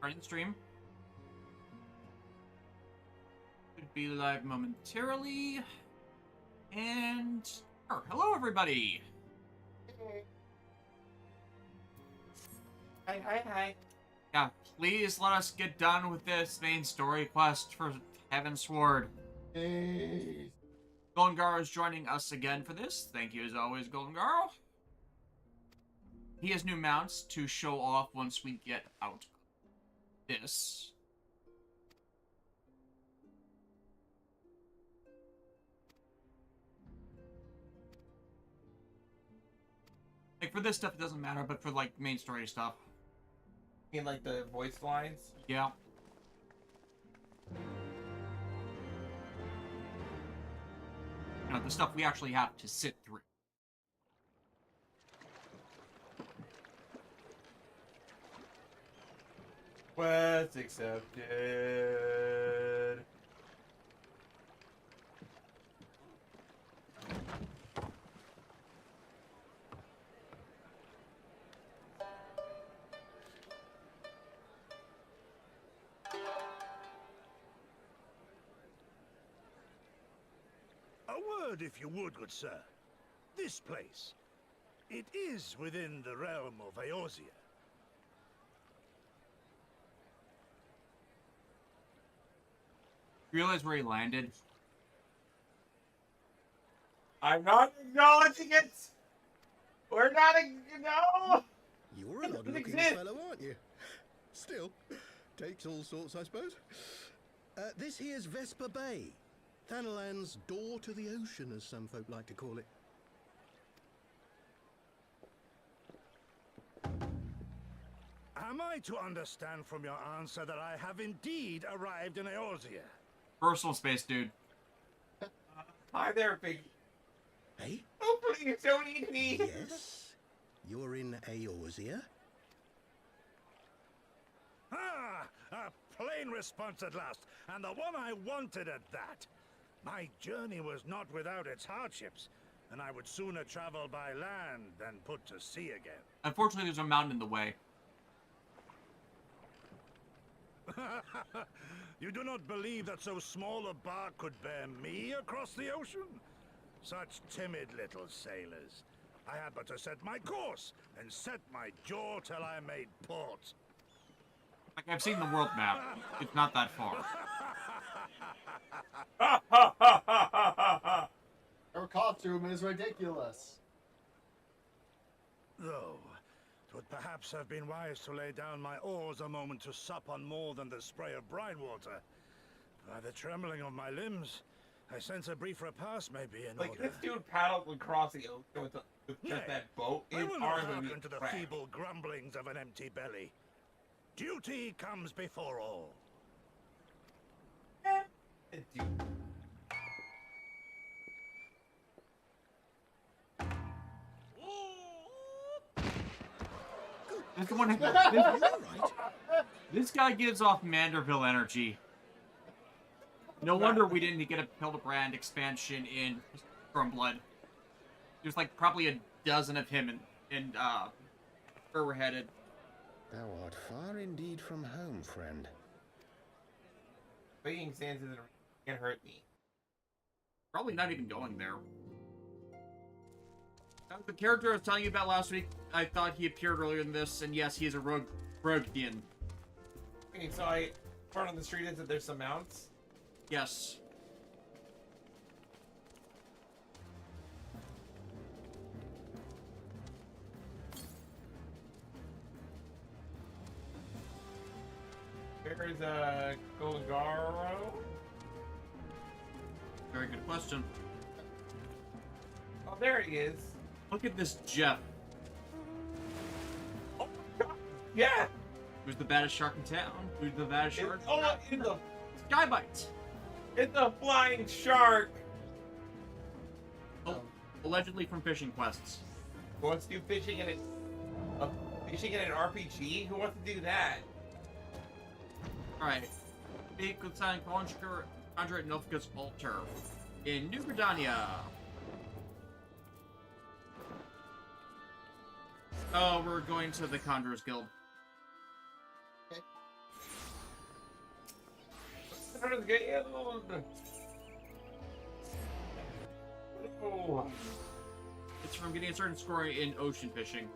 Starting the stream. Should be live momentarily. And hello everybody. Hi. Yeah, please let us get done with this main story quest for Heaven's Sword. Hey. Golden Garo is joining us again for this. Thank you as always, Golden Garo. He has new mounts to show off once we get out of this. Like, for this stuff, it doesn't matter, but for, like, main story stuff. You mean like the voice lines? Yeah. You know, the stuff we actually have to sit through. Quest accepted. A word, if you would, good sir. This place, it is within the realm of Eorzea. Realize where he landed? I'm not acknowledging it! We're not no! You're an odd-looking exist. fellow, aren't you? Still, takes all sorts, I suppose. This here's Vesper Bay. Thanalan's door to the ocean, as some folk like to call it. Am I to understand from your answer that I have indeed arrived in Eorzea? Personal space, dude. Hi there, big. Hey? Oh, please don't eat me! Yes? You're in Eorzea? Ah! A plain response at last, and the one I wanted at that. My journey was not without its hardships, and I would sooner travel by land than put to sea again. Unfortunately, there's a mountain in the way. You do not believe that so small a bark could bear me across the ocean? Such timid little sailors. I had but to set my course and set my jaw till I made port. Like, I've seen the world map. It's not that far. Her costume is ridiculous. Though, it would perhaps have been wise to lay down my oars a moment to sup on more than the spray of brine water. By the trembling of my limbs, I sense a brief repast may be in Like, order. this dude paddled across the ocean with just Nay, that boat. I His will not arms would hearken be to the cracked. feeble grumblings of an empty belly. Duty comes before all. Dude. This guy gives off Manderville energy. No wonder we didn't get a Hildebrand expansion in Stormblood. There's like probably a dozen of him in where we're headed. Thou art far indeed from home, friend. Being sands can hurt me. Probably not even going there. The character I was telling you about last week, I thought he appeared earlier in this, and yes, he is a Roguedian. Okay, so I part on the street is that there's some mounts. Yes. There's a Golden Garo. Very good question. Oh, there he is. Look at this Jeff. Oh my god. Yeah. Who's the baddest shark in town? Who's the baddest shark? In the Skybite. it's a flying shark. Oh, allegedly from fishing quests. Who wants to do fishing in fishing in an RPG? Who wants to do that? Alright. Speak with Silent Conjure at Nilfgaard's altar in New Britannia. Oh, we're going to the Conjurer's Guild. Okay. Hunter's Guild. Oh. It's from getting a certain score in ocean fishing.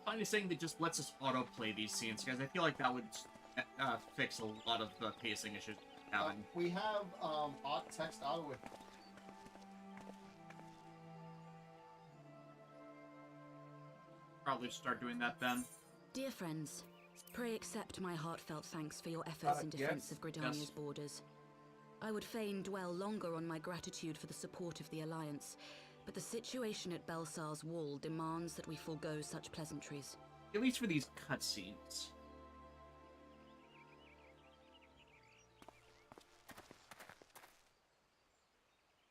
Find this thing that just lets us autoplay these scenes, guys. I feel like that would fix a lot of the pacing issues we're having. We have text auto with. Probably start doing that then. Dear friends, pray accept my heartfelt thanks for your efforts in defense yes. of Gridania's Yes. borders. I would fain dwell longer on my gratitude for the support of the Alliance, but the situation at Belsar's Wall demands that we forego such pleasantries. At least for these cutscenes.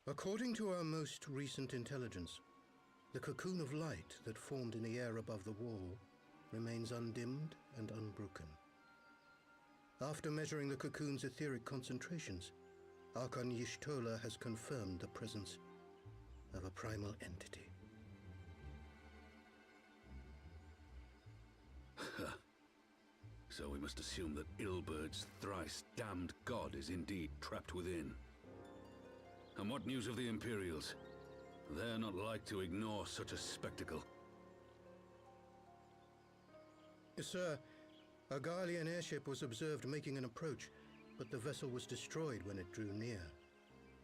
According to our most recent intelligence, the cocoon of light that formed in the air above the wall remains undimmed and unbroken. After measuring the cocoon's etheric concentrations, Archon Y'shtola has confirmed the presence of a primal entity. So we must assume that Ilbert's thrice damned god is indeed trapped within. And what news of the Imperials? They're not like to ignore such a spectacle. Sir, a Garlean airship was observed making an approach, but the vessel was destroyed when it drew near.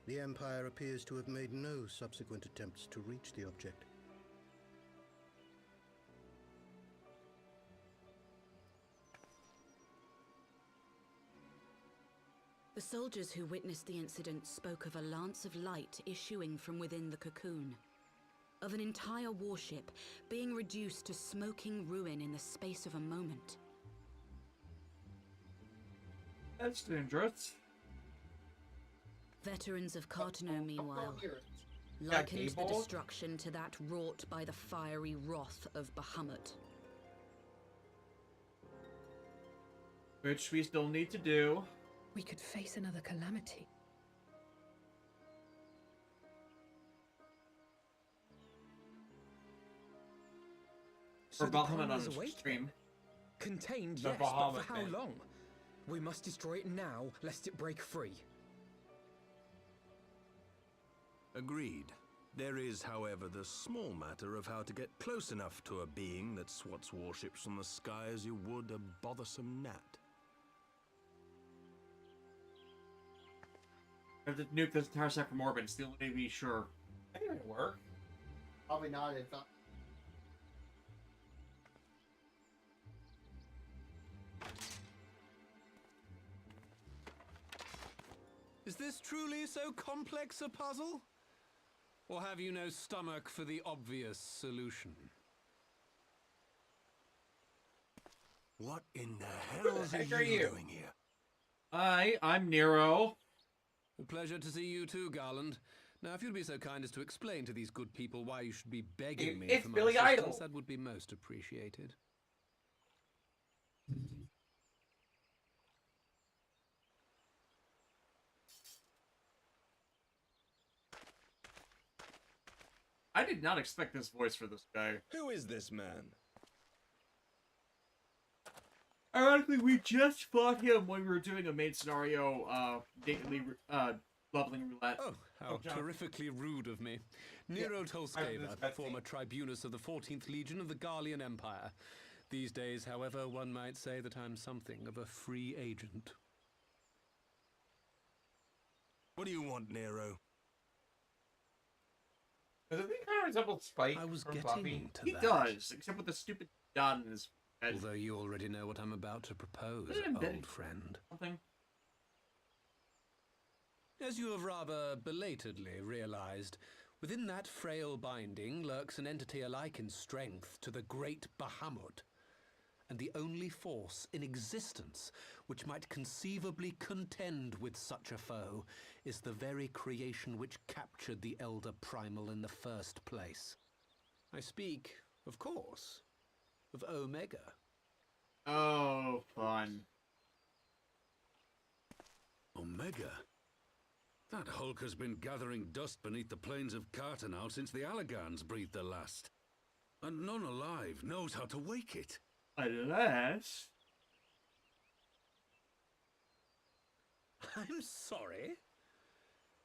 The Empire appears to have made no subsequent attempts to reach the object. The soldiers who witnessed the incident spoke of a lance of light issuing from within the cocoon, of an entire warship being reduced to smoking ruin in the space of a moment. That's dangerous. Veterans of Cartano, meanwhile, Yeah, likened the Gable? destruction to that wrought by the fiery wrath of Bahamut. Which we still need to do. We could face another calamity. For So the Bahamut primal on is his awake stream. then? Contained, The yes, but Bahamut for how thing. long? We must destroy it now, lest it break free. Agreed. There is, however, the small matter of how to get close enough to a being that swats warships from the sky as you would a bothersome gnat. We have to nuke this entire set from orbit. It's the only way to be sure. That didn't work. Probably not. If Is this truly so complex a puzzle? Or have you no stomach for the obvious solution? What in the hell heck are are you you? doing here? Hi, I'm Nero. A pleasure to see you too, Garland. Now, if you'd be so kind as to explain to these good people why you should be begging me It's for my Billy assistance, Idol. that would be most appreciated. I did not expect this voice for this guy. Who is this man? Ironically, we just fought him when we were doing a main scenario, daily, leveling roulette. Oh, how John. terrifically rude of me. Nero this Tolskeva, cutscene. former tribunus of the 14th Legion of the Garlean Empire. These days, however, one might say that I'm something of a free agent. What do you want, Nero? Does it kind of resemble Spike I was from getting Buffy? to He that. does, except with the stupid dot in his head. Although you already know what I'm about to propose, Isn't it embedded? old friend. Something. As you have rather belatedly realized, within that frail binding lurks an entity alike in strength to the great Bahamut, and the only force in existence which might conceivably contend with such a foe is the very creation which captured the Elder Primal in the first place. I speak, of course, of Omega. Oh, fun. Omega? That Hulk has been gathering dust beneath the plains of Cartanau since the Allagans breathed their last. And none alive knows how to wake it. Unless... I'm sorry?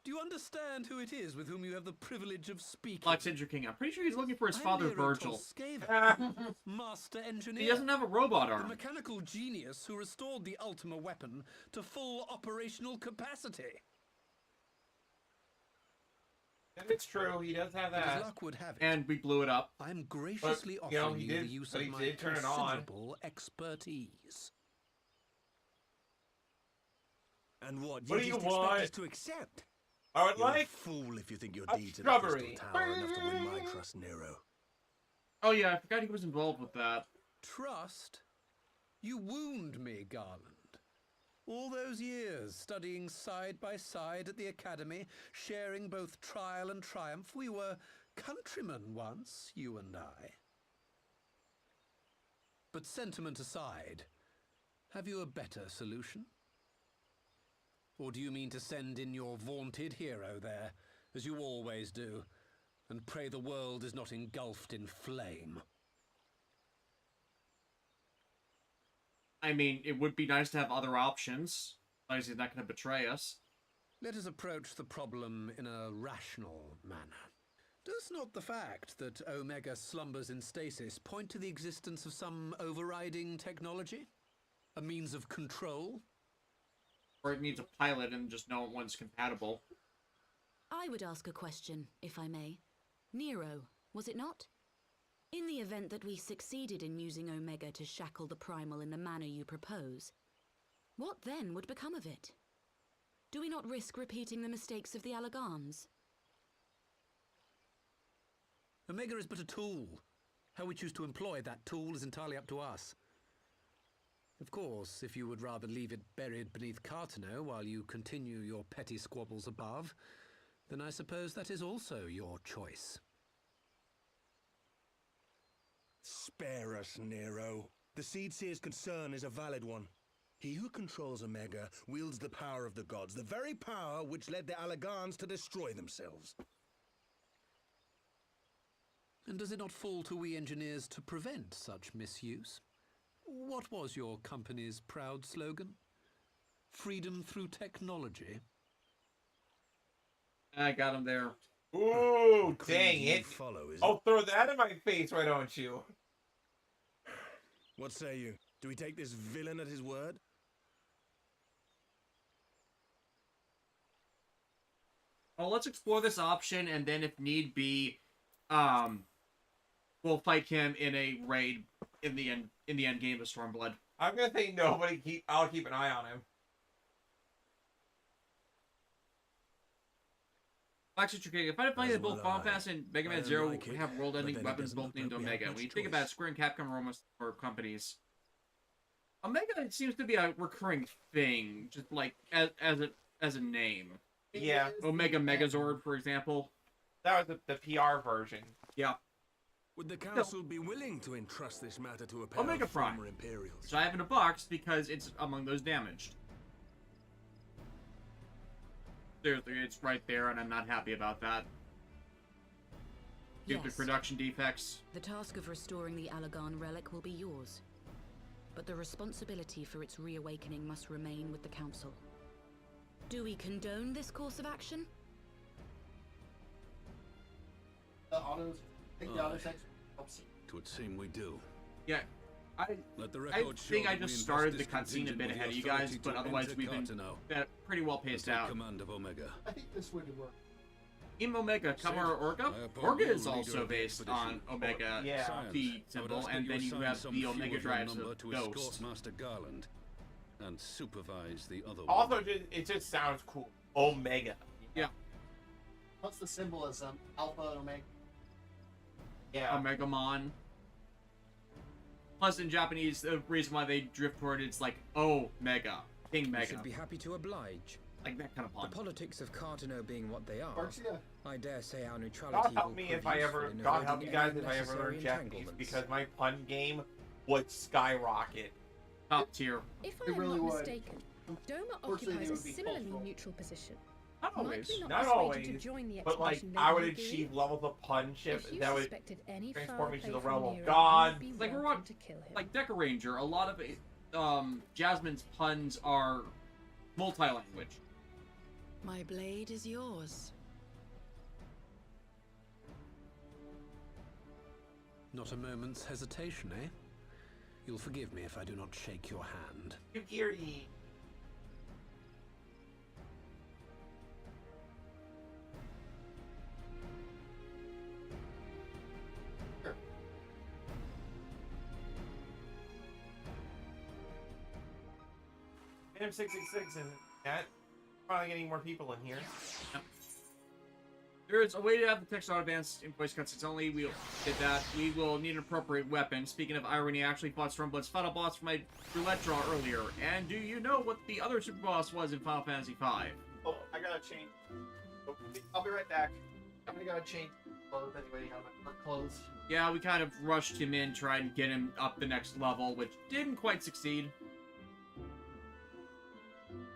Do you understand who it is with whom you have the privilege of speaking? Alexander King. I'm pretty sure he's looking for his father, Nero Virgil. Toscava, master engineer. He doesn't have a robot The arm. mechanical genius who restored the Ultima weapon to full operational capacity. If it's true, he does have As that. luck would have it, And we blew it up. I'm graciously But, you know, offering he you the did- use but of he my did turn it on. considerable expertise. And what What do you just want? expect us to accept? I would You're like a fool if you think your a deeds at the Crystal shrubbery. Tower are enough to win my trust, Nero. Oh yeah, I forgot he was involved with that. Trust? You wound me, Garland. All those years studying side by side at the academy, sharing both trial and triumph, we were countrymen once, you and I. But sentiment aside, have you a better solution? Or do you mean to send in your vaunted hero there, as you always do, and pray the world is not engulfed in flame? I mean, it would be nice to have other options. As long as he's not going to betray us. Let us approach the problem in a rational manner. Does not the fact that Omega slumbers in stasis point to the existence of some overriding technology? A means of control? Or it needs a pilot and just no one's compatible. I would ask a question, if I may. Nero, was it not? In the event that we succeeded in using Omega to shackle the Primal in the manner you propose, what then would become of it? Do we not risk repeating the mistakes of the Allagans? Omega is but a tool. How we choose to employ that tool is entirely up to us. Of course, if you would rather leave it buried beneath Cartanau while you continue your petty squabbles above, then I suppose that is also your choice. Spare us, Nero. The Seedseer's concern is a valid one. He who controls Omega wields the power of the gods, the very power which led the Allagans to destroy themselves. And does it not fall to we engineers to prevent such misuse? What was your company's proud slogan? Freedom through technology? I got him there. Ooh, Couldn't dang you it. follow, is Oh, throw that in my face, why don't you? What say you? Do we take this villain at his word? Well, let's explore this option, and then if need be, we'll fight him in a raid in the end game of Stormblood. I'm gonna say no, but I'll keep an eye on him. Actually, if I find that both Final Fantasy and Mega Man I Zero like it, have world-ending but then it weapons doesn't both look named like we have Omega, much when you think choice. about it, Square and Capcom are almost are companies. Omega seems to be a recurring thing, just like as a name. Yeah. Omega Megazord, for example. That was the PR version. Yeah. Would the council be willing to entrust this matter to a pair Omega of Prime, former Imperials? which I have in a box because it's among those damaged. Seriously, it's right there, and I'm not happy about that. Due to Yes. production defects. The task of restoring the Allagan relic will be yours. But the responsibility for its reawakening must remain with the Council. Do we condone this course of action? The autos, I think the auto text helps. It would seem we do. Yeah, Let the I record show think I that we just entrust started the this cutscene a contingent bit with the ahead of you guys, authority but to otherwise enter we've been Cartanau pretty well and paced take out. command of Omega. I think this would work. Team Omega, Kamar Orga? I appoint Orga you is leader also of the based on expedition. Omega, Yeah. Science, the I would symbol, ask that and then you assign have some the few Omega of your drives number of to Ghost. escort Master Garland and supervise the other Also, one. it just sounds cool. Omega. Yeah. What's the symbolism? Alpha and Omega. Yeah. Omegamon. Plus, in Japanese, the reason why they drift toward it's like, oh, Mega. King We Mega. should be happy to oblige. Like that kind of The pun. politics of Cardinal being what they are, Works, yeah. I dare say our neutrality God help will me prove if I useful ever. in God help avoiding you guys any if I ever learn unnecessary Japanese, entanglements. because my pun game would skyrocket. Top tier. If It I am really not would. mistaken, Doma Unfortunately, occupies it a would be similarly cultural. neutral position. Not Might always. we not Not persuade always, you to join the but like expedition I would later, Yuri? achieve levels of punship If you that would suspected any transform foul me to play the from realm of Nero, God. you'd be Like we're welcome on, to kill him. like Deca Ranger. A lot of Jasmine's puns are multi-language. My blade is yours. Not a moment's hesitation, eh? You'll forgive me if I do not shake your hand. Yuri. Phantom 666 and that probably getting more people in here. There is a way to have the text auto advance in voice cutscenes only. We did that. We will need an appropriate weapon. Speaking of irony, I actually fought Stormblood's final boss for my roulette draw earlier. And do you know what the other super boss was in Final Fantasy V? Oh, I gotta change. I'll be right back. I'm gonna change clothes anyway. My clothes. Yeah, we kind of rushed him in, trying to get him up the next level, which didn't quite succeed.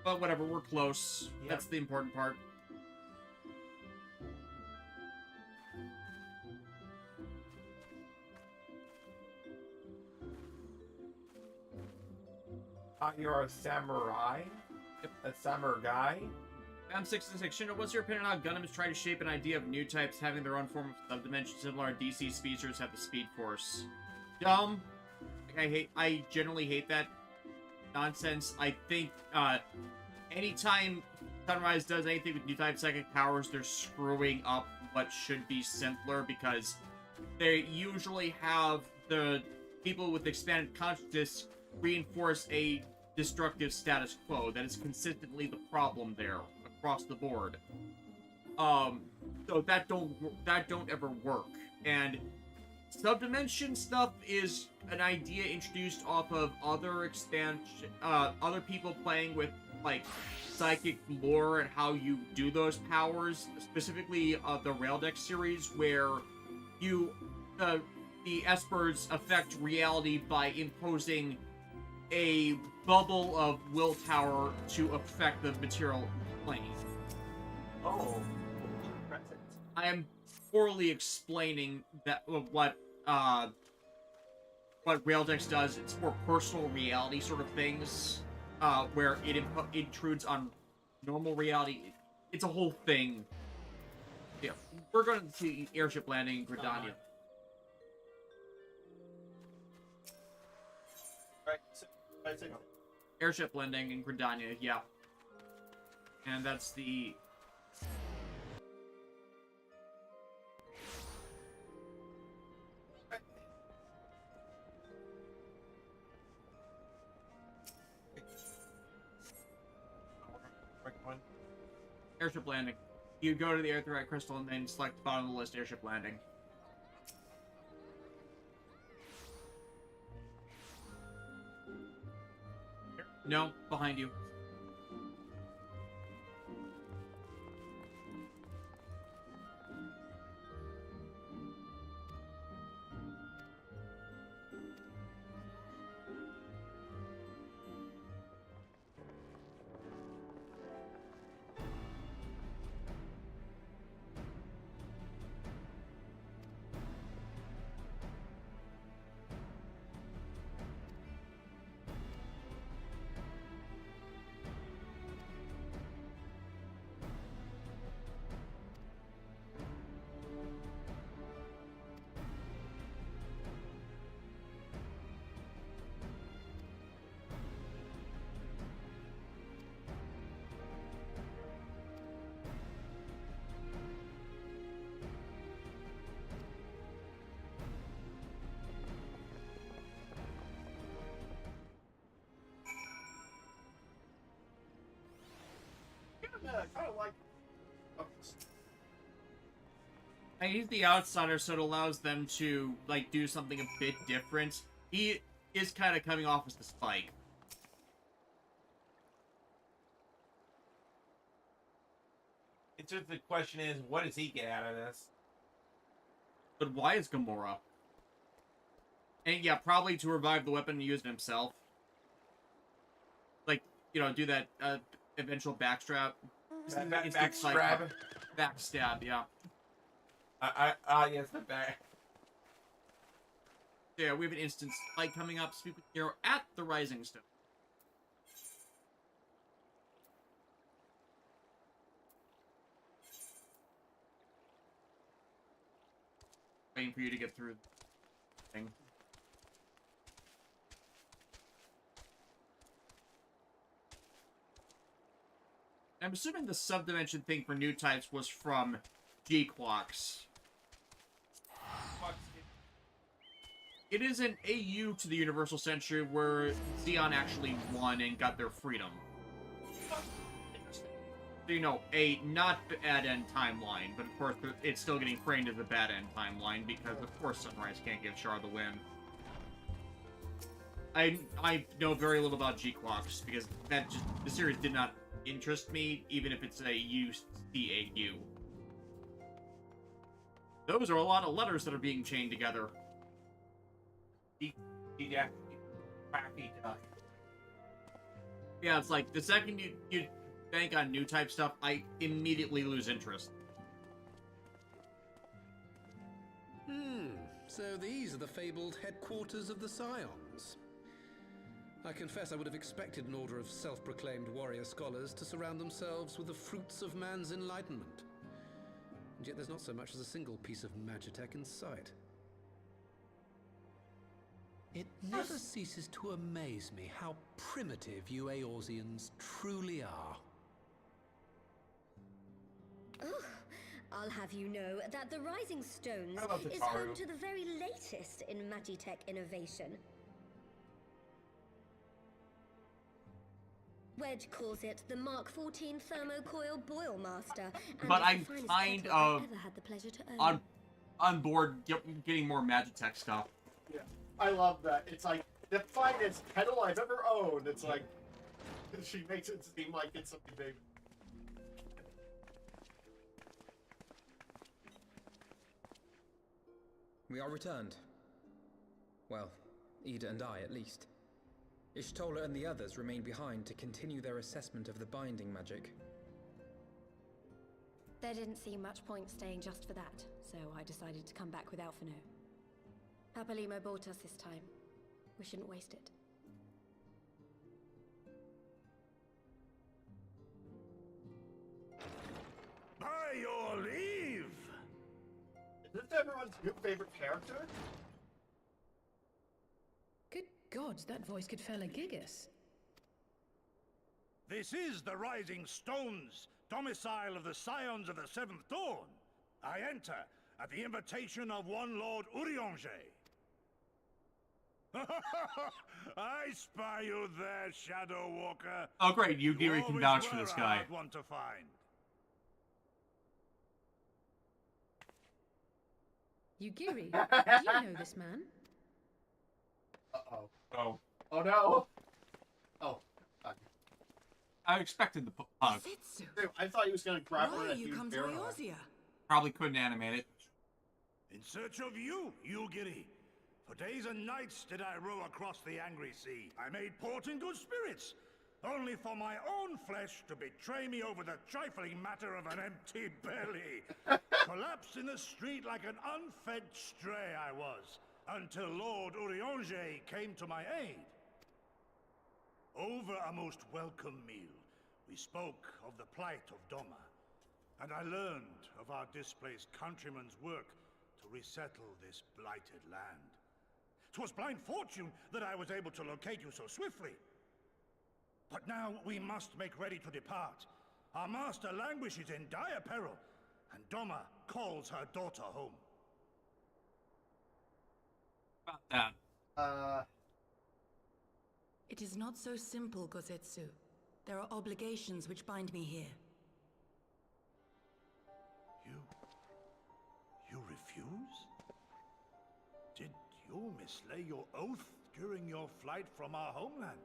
But whatever, we're close. Yep. That's the important part. You're a samurai? Yep. A samurai? I'm 66. Shinta, what's your opinion on how Gundam is trying to shape an idea of new types having their own form of dimension similar to DC speedsters have the Speed Force? Dumb. Like, I generally hate that nonsense. I think, anytime Sunrise does anything with new type psychic powers, they're screwing up what should be simpler, because they usually have the people with expanded consciousness reinforce a destructive status quo. That is consistently the problem there across the board. So that don't ever work. And subdimension stuff is an idea introduced off of other expansion, other people playing with like psychic lore and how you do those powers. Specifically, the Raildex series, where you the Espers affect reality by imposing a bubble of willpower to affect the material plane. Oh. I am poorly explaining that what Raildex does. It's more personal reality sort of things, where it intrudes on normal reality. It's a whole thing. Yeah, we're going to see airship landing in Gridania. Right. So, Airship landing in Gridania, yeah. And that's the... Airship landing. You go to the Aetheryte Crystal and then select the bottom of the list, airship landing. No, behind you. kind of like. And he's the outsider, so it allows them to, like, do something a bit different. He is kind of coming off as the Spike. just the question is, what does he get out of this? But why is Gamora? And yeah, probably to revive the weapon and use it himself. Like, you know, do that eventual backstrap. Backstab? Backstab, yeah. Yes, the back. Yeah, we have an instant fight coming up. Speak with Hero at the Rising Stone. Waiting for you to get through the thing. I'm assuming the subdimension thing for new types was from G-Clocks. It is an AU to the Universal Century where Zeon actually won and got their freedom. So, you know, a not bad end timeline, but of course it's still getting framed as a bad end timeline because of course Sunrise can't give Char the win. I know very little about G-Clocks because the series did not interest me, even if it's a UCAU. Those are a lot of letters that are being chained together. Yeah. Yeah, it's like, the second you bank on new type stuff, I immediately lose interest. So these are the fabled headquarters of the Scions. I confess I would have expected an order of self-proclaimed warrior scholars to surround themselves with the fruits of man's enlightenment. And yet there's not so much as a single piece of magitech in sight. It never ceases to amaze me how primitive you Eorzeans truly are. Oh, I'll have you know that the Rising Stones How about the is Taru? home to the very latest in magitech innovation. Wedge calls it the Mark 14 Thermocoil Boil Master. And But it's the I'm finest kind kettle I've of ever had the pleasure to own. on board getting more Magitech stuff. Yeah, I love that. It's like the finest kettle I've ever owned. It's like she makes it seem like it's something big. We are returned. Well, Ida and I, at least. Ishtola and the others remain behind to continue their assessment of the binding magic. There didn't seem much point staying just for that, so I decided to come back with Alphino. Papalimo bought us this time. We shouldn't waste it. By your leave! Is this everyone's new favorite character? Good gods, that voice could fell a gigas. This is the Rising Stones, domicile of the Scions of the Seventh Dawn. I enter at the invitation of one Lord Urianger. I spy you there, Shadow Walker. Oh great, you Yugiri can always vouch for were this a guy. hard one to find. Yugiri, do you know this man? Uh-oh. Oh. Oh no! Oh. I expected the pug. Dude, I thought he was gonna grab her Why and you use come to bear Eorzea? Probably couldn't animate it. In search of you, Yugiri. For days and nights did I row across the angry sea. I made port in good spirits, only for my own flesh to betray me over the trifling matter of an empty belly. Collapsed in the street like an unfed stray I was, until Lord Urianger came to my aid. Over a most welcome meal, we spoke of the plight of Doma, and I learned of our displaced countrymen's work to resettle this blighted land. 'Twas blind fortune that I was able to locate you so swiftly. But now we must make ready to depart. Our master languishes in dire peril, and Doma calls her daughter home. About that. It is not so simple, Gozetsu. There are obligations which bind me here. You refuse? Did you mislay your oath during your flight from our homeland?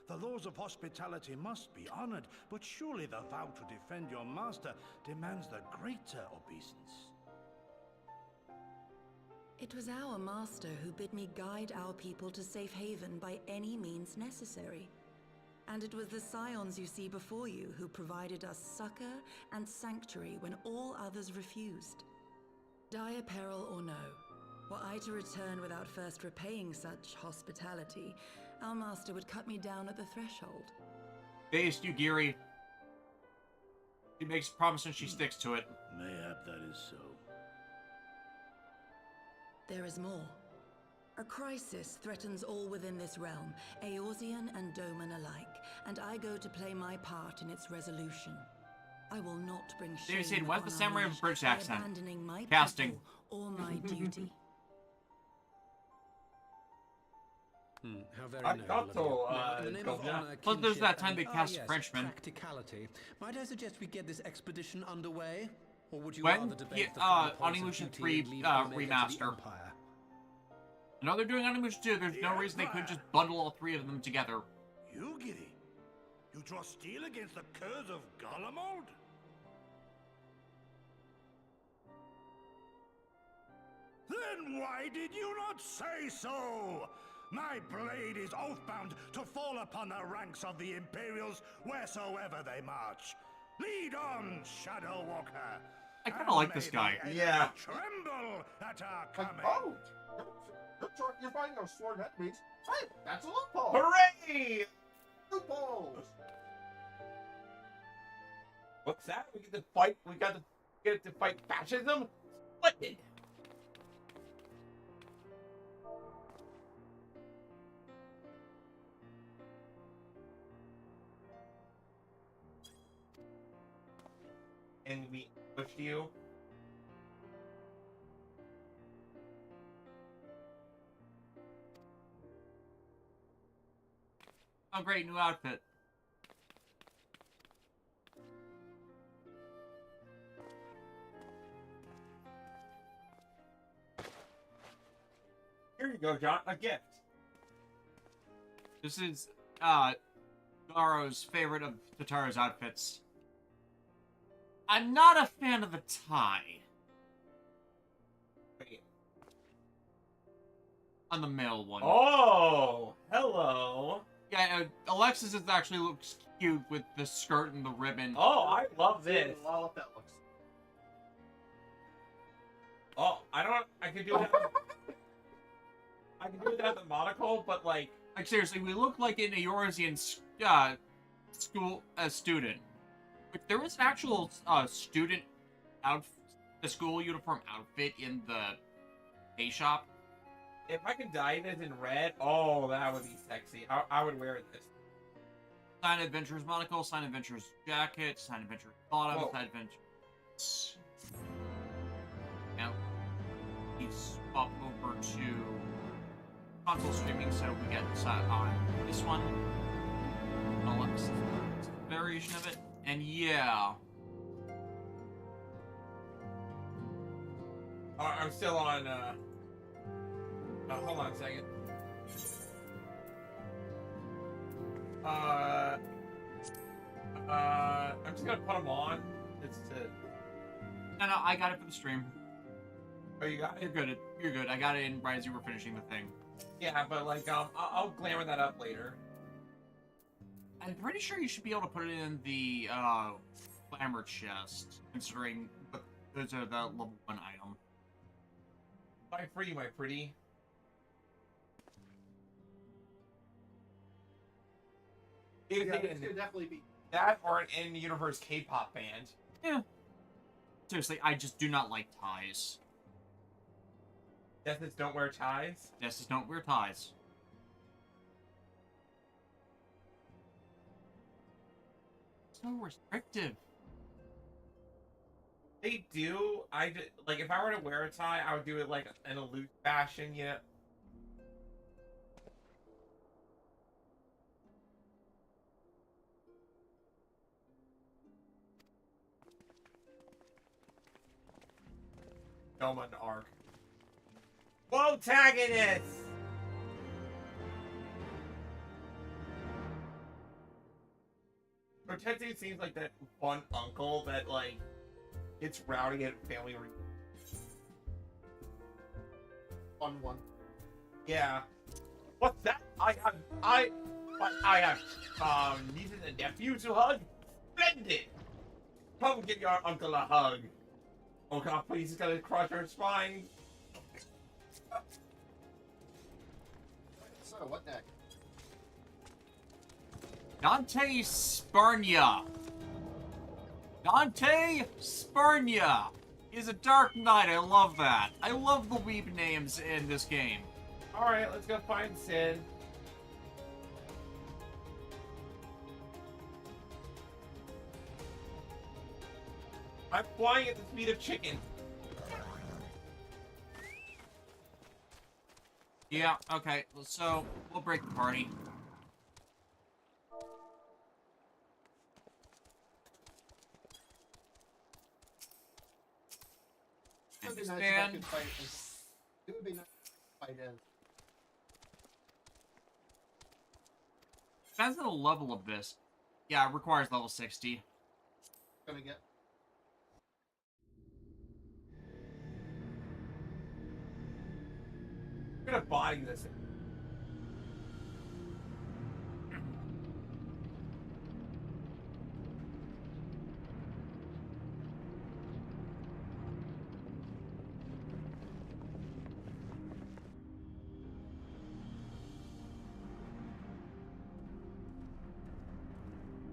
The laws of hospitality must be honored, but surely the vow to defend your master demands the greater obeisance. It was our master who bid me guide our people to safe haven by any means necessary. And it was the scions you see before you who provided us succor and sanctuary when all others refused. Dire peril or no, were I to return without first repaying such hospitality, our master would cut me down at the threshold. Based Yugiri. She makes a promise and she sticks to it. Mayhap that is so. There is more. A crisis threatens all within this realm, Eorzean and Doman alike, and I go to play my part in its resolution. I will not bring shame David said, what's the upon samurai our with a British by accent? abandoning my Casting. people or my duty. How very I noble thought of so, you. Now, in the name of yeah. honor, Plus, there's that kinship, time they and, cast a yes, Frenchman. practicality. Might I suggest we get this expedition underway? Or would you When? rather debate Yeah, the fine points of Onimusha duty 3 and leave Omega to the remaster. Empire? I know they're doing Onimusha 2. There's no reason they couldn't just bundle all three of them together. You, Giddy? You draw steel against the curse of Garlemald? Then why did you not say so? My blade is oath-bound to fall upon the ranks of the Imperials wheresoever they march. Lead on, Shadow Walker. I kind of like this guy. Yeah. Tremble at our Like, coming. oh, you're fighting those sword enemies. Hey, that's a loophole. Hooray! Loopholes. What's that? We get to fight. We get to fight fascism. Splendid. And we push you. Oh, great, new outfit. Here you go, John. A gift. This is, Garo's favorite of Tataro's outfits. I'm not a fan of the tie. Wait. On the male one. Oh, hello. Yeah, Alexis is actually looks cute with the skirt and the ribbon. Oh, I love this. I love that looks. Oh, I can do it. I can do it without the monocle, but like seriously, we look like an Eorzean school student. Like, there is an actual student the school uniform outfit in the A shop. if I could dye this in red, oh, that would be sexy. I would wear this. Sign Adventurer's monocle, Sign Adventurer's jacket, Sign Adventurer's bottom, Whoa. Sign Adventurer's... Now, we swap over to console streaming, so we get on this one. Alexa variation of it, and yeah. I'm still on, hold on a second. I'm just gonna put them on. It's to... No, I got it for the stream. Oh, you got it? You're good. You're good. I got it in right as you were finishing the thing. Yeah, but like, I'll glamour that up later. I'm pretty sure you should be able to put it in the glamour chest, considering those are the level 1 item. Fight for you, my pretty. Yeah, this could definitely be. That or an in-universe K-pop band. Yeah. Seriously, I just do not like ties. Deaths don't wear ties? Just don't wear ties. So restrictive. They do. Like, if I were to wear a tie, I would do it like in a loose fashion, you know? Elman arc. Whoa, tagonist! Tetsu seems like that fun uncle that, like, gets rowdy at family reunions. Fun one. Yeah. What's that? I have nieces and nephews to hug? Splendid! Come give your uncle a hug. Oh god, please, he's gonna crush her spine. So, what next? Dante Sparnia. Dante Sparnia is a Dark Knight. I love that. I love the weeb names in this game. Alright, let's go find Sin. I'm flying at the speed of chicken. Yeah, okay. So, we'll break the party. It would be nice if I Understand? could fight as... It would be nice to fight as... Depends on the level of this. Yeah, it requires level 60. Gonna get... I'm gonna buy this.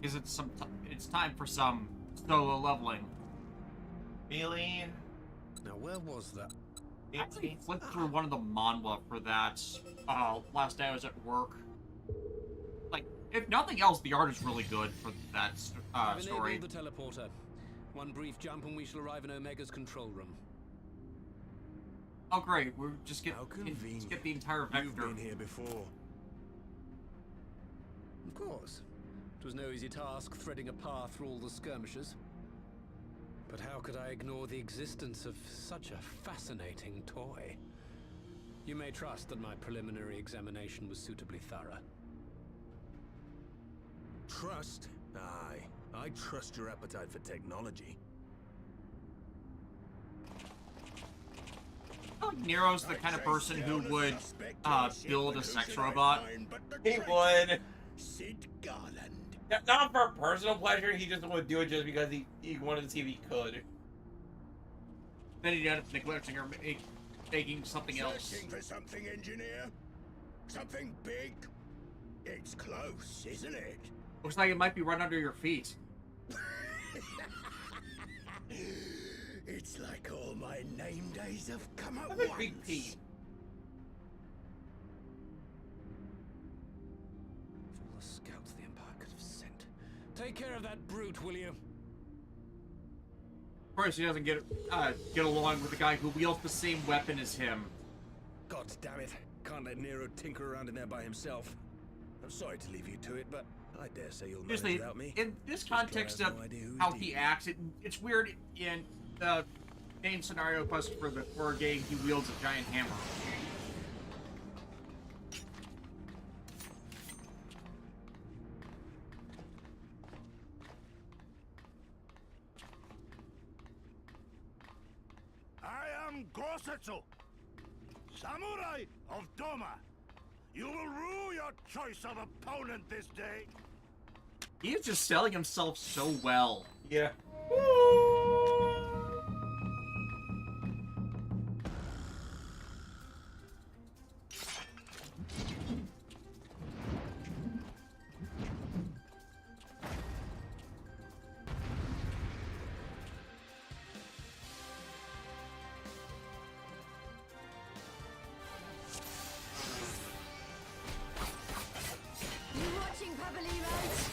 Is it some? It's time for some solo leveling. Really? Now, where was that? I actually flipped through one of the manhwa for that last day I was at work. Like, if nothing else, the art is really good for that I've story. enabled the teleporter. One brief jump and we shall arrive in Omega's control room. Oh great, we're just How convenient. just get the entire vector. You've been here before. Of course. It was no easy task threading a path through all the skirmishes. But how could I ignore the existence of such a fascinating toy? You may trust that my preliminary examination was suitably thorough. Trust? Aye. I trust your appetite for technology. I feel like Nero's the kind of person who would build a sex robot. He would. Sid Garland. Not for personal pleasure, he just would do it just because he wanted to see if he could. Then he'd end up neglecting or making something else. Searching for something, engineer? Something big? It's close, isn't it? Looks like it might be right under your feet. It's like all my name days have come at That's a once. big P. Of all the scouts the Empire could have sent. Take care of that brute, will you? Of course, he doesn't get along with the guy who wields the same weapon as him. God damn it. Can't let Nero tinker around in there by himself. I'm sorry to leave you to it, but I dare say you'll manage Seriously, without me. in this This guy context has of no idea who's how he dealing. acts, it's weird in the game scenario quest for the horror game, he wields a giant hammer. I am Gosetsu, Samurai of Doma. You will rue your choice of opponent this day. He is just selling himself so well. Yeah. You watching, Papalimos?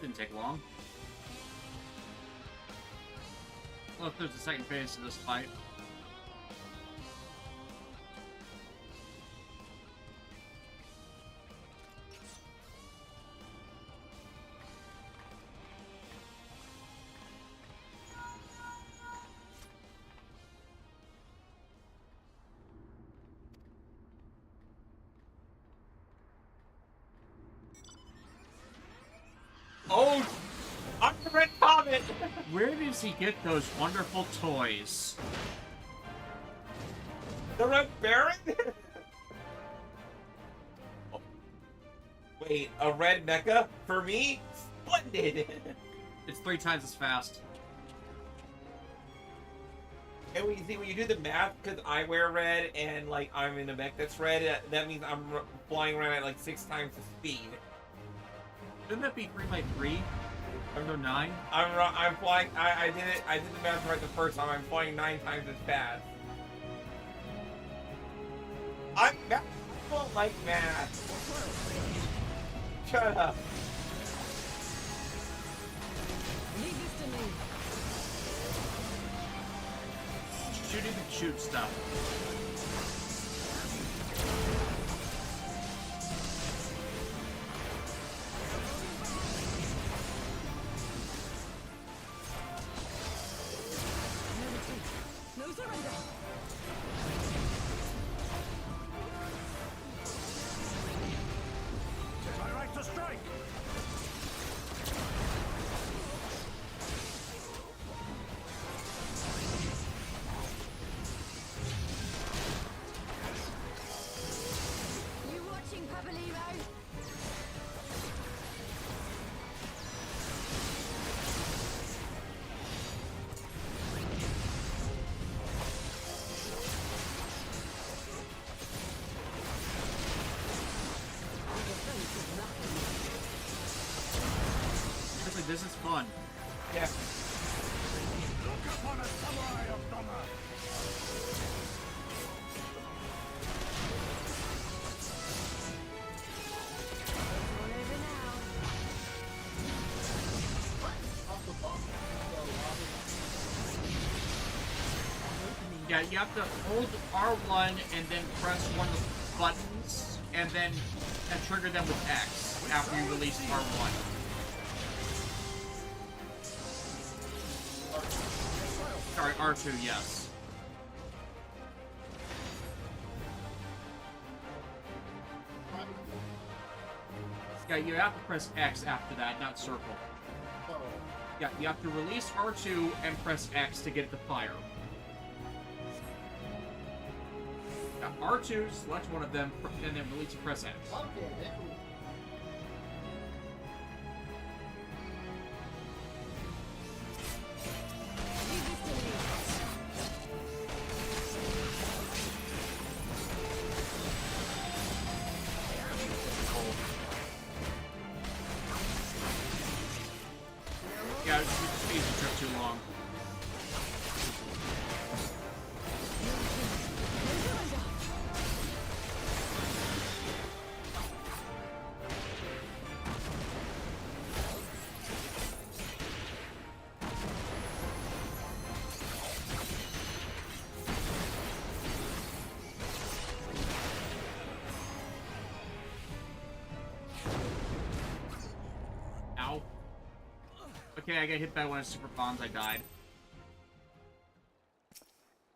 didn't take long. Well, if there's a second phase to this fight. Oh, I'm the red comet. Where does he get those wonderful toys? The Red Baron? Oh. Wait, a red mecha? For me? Splendid! It's 3 times as fast. And when you do the math, because I wear red and like I'm in a mech that's red, that means I'm flying around at like 6 times the speed. Shouldn't that be 3 by 3? Or no, 9? I'm flying. I did it. I did the math right the first time. I'm flying 9 times as fast. I don't like math. Shut up. Leave this to me. Shooting the shoot stuff. No surrender. Tis my right to strike. You watching, Papalimo? Seriously, this is fun. Yeah. Look upon a samurai of Doma. All over now. Yeah, you have to hold R1 and then press one of the buttons, and then trigger them with X after you release R1. Sorry, R2, yes. Yeah, you have to press X after that, not circle. Yeah, you have to release R2 and press X to get it to fire. Yeah, R2, select one of them, and then release and press X. Leave this to me. Yeah, it's easy trip too long. Ow. Okay, I got hit by one of super bombs, I died.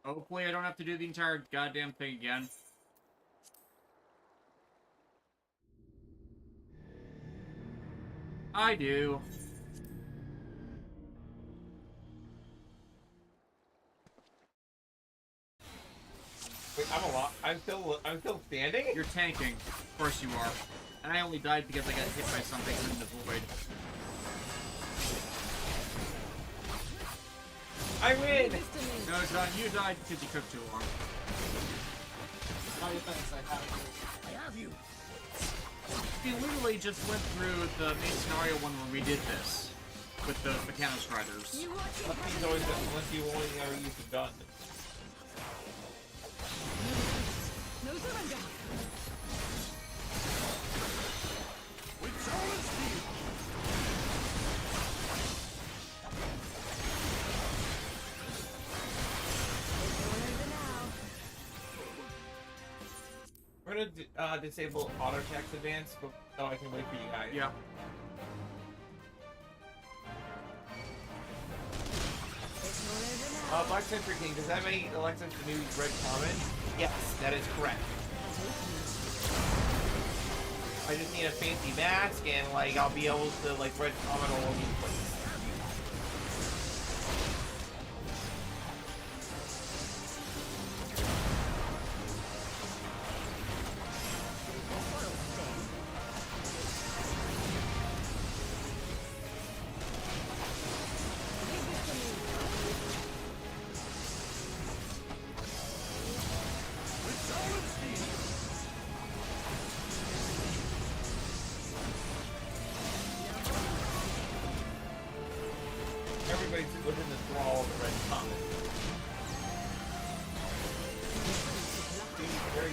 Hopefully I don't have to do the entire goddamn thing again. I do. Wait, I'm still standing? You're tanking. Of course you are. And I only died because I got hit by something in the void. I win! No, John, you died because you took too long. I have you. We literally just went through the main scenario one where we did this. With the Mechano Striders. You watching, Unless you only ever use the gun. No surrender. With soul and steel. We're gonna disable auto text advance, so I can wait for you guys. Yeah. Black Century King, does that make Alexa the new red common? Yes, that is correct. I just need a fancy mask and like I'll be able to like red common all over the place. Everybody's within the thrall of the red common. Very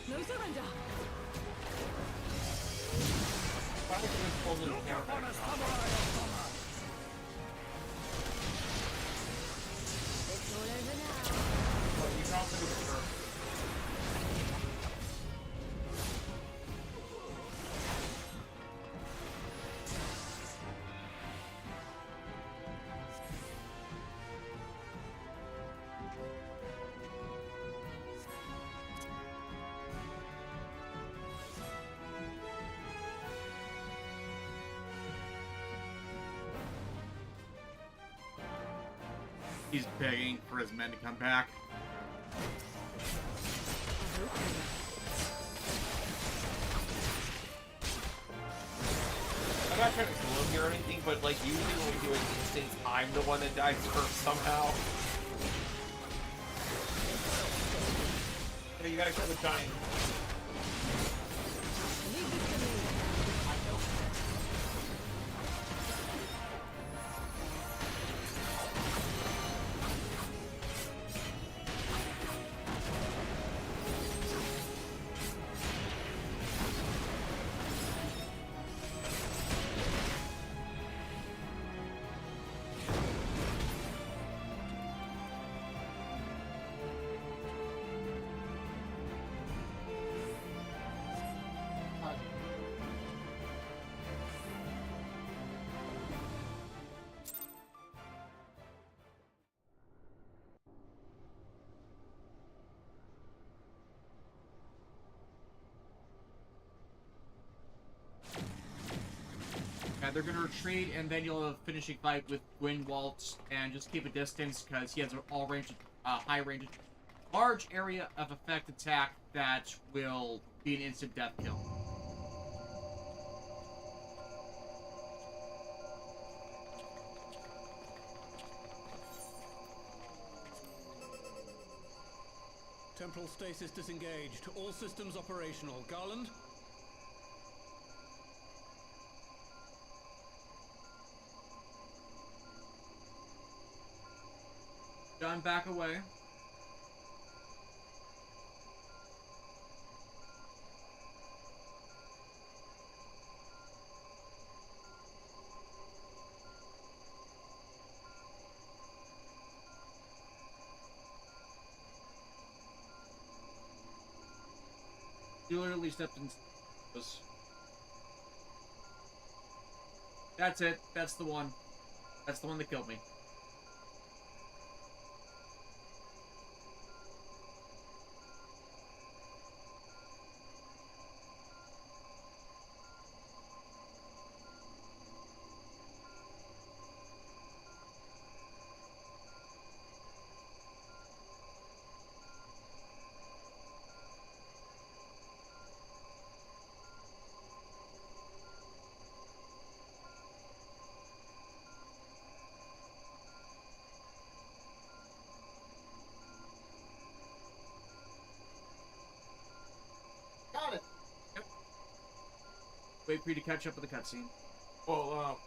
No surrender! He's begging for his men to come back. I'm not trying to slow you or anything, but like usually when we do an instance, I'm the one that dies first somehow. Hey, you gotta kill the giant. Yeah, they're gonna retreat, and then you'll have a finishing fight with Gwynwalt, and just keep a distance, because he has an all-range, high range, large area of effect attack that will be an instant death kill. Temporal stasis disengaged. All systems operational. Garland? John, back away. You literally stepped in. That's it. That's the one. That's the one that killed me. Got it. Yep. Wait for you to catch up with the cutscene. Well,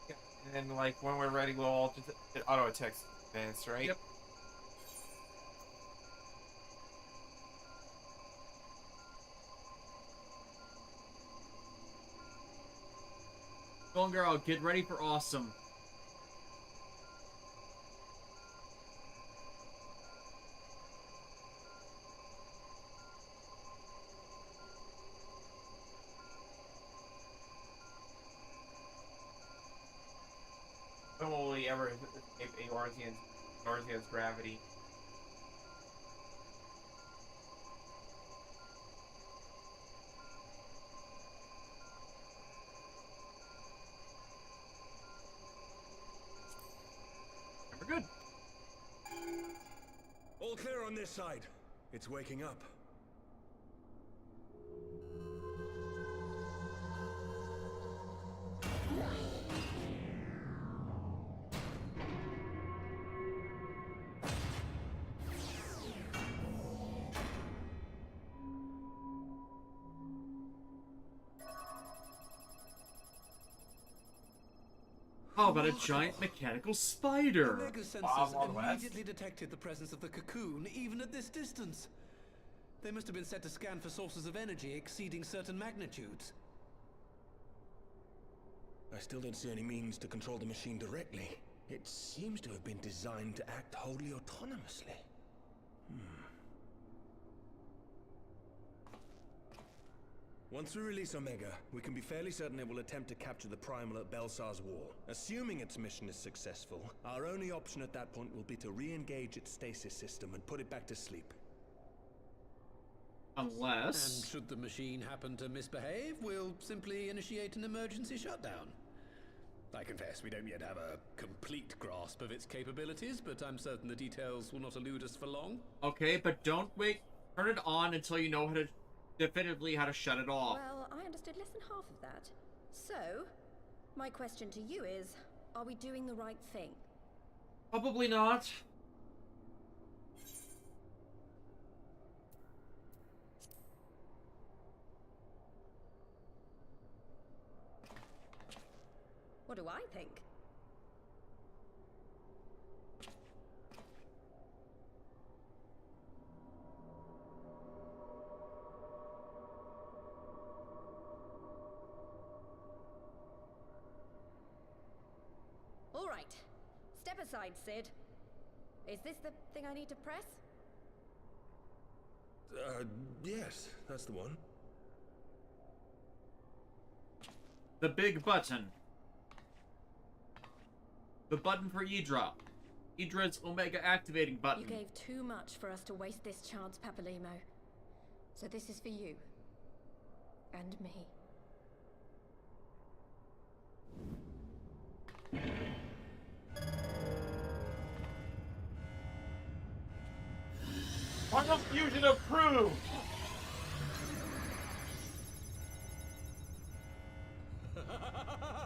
yeah. And then, like, when we're ready, we'll all just hit auto attacks advance, right? Yep. Golden Girl, get ready for awesome. When will we ever escape Eorzean's gravity? We're good. All clear on this side. It's waking up. How about a giant mechanical spider? Omega Wild sensors West. immediately detected the presence of the cocoon, even at this distance. They must have been set to scan for sources of energy exceeding certain magnitudes. I still don't see any means to control the machine directly. It seems to have been designed to act wholly autonomously. Once we release Omega, we can be fairly certain it will attempt to capture the Primal at Belsar's Wall. Assuming its mission is successful, our only option at that point will be to re-engage its stasis system and put it back to sleep. Unless... And should the machine happen to misbehave, we'll simply initiate an emergency shutdown. I confess we don't yet have a complete grasp of its capabilities, but I'm certain the details will not elude us for long. Okay, but don't turn it on until you know definitively how to shut it off. Well, I understood less than half of that. So, my question to you is, are we doing the right thing? Probably not. What do I think? All right. Step aside, Sid. Is this the thing I need to press? Yes, that's the one. The big button. The button for Idra. Idra's Omega activating button. You gave too much for us to waste this chance, Papalimo. So this is for you. And me. Quantum fusion approved!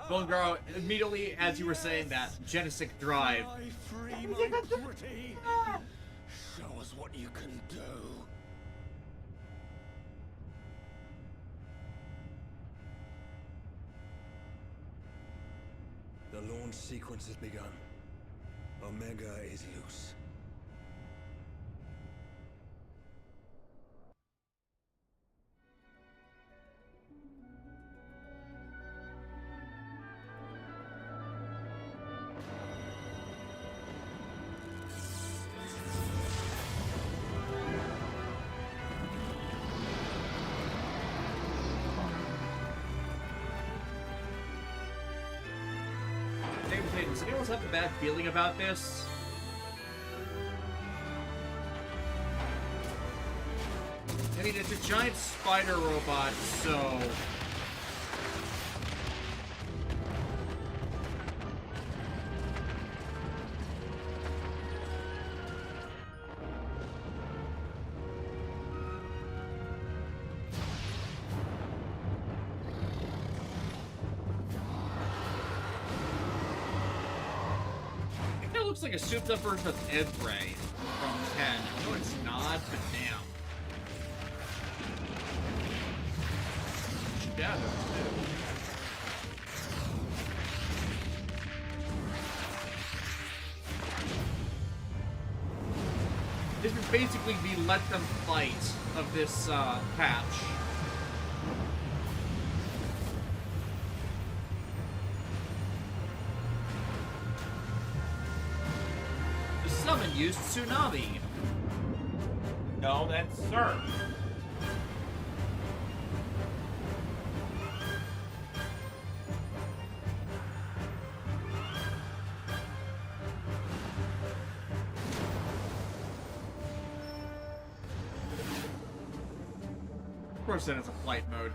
Golden Girl, immediately as you were saying that, Genesis Drive. Show us what you can do. The launch sequence has begun. Omega is loose. Does anyone else have a bad feeling about this? I mean, it's a giant spider robot, so... Looks like a souped up version of Evray from 10. No, it's not, but damn. Shadow, too. This is basically the let them fight of this patch. The summon used Tsunami. No, that's Surf. Of course, then it's a flight mode.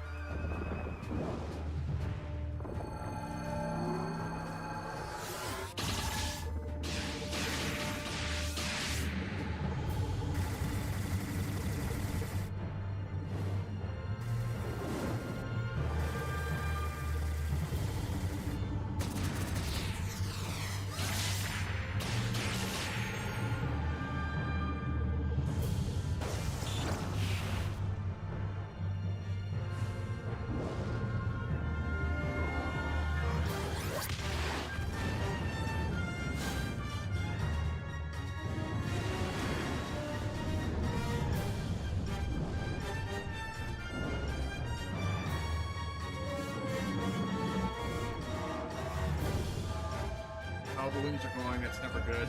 Oh, the wings are going, that's never good.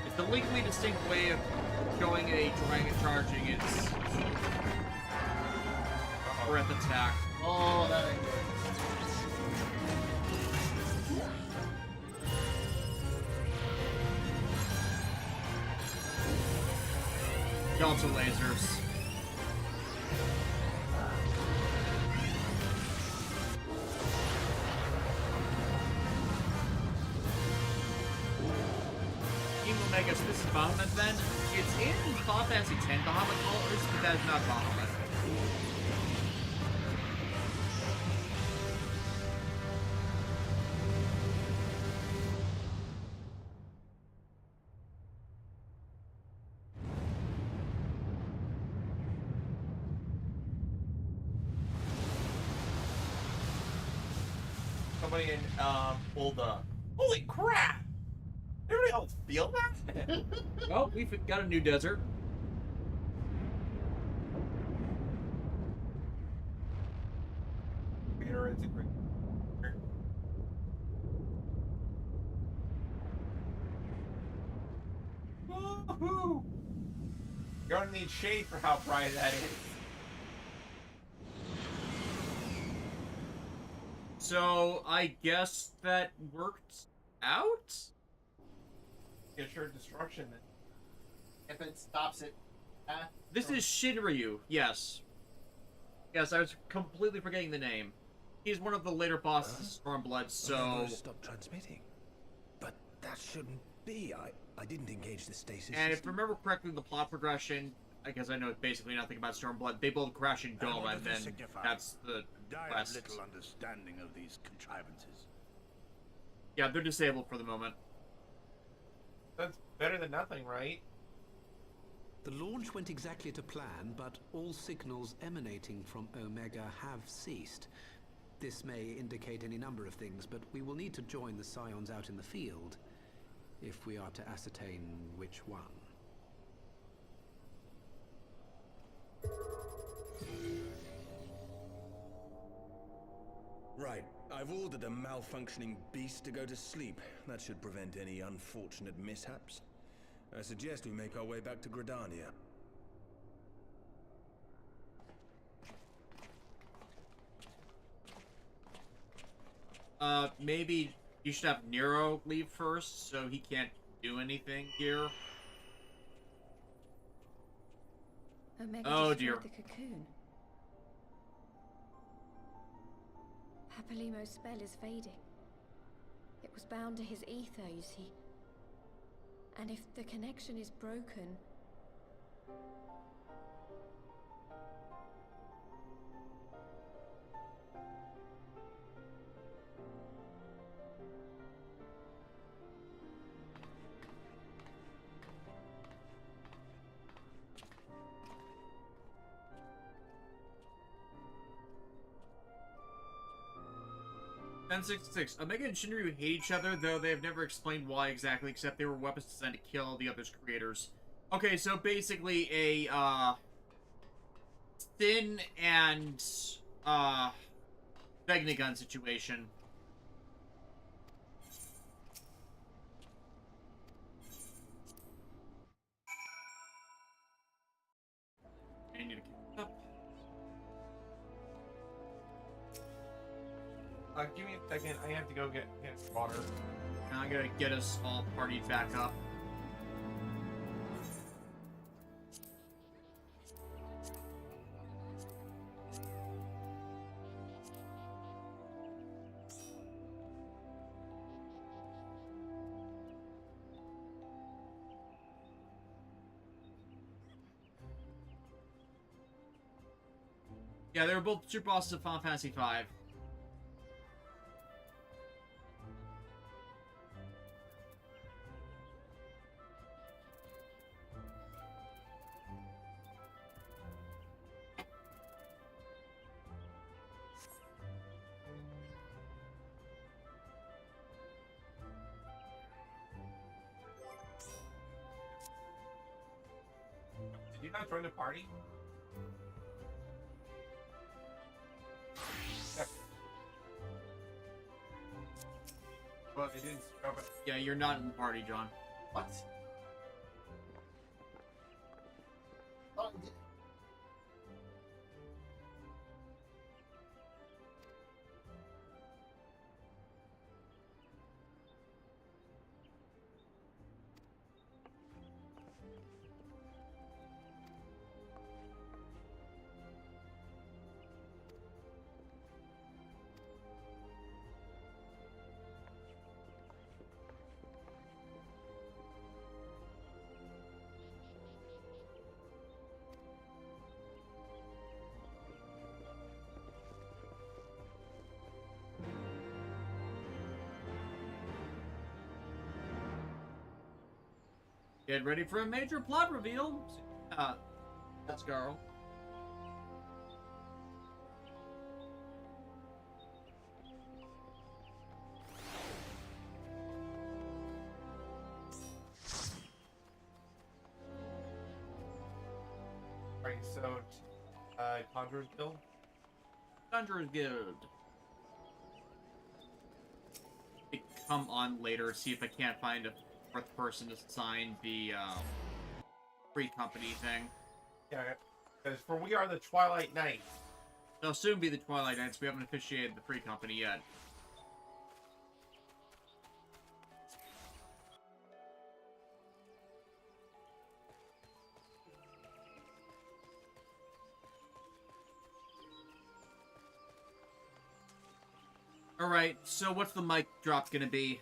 It's the legally distinct way of showing a dragon charging its breath attack. Oh, that ain't good. Delta lasers. I guess this is Bahamut then. It's in Final Fantasy X Bahamut colors, but that is not Bahamut. Somebody in pulled the. Holy crap! Everybody else feel that? Well, we've got a new desert. Peter is a great. Woohoo! You're gonna need shade for how bright that is. So, I guess that worked out? Get your destruction then. If it stops it. This is Shinryu, yes. Yes, I was completely forgetting the name. He's one of the later bosses of Stormblood, so... Stop transmitting. But that shouldn't be. I didn't engage the stasis And if I system. remember correctly, the plot progression, I guess I know basically nothing about Stormblood, they both crash in Dome, what and does this then signify? that's the I have quest. little understanding of these contrivances. Yeah, they're disabled for the moment. That's better than nothing, right? The launch went exactly to plan, but all signals emanating from Omega have ceased. This may indicate any number of things, but we will need to join the Scions out in the field if we are to ascertain which one. Right. I've ordered a malfunctioning beast to go to sleep. That should prevent any unfortunate mishaps. I suggest we make our way back to Gridania. Maybe you should have Nero leave first, so he can't do anything here. Omega Oh, destroyed dear. the cocoon. Papalimo's spell is fading. It was bound to his ether, you see. And if the connection is broken... 1066. Omega and Shinryu hate each other, though they have never explained why exactly, except they were weapons designed to kill the other's creators. Okay, so basically a, Sin and, Vegnagun situation. I need to keep up. Give me a second. I have to go get some water. Now I gotta get us all partied back up. Yeah, they were both super bosses of Final Fantasy V. Did you not join the party? Well, they didn't show up. Yeah, you're not in the party, John. What? Oh, I did. Get ready for a major plot reveal. Let's go. Alright, so, Conjurer's Guild? Conjurer's Guild. Come on later, see if I can't find a fourth person to sign the, free company thing. Yeah, because for we are the Twilight Knights. They'll soon be the Twilight Knights. We haven't officiated the free company yet. Alright, so what's the mic drop gonna be?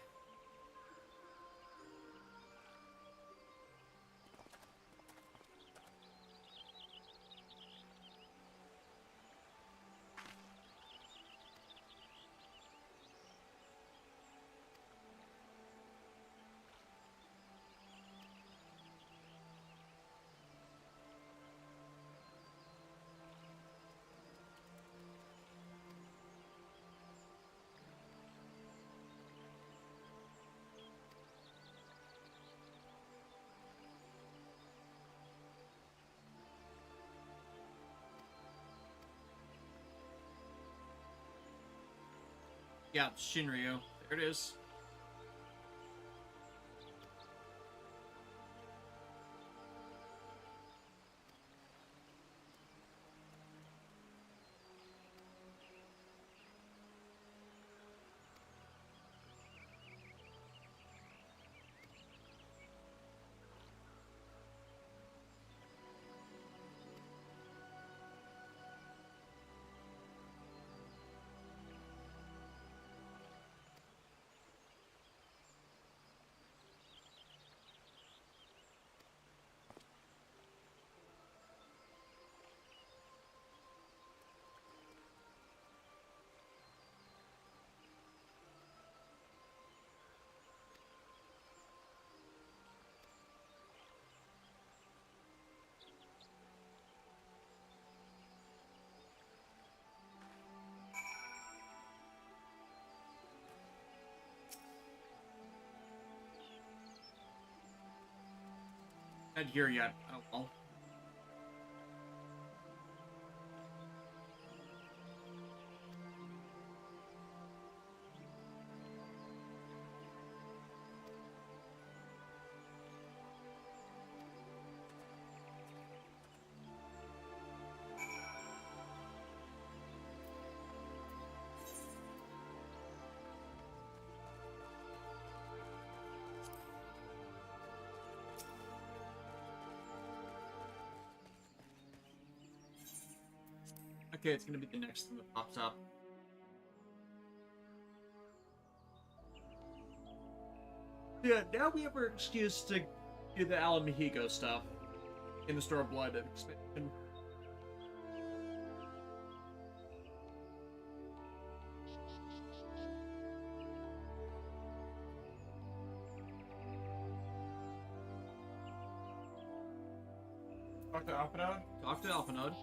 Yeah, Shinryu. There it is. Not here yet. Oh well. Okay, it's gonna be the next thing that pops up. Yeah, now we have our excuse to do the Alamihigo stuff in the Store of Blood expansion. Talk to Alphanode? Talk to Alphanode.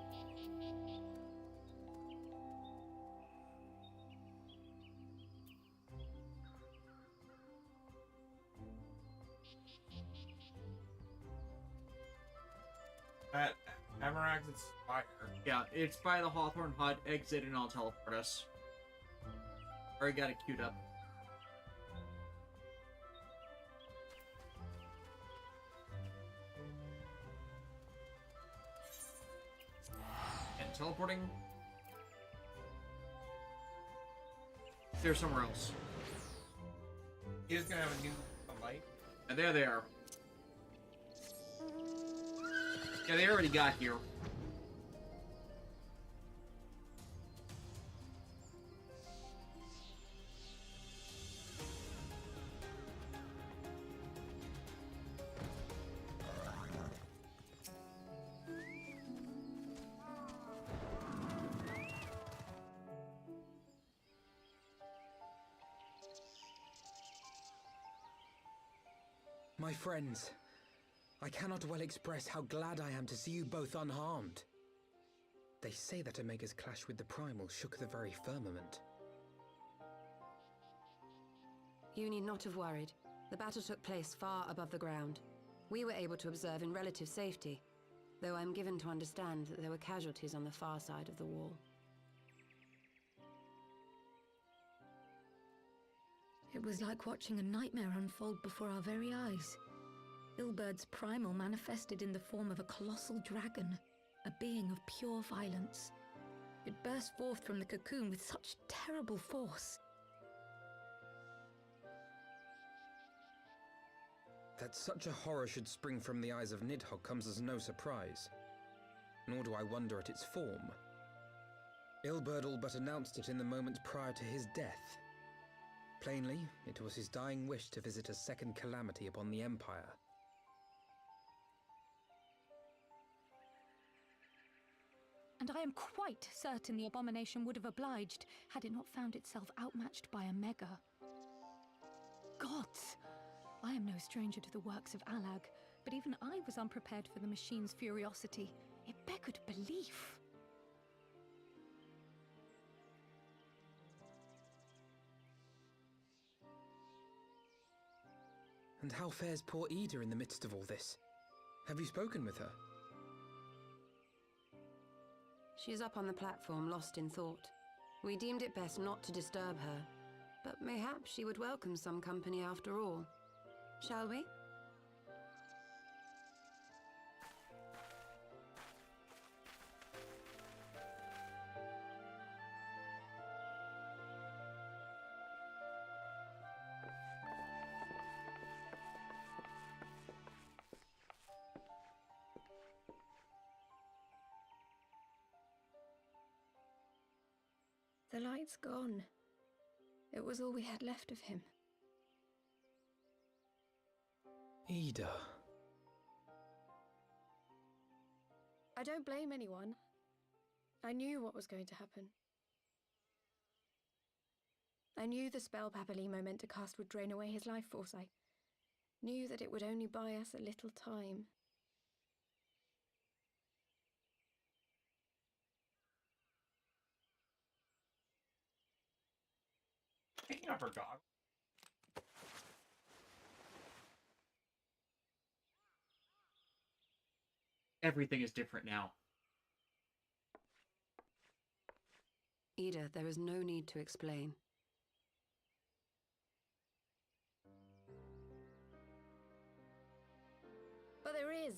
At Amarag's Spire. Yeah, it's by the Hawthorne Hut, exit, and I'll teleport us. Already got it queued up. And teleporting. They're somewhere else. He's gonna have a new light. And there they are. Yeah, they already got here. My friends, I cannot well express how glad I am to see you both unharmed. They say that Omega's clash with the Primal shook the very firmament. You need not have worried. The battle took place far above the ground. We were able to observe in relative safety, though I'm given to understand that there were casualties on the far side of the wall. It was like watching a nightmare unfold before our very eyes. Ilbird's primal manifested in the form of a colossal dragon, a being of pure violence. It burst forth from the cocoon with such terrible force. That such a horror should spring from the eyes of Nidhogg comes as no surprise. Nor do I wonder at its form. Ilberd all but announced it in the moment prior to his death. Plainly, it was his dying wish to visit a second calamity upon the Empire. And I am quite certain the abomination would have obliged had it not found itself outmatched by Omega. Gods! I am no stranger to the works of Alag, but even I was unprepared for the machine's furiosity. It beggared belief. And how fares poor Ida in the midst of all this? Have you spoken with her? She is up on the platform, lost in thought. We deemed it best not to disturb her, but mayhap she would welcome some company after all. Shall we? The light's gone. It was all we had left of him. Ida. I don't blame anyone. I knew what was going to happen. I knew the spell Papalimo meant to cast would drain away his life force. I knew that it would only buy us a little time. Picking up her dog. Everything is different now. Ida, there is no need to explain. But there is.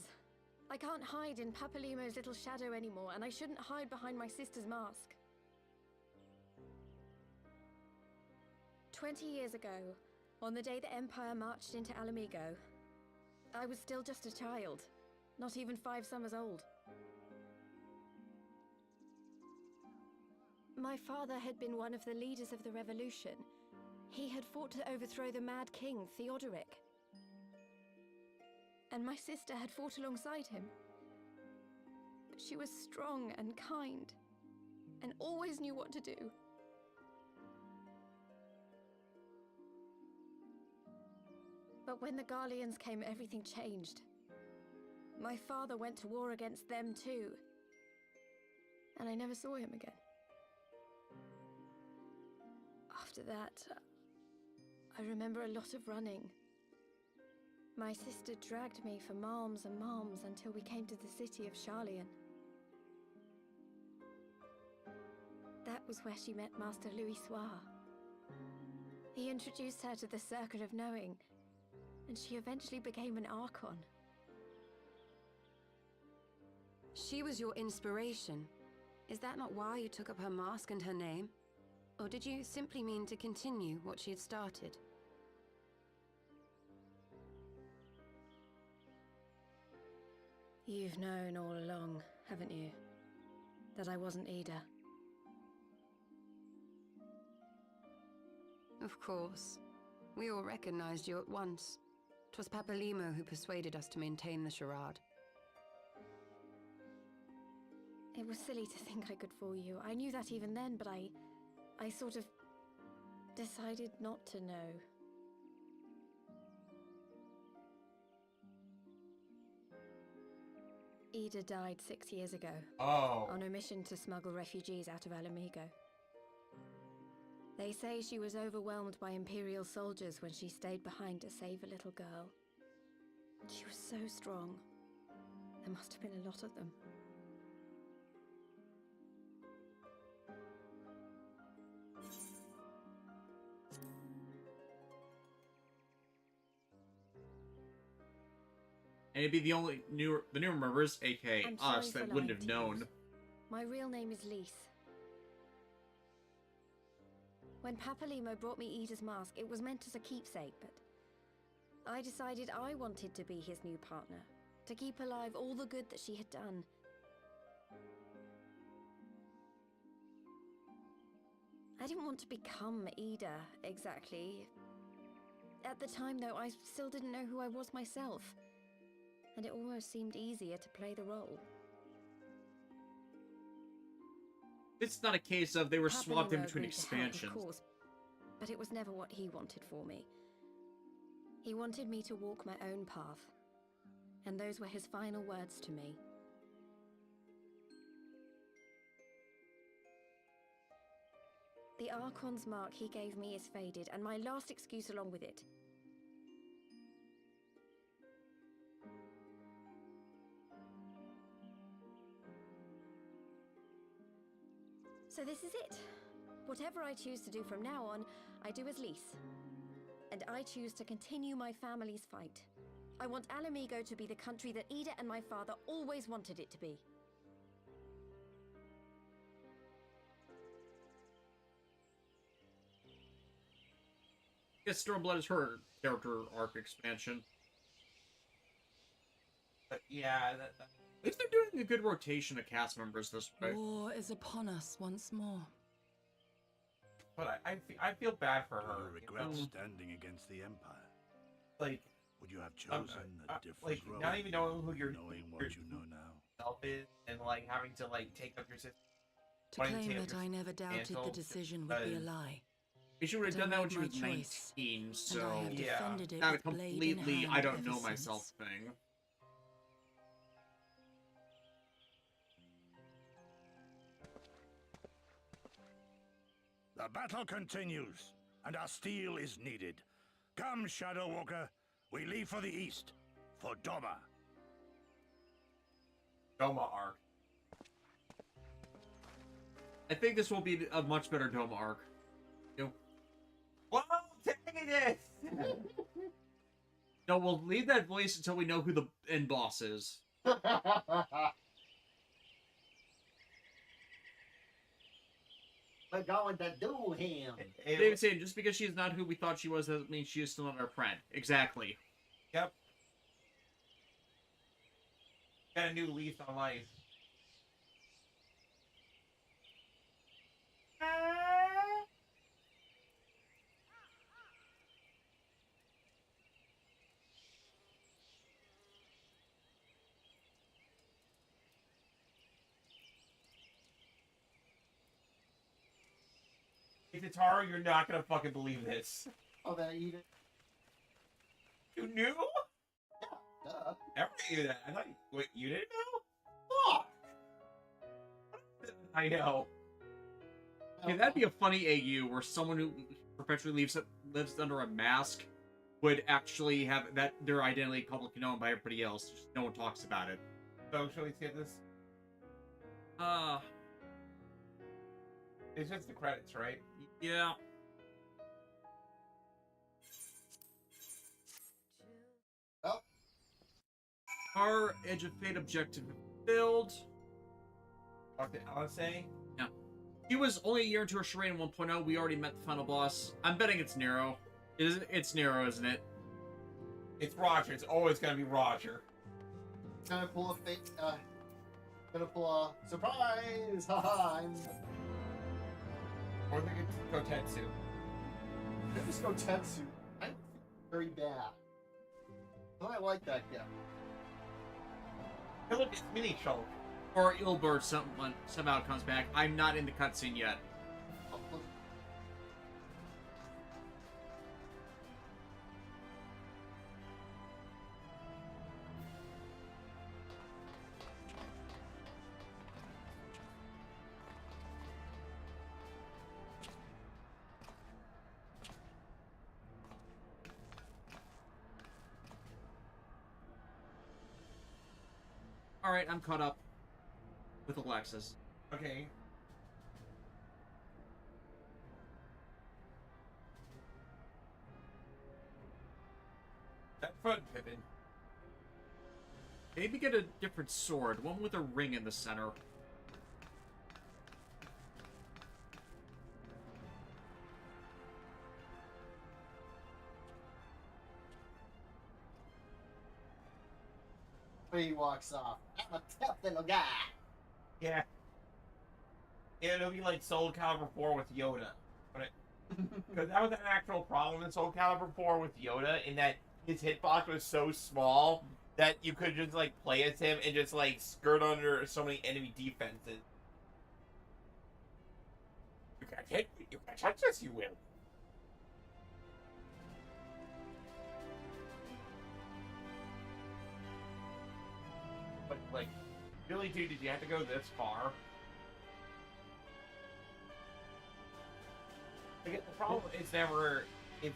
I can't hide in Papalimo's little shadow anymore, and I shouldn't hide behind my sister's mask. 20 years ago, on the day the Empire marched into Alamigo, I was still just a child, not even 5 summers old. My father had been one of the leaders of the revolution. He had fought to overthrow the Mad King, Theodoric. And my sister had fought alongside him. But she was strong and kind, and always knew what to do. But when the Garleans came, everything changed. My father went to war against them too, and I never saw him again. After that, I remember a lot of running. My sister dragged me for malms and malms until we came to the city of Charlian. That was where she met Master Louis Soir. He introduced her to the Circle of Knowing, and she eventually became an Archon. She was your inspiration. Is that not why you took up her mask and her name? Or did you simply mean to continue what she had started? You've known all along, haven't you? That I wasn't Ida. Of course. We all recognized you at once. 'Twas Papalimo who persuaded us to maintain the charade. It was silly to think I could fool you. I knew that even then, but I sort of decided not to know. Ida died 6 years ago. Oh. On a mission to smuggle refugees out of Alamigo. They say she was overwhelmed by Imperial soldiers when she stayed behind to save a little girl. She was so strong. There must have been a lot of them. And it'd be the new members, aka I'm us, sorry that for wouldn't lying have to you. known. My real name is Lise. When Papalimo brought me Ida's mask, it was meant as a keepsake, but I decided I wanted to be his new partner, to keep alive all the good that she had done. I didn't want to become Ida, exactly. At the time, though, I still didn't know who I was myself, and it almost seemed easier to play the role. It's not a case of they were swapped in Papalimo between agreed to help, expansions. of course, but it was never what he wanted for me. He wanted me to walk my own path, and those were his final words to me. The Archon's mark he gave me is faded, and my last excuse along with it. So this is it. Whatever I choose to do from now on, I do as Lise. And I choose to continue my family's fight. I want Alamigo to be the country that Ida and my father always wanted it to be. I guess Stormblood is her character arc expansion. But yeah, At least they're doing a good rotation of cast members this way. War is upon us once more. but I feel bad for Do her. you regret know? standing against the Empire? Like, Would you have chosen a different like road? not even knowing who your knowing what you know now. self is, and like having to like take up your sister. To claim that I never doubted the decision would be a lie. She would have But done I that when made she my was choice, 19, and so I have yeah. defended it not a with blade in completely hand I don't ever know since. myself thing. The battle continues, and our steel is needed. Come, Shadow Walker, we leave for the east, for Doma. Doma arc. I think this will be a much better Doma arc. You know? Well, take it! No, we'll leave that voice until we know who the end boss is. We're going to do him. David saying, just because she's not who we thought she was doesn't mean she is still not our friend. Exactly. Yep. Got a new lease on life. Hey, Tataru, you're not gonna fucking believe this. Oh, that I eat it? You knew? Yeah, duh. Everybody knew that. I thought wait, you didn't know? Fuck! I know. Okay, that'd be a funny AU where someone who perpetually lives under a mask would actually have that their identity publicly known by everybody else. Just no one talks about it. So, shall we skip this? It's just the credits, right? Yeah. Oh. Our Edge of Fate objective fulfilled. What did Alan say? Yeah. He was only a year into her charade in 1.0. We already met the final boss. I'm betting it's Nero. It's Nero, isn't it? It's Roger. It's always gonna be Roger. Gonna pull a fake, gonna pull a surprise! Haha, Or they could go Tetsu. Just go Tetsu. I don't think it's very bad. But I like that guy. Hey, look, it's Mini Shulk. Or Ilbert somehow comes back. I'm not in the cutscene yet. Oh, look. Alright, I'm caught up with Alexis. Okay. That's fun, Pippin. Maybe get a different sword, one with a ring in the center. He walks off. I'm a tough little guy. Yeah. It'll be like Soul Calibur 4 with Yoda. Because that was an actual problem in Soul Calibur 4 with Yoda, in that his hitbox was so small that you could just like play as him and just like skirt under so many enemy defenses. You can't hit me, you can't touch us, you will. But like, really, dude, did you have to go this far? Like, the problem is it's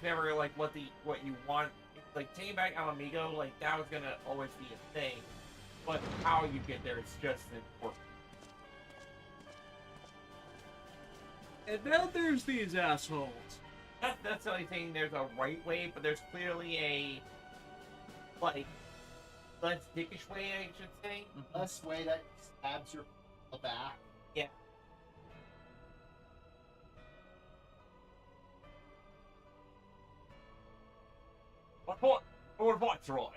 never like what you want. Like taking back Alamigo, like that was gonna always be a thing, but how you get there is just as important. And then there's these assholes. That's the only thing. There's a right way, but there's clearly a like less dickish way, I should say. Less way that stabs your back. Yeah. What Roy?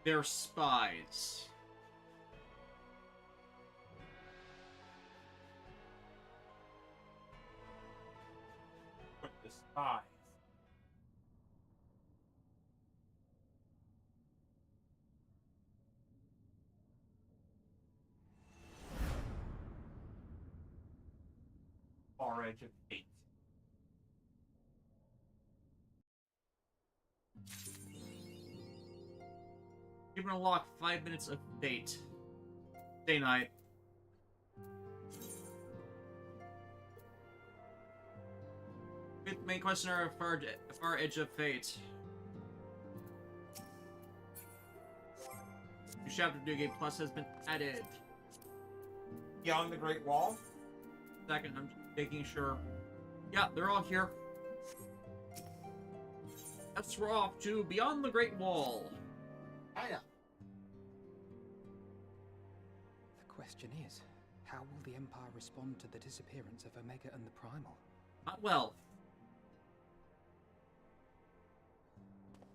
They're spies. The spies. Far edge of fate. Given a lock 5 minutes of fate. Day night. Fifth main questioner, far edge of fate. New chapter New Game Plus has been added. Beyond the Great Wall? Second, I'm just making sure. Yeah, they're all here. That's we're off to Beyond the Great Wall. Hiya. The question is, how will the Empire respond to the disappearance of Omega and the Primal? Not well.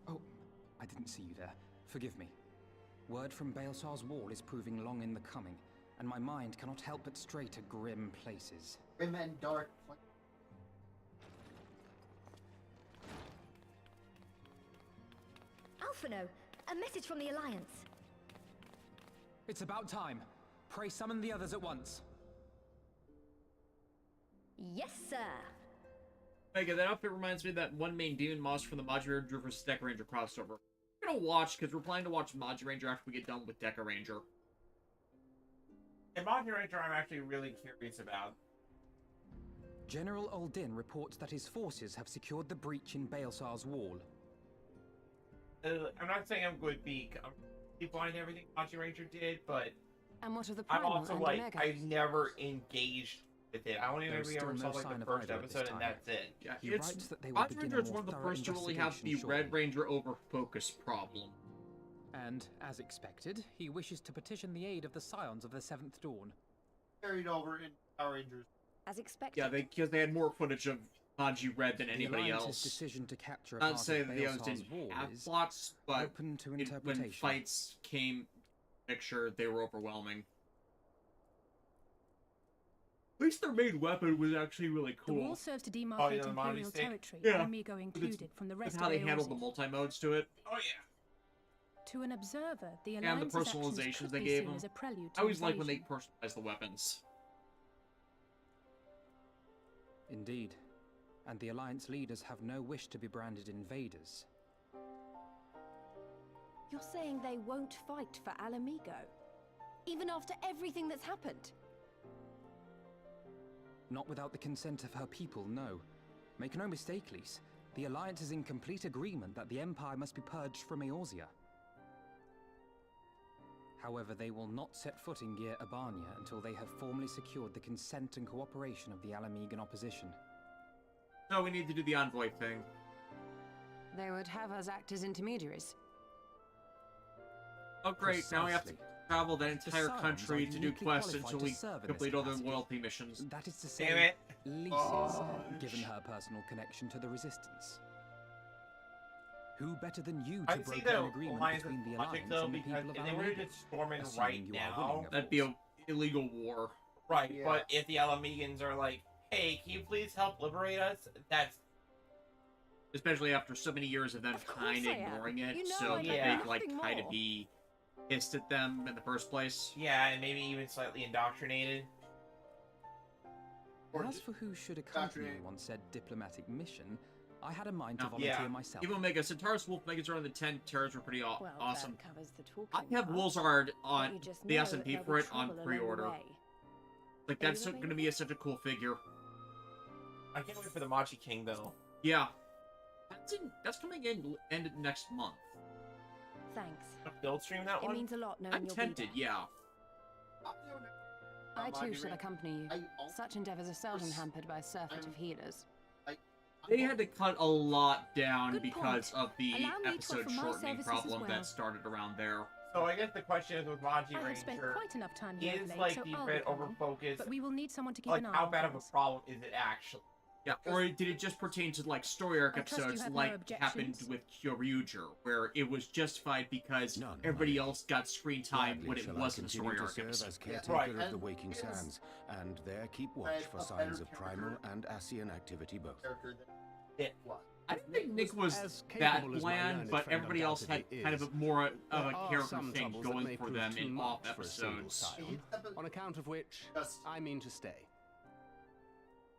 Oh, I didn't see you there. Forgive me. Word from Baelsar's wall is proving long in the coming, and my mind cannot help but stray to grim places. Grim and dark. Alphino, a message from the Alliance. It's about time. Pray summon the others at once. Yes, sir. Mega, that outfit reminds me of that one main demon monster from the Magi Ranger vs. Deca Ranger crossover. We're gonna watch, because we're planning to watch Magi Ranger after we get done with Deca Ranger. And Magi Ranger I'm actually really curious about. General Uldin reports that his forces have secured the breach in Baelsar's wall. I'm not saying I'm going to be blind everything Magi Ranger did, but And what of the I'm Primal also and like, Omega? I've never engaged with it. I only There's ever still saw no like sign the of first either at this episode and time. that's it. Yeah, He it's writes that they will Magi begin Ranger a is more one of the thorough first to really have the investigation Red shortly. Ranger over-focus problem. And, as expected, he wishes to petition the aid of the Scions of the Seventh Dawn. Carried over in Power Rangers. As expected. Yeah, because they had more footage of Magi Red than anybody the Alliance's else. decision to capture a Not part to say of that the others Baelsar's didn't wall have is plots, but open to when interpretation. fights came picture, they were overwhelming. At least their main weapon was actually really The wall cool. serves to Oh, demarcate yeah, the Mari Imperial stick? territory, Yeah. Amigo included, from the rest That's how of they handled the Eorzea. multi-modes to it. Oh yeah. To an observer, the And the Alliance's actions personalizations could they be gave seen them. as a prelude to I always like when they invasion. personalize the weapons. Indeed. And the Alliance leaders have no wish to be branded invaders. You're saying they won't fight for Alamigo? Even after everything that's happened? Not without the consent of her people, no. Make no mistake, Lise. The Alliance is in complete agreement that the Empire must be purged from Eorzea. However, they will not set foot in Gyr Abania until they have formally secured the consent and cooperation of the Alamigan opposition. So we need to do the envoy thing. They would have us act as intermediaries. Oh great, now we have to Precisely. travel that entire Scions country are to do uniquely quests qualified until to we serve in this complete all the capacity. loyalty missions. That is to say, Damn it. Lisa's, given her personal connection to the Resistance. Who better than you to I'd say broker the an agreement Alliance between the is logic Alliance though, and the because people of if they were to Alameda? just storm in Assuming right you are now, willing, of That'd be an illegal war. right, Yeah. but if the Alamegans are like, hey, can you please help liberate us? That's Especially after so many years of them Of course kind I of am. ignoring it, You know so I'd that like they'd like nothing kind of more. be pissed at them in the first place. yeah, and maybe even slightly indoctrinated. Or As for who should accompany me on said diplomatic mission, I had a mind to Oh, volunteer yeah. myself. Even Omega, Centaurus, Wolf, Megas are on the 10 terrors were pretty Well, awesome. that covers the talking I have part. Wolzard But on you just the know S&P that for there'll it be on trouble along the pre-order. way. Like, Are you that's with me? going to be such a cool figure. I can't wait for the Machi King though. Yeah. That's coming in end of next month. Thanks. Build stream that It one? means a lot knowing I'm you'll tempted, be there. yeah. I too Magi shall Ranger. accompany you. Such endeavors are seldom hampered by a surfeit of healers. They had to cut a lot down Good because point. of the Allow me to episode offer my shortening services problem as well. that started around there. So I guess the question is with Machi I have spent Ranger, quite enough time here is of late, like so the I'll red be coming. over focus, But we will need someone to keep like an eye how on bad of a things. problem is it actually? Yeah, or did it just pertain to, like, story arc I trust you episodes have no like happened objections? with Kyoryuger, where it was justified because None, everybody my else got screen time Gladly when it shall I wasn't a story continue to arc serve episode. as caretaker Right, of and the Waking is- Sands, and there keep watch for a signs better of primal character and Asian activity both. Character than it was. I don't think Nick was as that capable as my bland, learned but friend everybody else had undoubtedly kind of is. a more of There a are character some thing troubles that going may for prove them too in much off for a single episodes. scion, on account of which I mean to stay.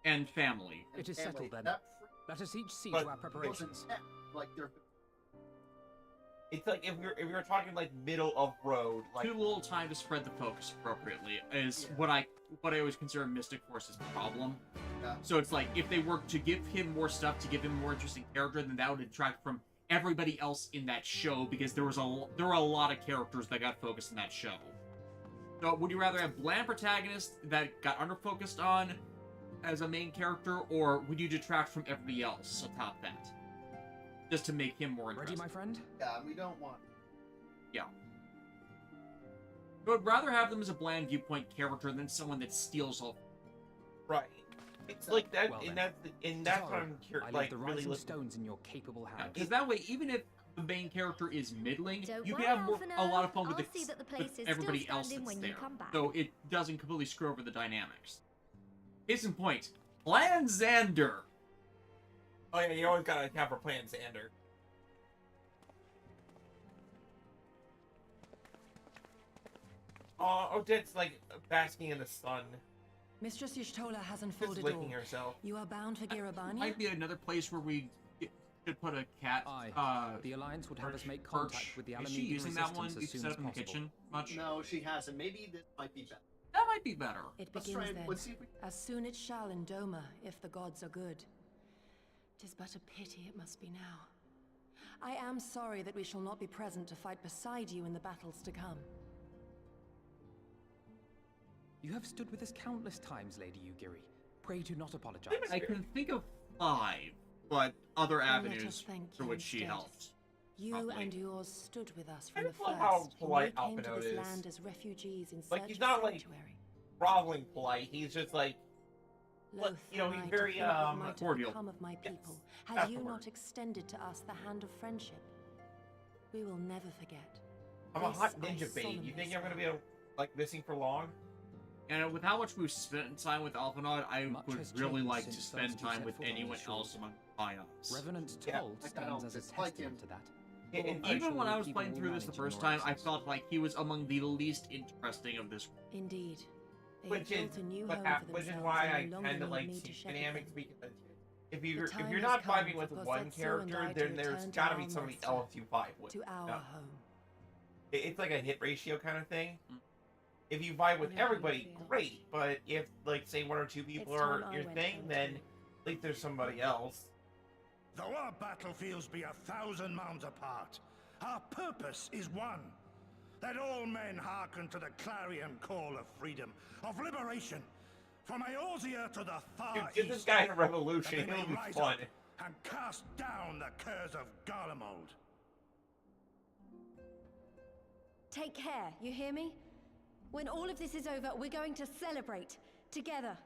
And family. It is Family. settled then. That Let us each see But- to our preparations. like they're It's like if we were talking like middle of road, like Too little time to spread the focus appropriately is what I always consider Mystic Force's problem. Yeah. So it's like if they were to give him more stuff, to give him a more interesting character, then that would detract from everybody else in that show because there were a lot of characters that got focused in that show. So would you rather have bland protagonists that got underfocused on as a main character, or would you detract from everybody else atop that? Just to make him more interesting. Ready, my friend? yeah, we don't want. Yeah. I would rather have them as a bland viewpoint character than someone that steals all. right. It's like that, Well and then. that's what Taro, I'm I leave like the really rising looking. stones in your capable hands. Because that way, even if the main character is middling, Don't you can worry, have a lot of fun with, I'll see that the place is everybody still else standing that's when there. you come back. So it doesn't completely screw over the dynamics. Case in point, Plan Xander. Oh yeah, you always gotta have for Plan Xander. Odette's like basking in the sun, Mistress Y'shtola has just unfolded licking all. herself. You are bound for Girabania? Might be another place where we should put a cat. The Alliance would have us make perch. contact with the Is she Alamedan using that one resistance you as soon set as up in the possible. kitchen much? No, she hasn't. Maybe this might be better. That might be better. It Let's begins try and then. let's see if we. As soon it shall in Doma, if the gods are good. 'Tis but a pity it must be now. I am sorry that we shall not be present to fight beside you in the battles to come. You have stood with us countless times, Lady Yugiri. Pray do not apologize. I can think of 5, but other Let us avenues thank through you which she instead. helped. You Probably. and yours stood with us I from the just love first. how when polite we came to Alphinaud this is. land as refugees in Like search he's of not like sanctuary. groveling polite. He's just like, Loath you know, am he's I to very think what might have cordial. become of my Yes, people, that's had the you word. not extended to us the hand of friendship. We will never forget. I'm a This hot I ninja bait. You solemnly think I'm gonna swear. be like missing for long? And with how much we've spent time with Alphinaud, I Much would has really changed like to since spend first you time set with foot on anyone these else shores. among Ions. Revenant Yeah. Toll stands as a dislike him. testament to that. And I'm even sure when I was people playing will through this the manage in first your time, I absence. felt like he was among the least interesting of this. Indeed. They Which have is built a new what home for which is themselves why and I no longer tend to need like me team shepherd dynamics them. because if time you're has not come vibing with for one Gosetsu and character, I to then there's return to gotta our be somebody master, else you vibe with. to our Yeah. home. It's like a hit ratio kind of thing. If you vibe with I know how you everybody, feel. great. But if like say 1 or 2 people It's are time I your went thing, home then too. at least there's somebody else. Though our battlefields be 1,000 mounds apart, our purpose is one. Let all men hearken to the clarion call of freedom, of liberation, from Eorzea to the far Dude, give this east, guy a that revolution. they may It'll be rise fun. up and cast down the curse of Garlemald. Take care, you hear me? When all of this is over, we're going to celebrate together.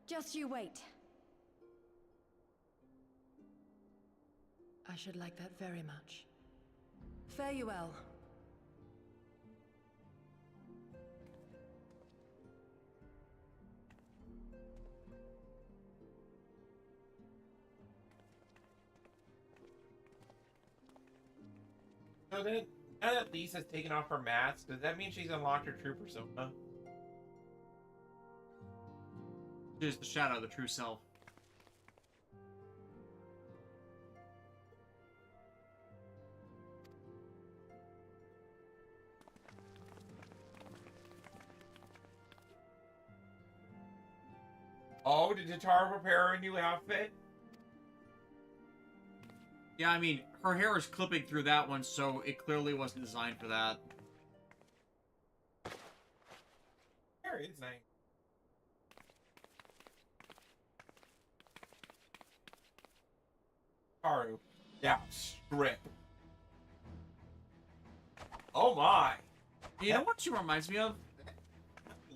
Just you wait. I should like that very much. Fare you well. So then, now that Lisa's taken off her mask, does that mean she's unlocked her true persona? There's the shadow of the true self. Oh, did Tatara prepare a new outfit? Yeah, I mean, her hair is clipping through that one, so it clearly wasn't designed for that. Hair is nice. Taru. Yeah, strip. Oh my. You know what she reminds me of?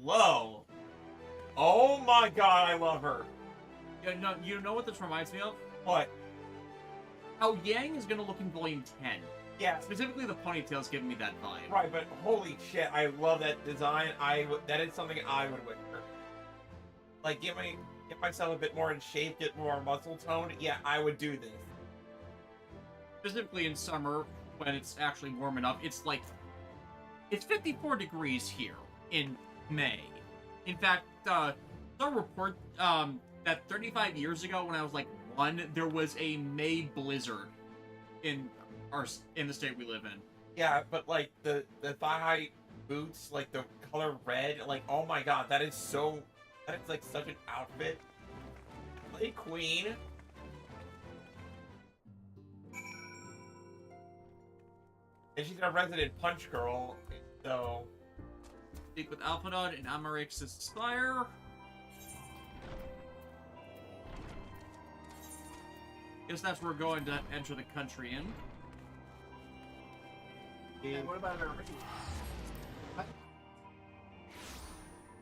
Low. Oh my god, I love her. Yeah, no, you know what this reminds me of? What? How Yang is gonna look in Volume 10. Yeah. Specifically, the ponytail's giving me that vibe. Right, but holy shit, I love that design. That is something I would wear. Like, get myself a bit more in shape, get more muscle toned. Yeah, I would do this. Specifically in summer, when it's actually warm enough, it's 54 degrees here in May. In fact, saw a report that 35 years ago, when I was like 1, there was a May blizzard in the state we live in. Yeah, but like the thigh-high boots, like the color red, like oh my god, that is like such an outfit. Play Queen. And she's a resident punch girl, so. Speak with Alphadod and Amarix's Spire. Guess that's where we're going to enter the country in. And what about our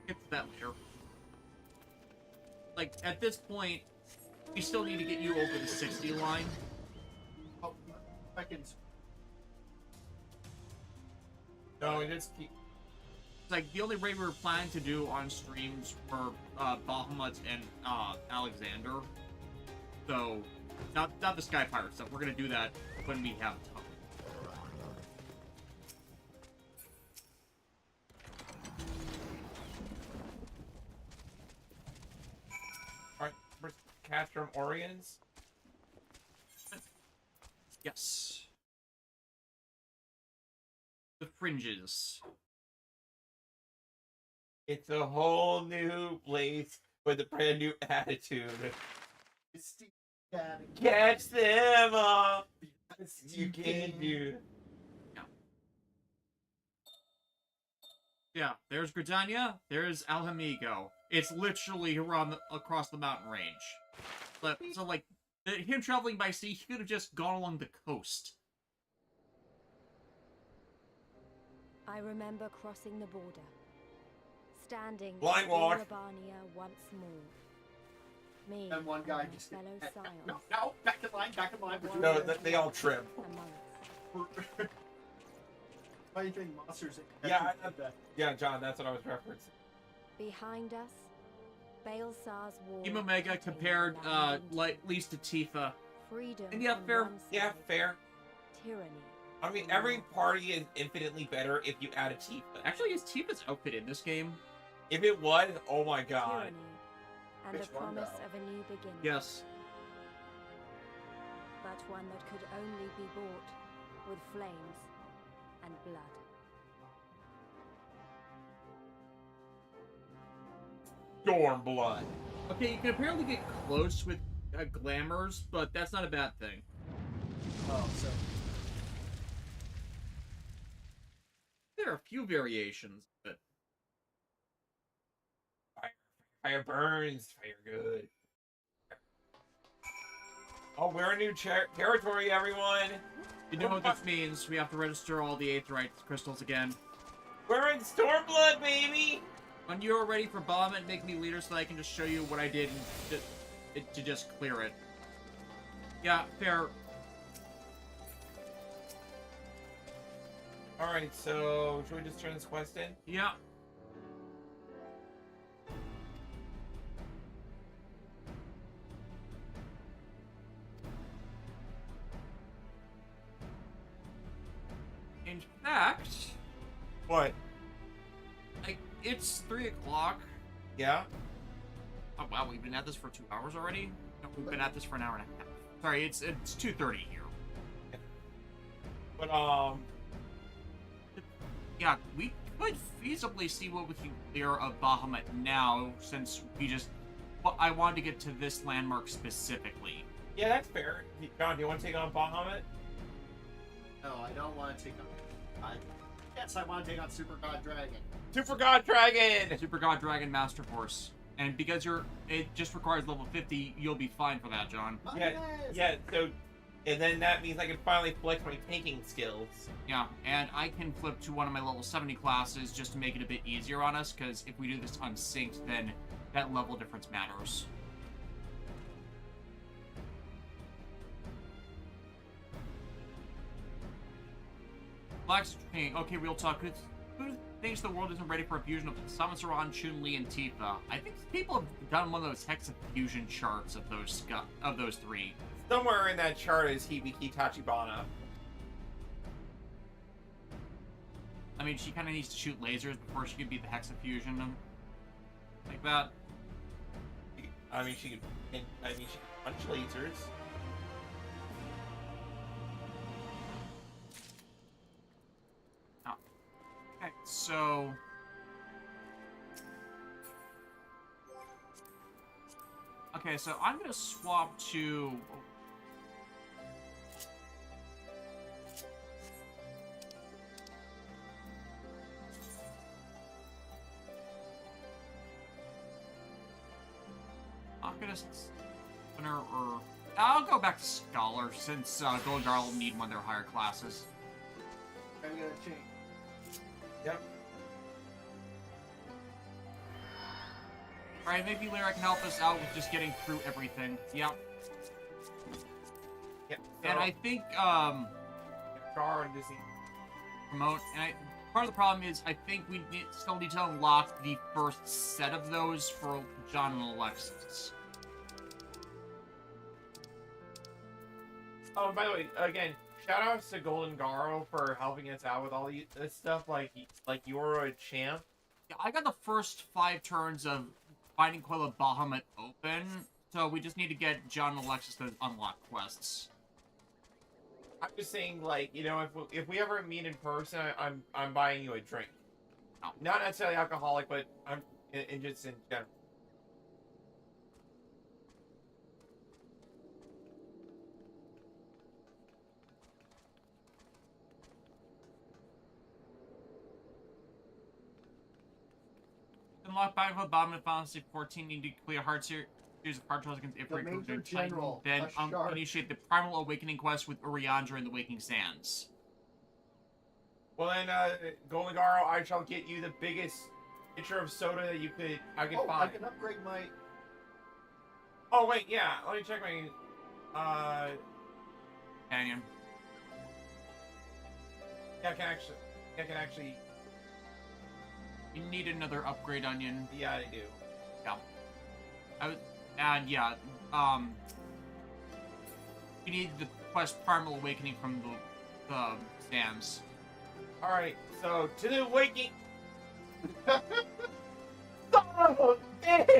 Get to that later. Like, at this point, we still need to get you over the 60 line. Oh, seconds. No, we just keep. It's like the only raid we were planning to do on streams were Bahamut and Alexander. So, not the Sky Pirate stuff. We're gonna do that when we have time. Alright, first catch from Orions. Yes. The fringes. It's a whole new place with a brand new attitude. Catch them all. You can do. Yeah, there's Gridania, there's Alhamigo. It's literally across the mountain range. But so like him traveling by sea, he could have just gone along the coast. I remember crossing the border, standing Blind walk. in Albania once more. Me And one guy and just fellow scions. no, back in line, back in line. No, they all trip. Fighting monsters. Yeah, yeah, John, that's what I was referencing. Behind us, Baelsar's wall. Team Omega compared like at least to Tifa. Freedom. And yeah, fair. Yeah, fair. Tyranny. I mean, every party is infinitely better if you add a Tifa. Actually, is Tifa's outfit in this game? If it was, oh my god. Tyranny. And Which the one, promise though? of a new beginning. Yes. But one that could only be bought with flames and blood. Stormblood. Okay, you can apparently get close with glamours, but that's not a bad thing. Oh, so there are a few variations, but Fire burns, fire good. Oh, we're in new territory, everyone. you know what this means. We have to register all the Aetherite crystals again. We're in Stormblood, baby. When you're ready for Bahamut, make me leader so that I can just show you what I did to just clear it. Yeah, fair. Alright, so should we just turn this quest in? Yeah. In fact, What? it's 3 o'clock. Yeah? Oh wow, we've been at this for 2 hours already? No, we've been at this for an hour and a half. Sorry, it's 2:30 here. But, Yeah, we could feasibly see what we can clear of Bahamut now, since we just... Well, I wanted to get to this landmark specifically. yeah, that's fair. John, do you want to take on Bahamut? no, I don't want to take on. Yes, I want to take on Super God Dragon. Super God Dragon! Super God Dragon Master Force. And because it just requires level 50, you'll be fine for that, John. Yeah, so, and then that means I can finally flex my tanking skills. Yeah, and I can flip to one of my level 70 classes just to make it a bit easier on us, because if we do this unsynced, then that level difference matters. Black's King. Okay, real talk. Who thinks the world isn't ready for a fusion of Samus Aran, Chun-Li, and Tifa? I think people have done one of those hexafusion charts of those three. Somewhere in that chart is Hibiki Tachibana. I mean, she kind of needs to shoot lasers before she can be the hexafusion like that. I mean, she can punch lasers. Oh. Okay, so I'm gonna swap to. I'm gonna spinner or I'll go back to Scholar since Golden Girl will need one of their higher classes. I'm gonna change. Yep. Alright, maybe Lyra can help us out with just getting through everything. Yep. Yep. So, And I think Gar and Dizzy. promote. And part of the problem is I think we still need to unlock the first set of those for John and Alexis. Oh, by the way, again, shout outs to Golden Garo for helping us out with all this stuff. Like you're a champ. Yeah, I got the first 5 turns of finding Coil of Bahamut open, so we just need to get John and Alexis to unlock quests. I'm just saying, like, you know, if we ever meet in person, I'm buying you a drink. No. Not necessarily alcoholic, but I'm just in general. Unlock Battle of Bahamut and Final Fantasy 14. You need to clear a hard series of hard trials against Ifrit, Major Titan. General, Then a shark. initiate the Primal Awakening quest with Uriandra in the Waking Sands. Well then, Golden Garo, I shall get you the biggest pitcher of soda that I could Oh, I find. can upgrade my. Oh wait, yeah. Let me check my. Canyon. Yeah, I can actually. You need another upgrade onion. Yeah, I do. Yeah. And yeah, you need the quest Primal Awakening from the stands. All right, so to the waking.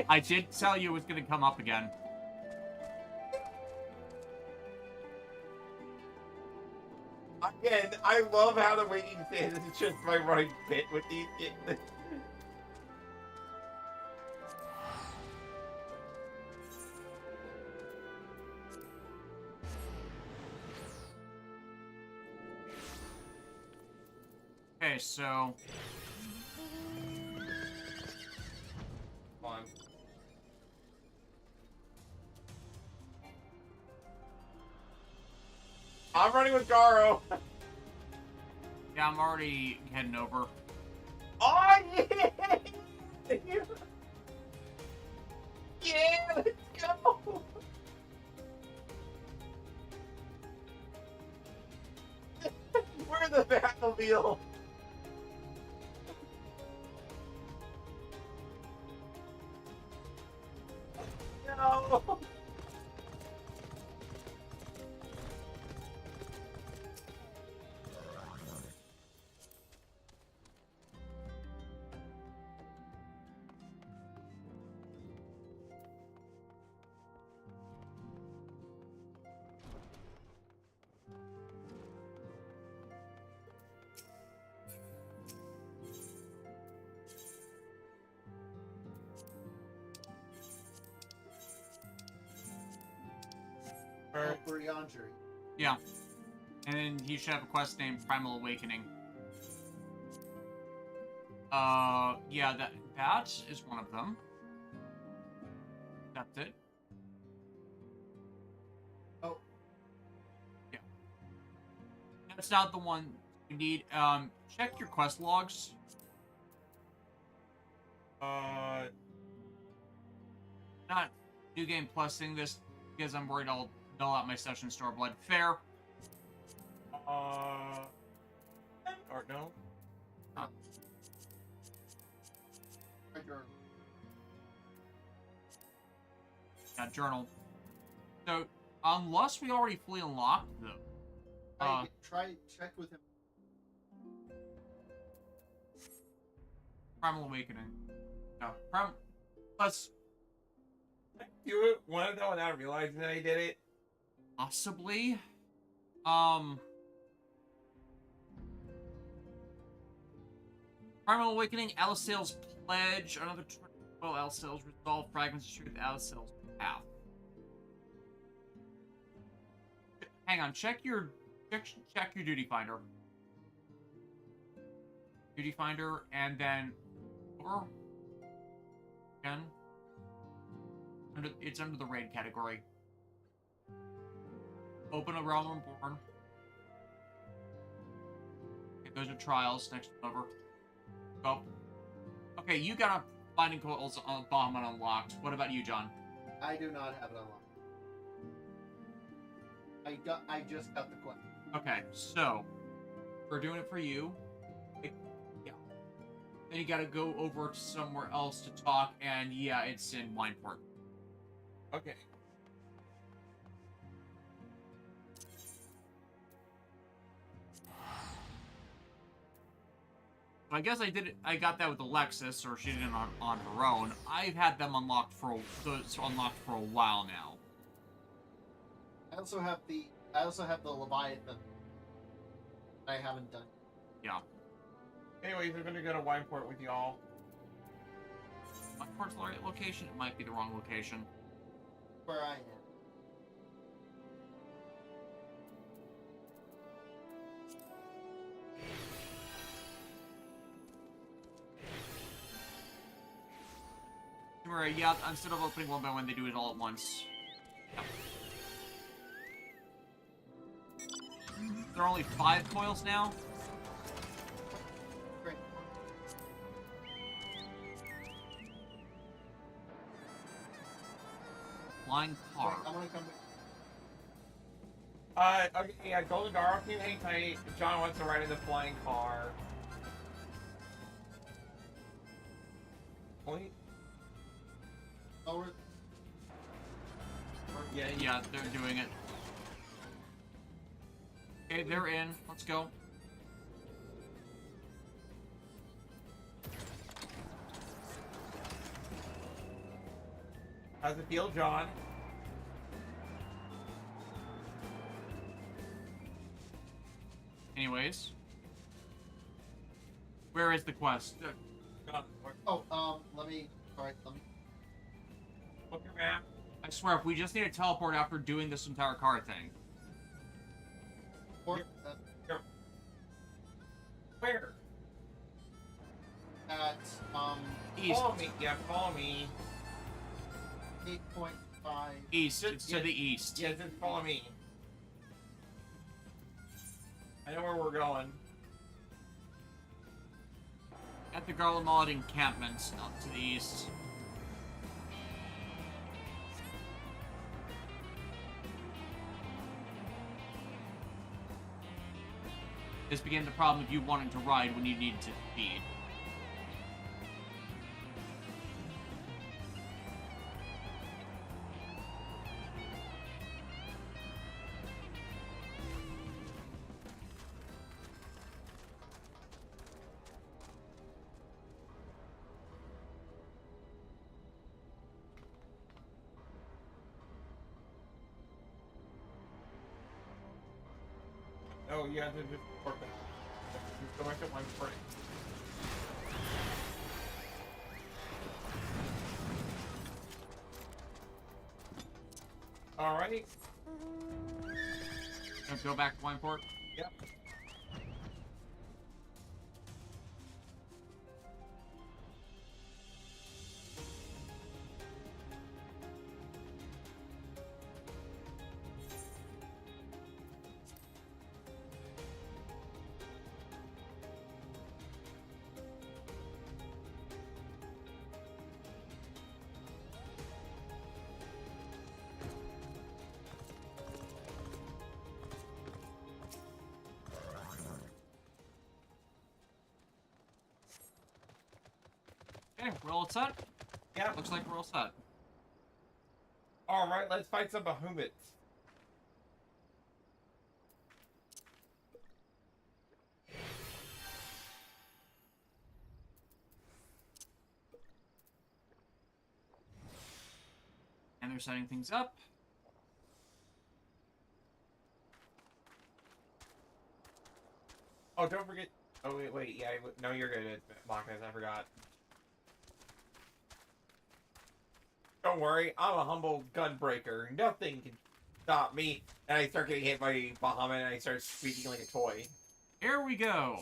I did tell you it was going to come up again. Again, I love how the waking stands is just my running bit with these. Okay, so Hold on. I'm running with Garo. yeah, I'm already heading over. Oh yeah! Yeah, let's go! We're the Batmobile! No! Uriandra. Yeah. And then he should have a quest named Primal Awakening. Yeah, that is one of them. That's it. Oh. Yeah. That's not the one you need. Check your quest logs. Not New Game Plusing this because I'm worried I'll null out my session store blood. Fair. Or no? Huh. Yeah, journal. So, unless we already fully unlocked them. Try check with him. Primal Awakening. No, let's Do it one of them without realizing that I did it. possibly. Primal Awakening, Alisail's Pledge, another 12 Alisail's Resolve, Fragments of Truth, Alisail's Path. Hang on, check your Duty Finder. Duty Finder, and then or again. It's under the raid category. Open a Realm Reborn. Okay, those are trials. Next one over. Go. Okay, you got a Binding Coils on Bahamut unlocked. What about you, John? I do not have it unlocked. I just got the quest. Okay, so we're doing it for you. Yeah. Then you gotta go over to somewhere else to talk, and yeah, it's in Wineport. Okay. I guess I got that with Alexis, or she did it on her own. I've had them unlocked for a while now. I also have the Leviathan. I haven't done. Yeah. Anyways, we're gonna go to Wineport with y'all. Wineport's the right location? It might be the wrong location. Where I am. Yeah, instead of opening one by one, they do it all at once. Yep. There are only 5 coils now. Great. Flying car. Wait, I want to come. Okay, yeah, Golden Garlic, you hang tight. John wants to ride in the flying car. Point. Over. Yeah, they're doing it. Okay, they're in. Let's go. How's it feel, John? Anyways. Where is the quest? Oh, let me. Alright, let me. Look your map. I swear, if we just need to teleport after doing this entire car thing. Or, Where? At, East. Follow me. Yeah, follow me. 8.5. East. It's to the east. Yeah, just follow me. I know where we're going. At the Garlemald encampment, not to the east. This became the problem of you wanting to ride when you needed to feed. Oh, yeah, just work that. Just go back to one frame. Alright. Go back to Wineport? Yep. Okay, we're all set? Yeah. Looks like we're all set. Alright, let's fight some behemoths. And they're setting things up. Oh, don't forget. Oh, wait, yeah, no, you're good, Marcus, I forgot. Don't worry, I'm a humble gunbreaker. Nothing can stop me. And I start getting hit by Bahamut and I start squeaking like a toy. Here we go.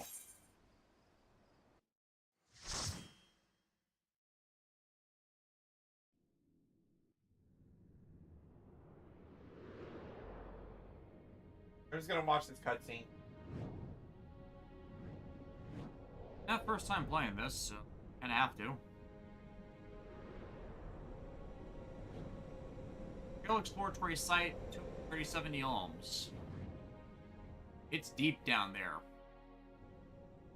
I'm just gonna watch this cutscene. Not first time playing this, so kinda have to. Hill Exploratory Site, 237 yalms. It's deep down there.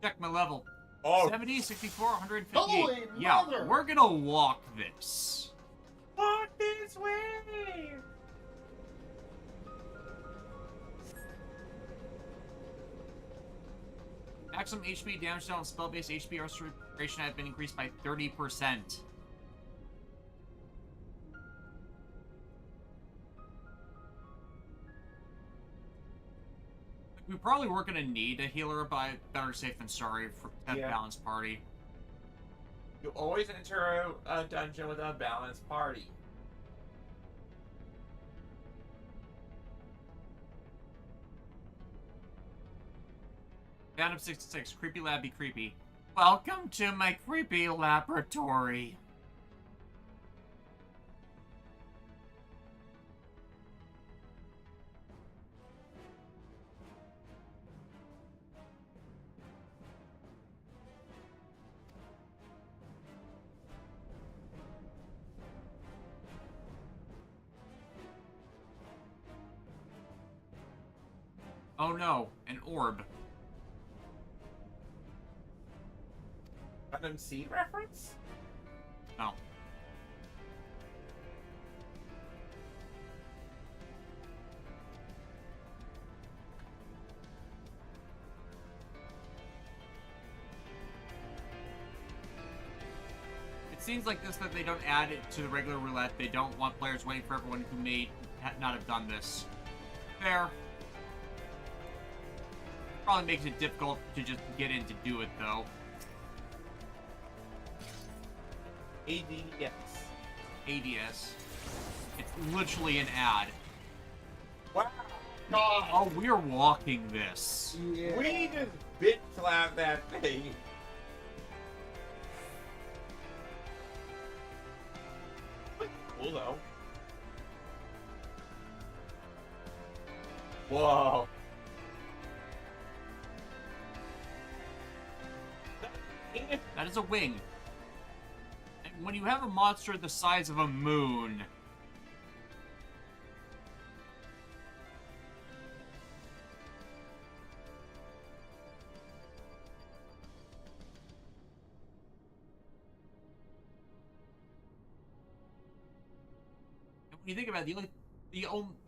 Check my level. Oh. 70, 64, 158. Holy yeah, mother! we're gonna walk this. Walk this way! Maximum HP damage down spell-based HP restoration have been increased by 30%. We probably weren't going to need a healer, but better safe than sorry for that balanced party. You always enter a dungeon with a balanced party. Phantom 66, creepy lab be creepy. Welcome to my creepy laboratory. Oh no, an orb. Venom Seed reference? No. It seems like this that they don't add it to the regular roulette. They don't want players waiting for everyone who may not have done this. Fair. Probably makes it difficult to just get in to do it, though. ADS. ADS. It's literally an ad. Wow. God. Oh, we're walking this. Yeah. We just bit slap that thing. Cool though. Whoa. That is a wing. And when you have a monster the size of a moon... When you think about it,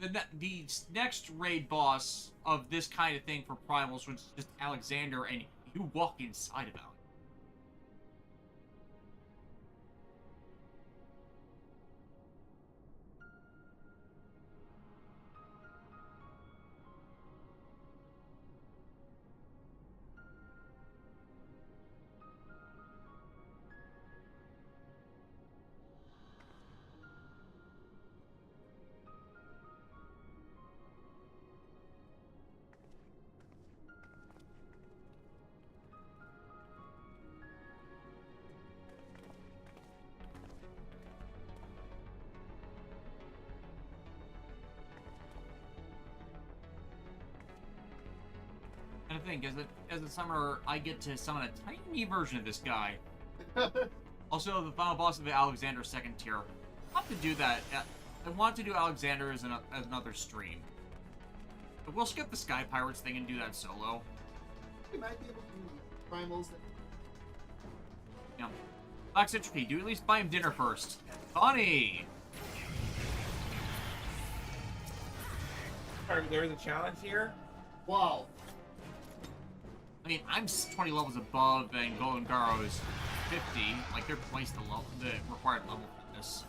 the next raid boss of this kind of thing for Primals was just Alexander, and you walk inside about it. And I think, as a summoner, I get to summon a tiny version of this guy. Also, the final boss of the Alexander second tier. I want to do that. I want to do Alexander as another stream. But we'll skip the Sky Pirates thing and do that solo. We might be able to do primals. Yeah. Black Citrus, do at least buy him dinner first. Funny! There is a challenge here? Wow. I mean, I'm 20 levels above, and Golden Garo's 50. Like, they're twice the required level for this.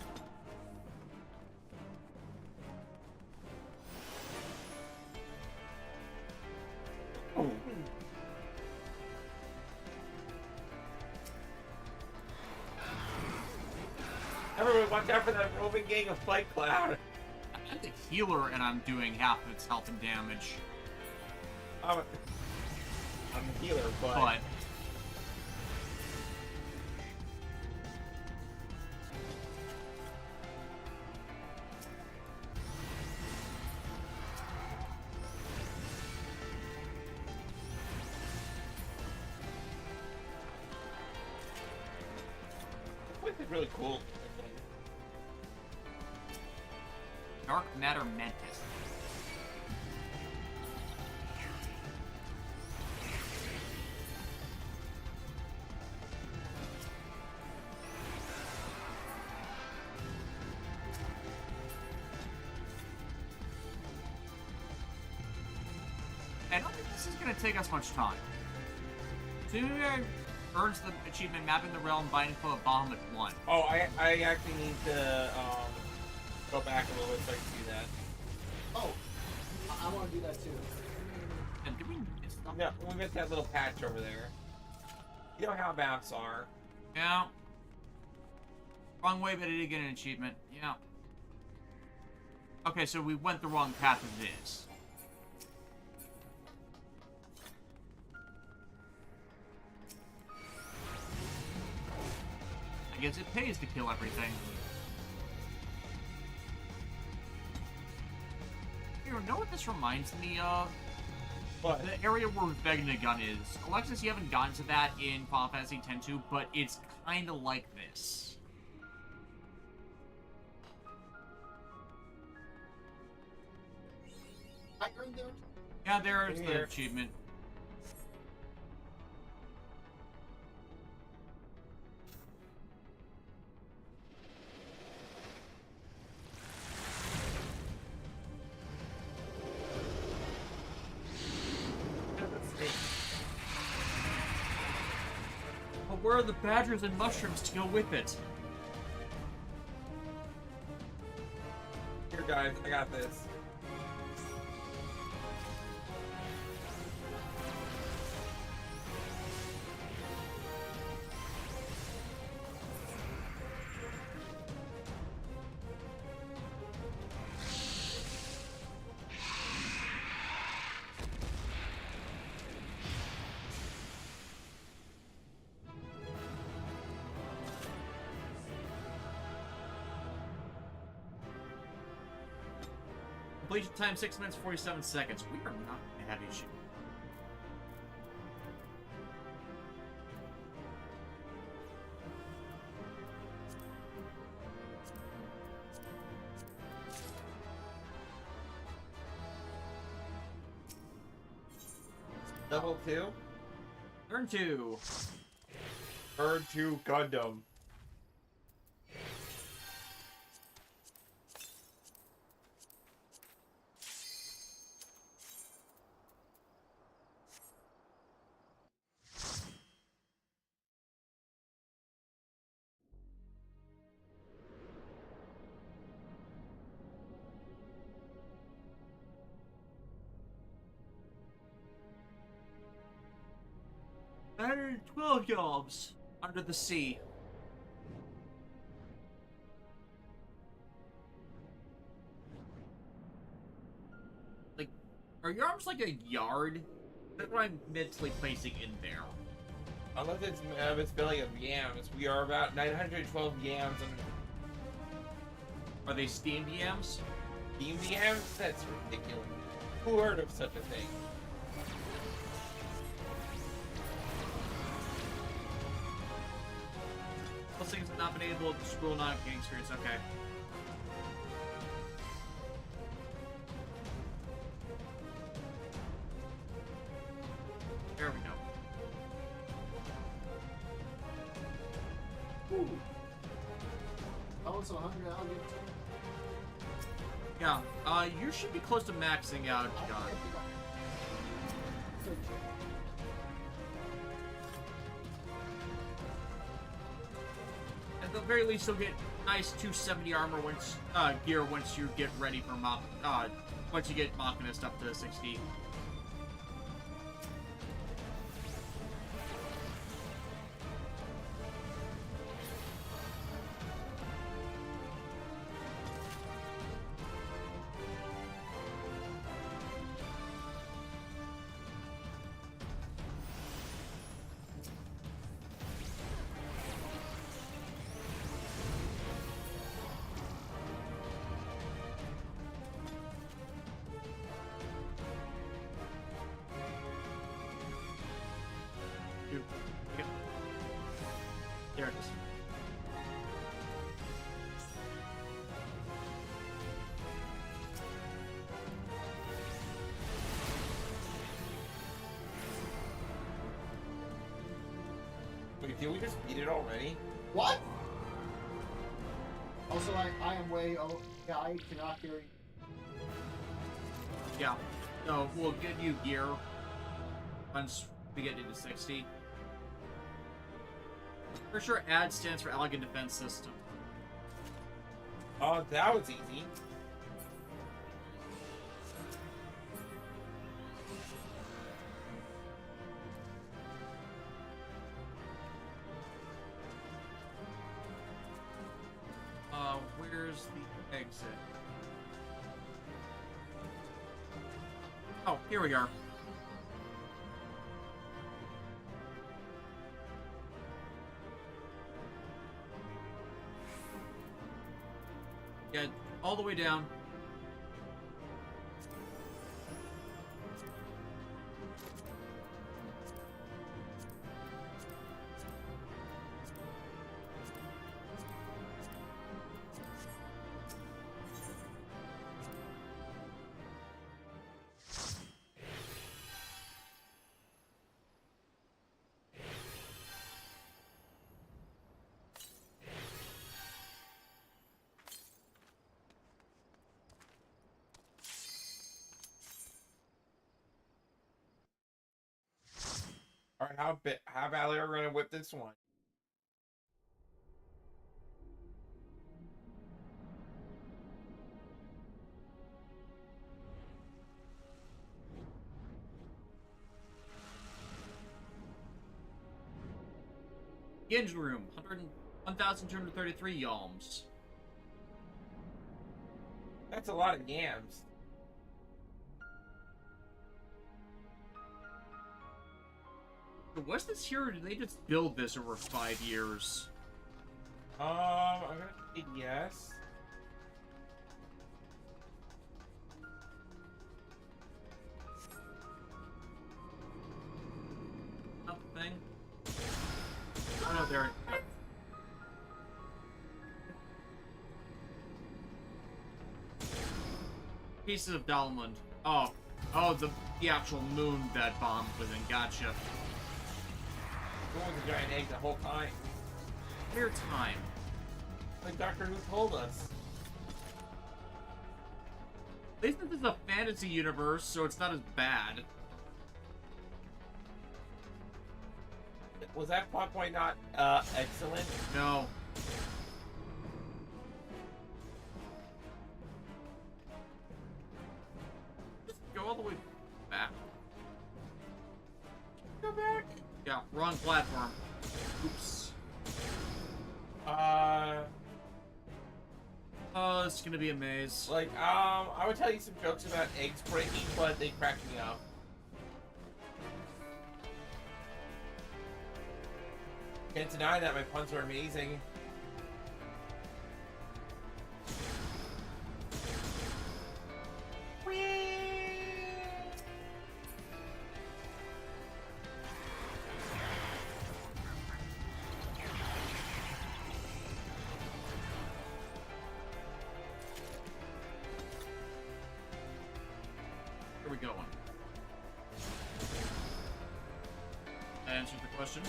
Everyone, watch out for that roving gang of Fight Cloud. I'm the healer, and I'm doing half of its health and damage. I'm a healer, but... This is really cool. Dark Matter Mantis. I don't think this is going to take us much time. Tsunuya earns the achievement Mapping the Realm Binding Foe of Bahamut 1. Oh, I actually need to go back a little bit so I can do that. Oh, I want to do that too. And did we miss something? No, we missed that little patch over there. You know how maps are. Yeah. Wrong way, but I did get an achievement. Yeah. Okay, so we went the wrong path as it is. I guess it pays to kill everything. You know what this reminds me of? What? The area where Vegnagun is. Alexis, you haven't gotten to that in Final Fantasy X-2, but it's kind of like this. Yeah, there's the achievement. But where are the badgers and mushrooms to go with it? Here, guys, I got this. Completion time 6 minutes 47 seconds. We are not in a heavy issue. Level 2? Turn 2. Turn 2 Gundam. There are 12 jobs under the sea. Like, are your arms like a yard? That's what I'm mentally placing in there. Unless it's filling of yams. We are about 912 yams and... Are they steamed yams? Steamed yams? That's ridiculous. Who heard of such a thing? Those things have not been able to scroll non-game experience. Okay. There we go. Ooh. so 100 I'll give it to you. Yeah, you should be close to maxing out, John. At the very least, you'll get nice 270 armor gear once you get ready for once you get Machinist up to 60. There it is. Wait, did we just beat it already? What? Also, I am way. Oh, yeah, I cannot carry. Yeah. No, we'll get you gear once we get into 60. For sure, AD stands for Elegant Defense System. Oh, that was easy. Where's the exit? Oh, here we are. Yeah, all the way down. All right, how badly are we gonna whip this one? Engine room, 1,233 yalms. That's a lot of yams. Was this here, or did they just build this over 5 years? I'm gonna say yes. Nothing. Oh no, there. Pieces of Dalmund. Oh, the actual moon that bomb was in. Gotcha. Who was a giant egg the whole time? Clear time. Like Doctor Who told us. At least this is a fantasy universe, so it's not as bad. Was that plot point not excellent? No. Just go all the way back. Go back. Yeah, wrong platform. Oops. Oh, it's gonna be a maze. Like, I would tell you some jokes about eggs breaking, but they cracked me up. Can't deny that my puns are amazing. Where are we going? That answers the question.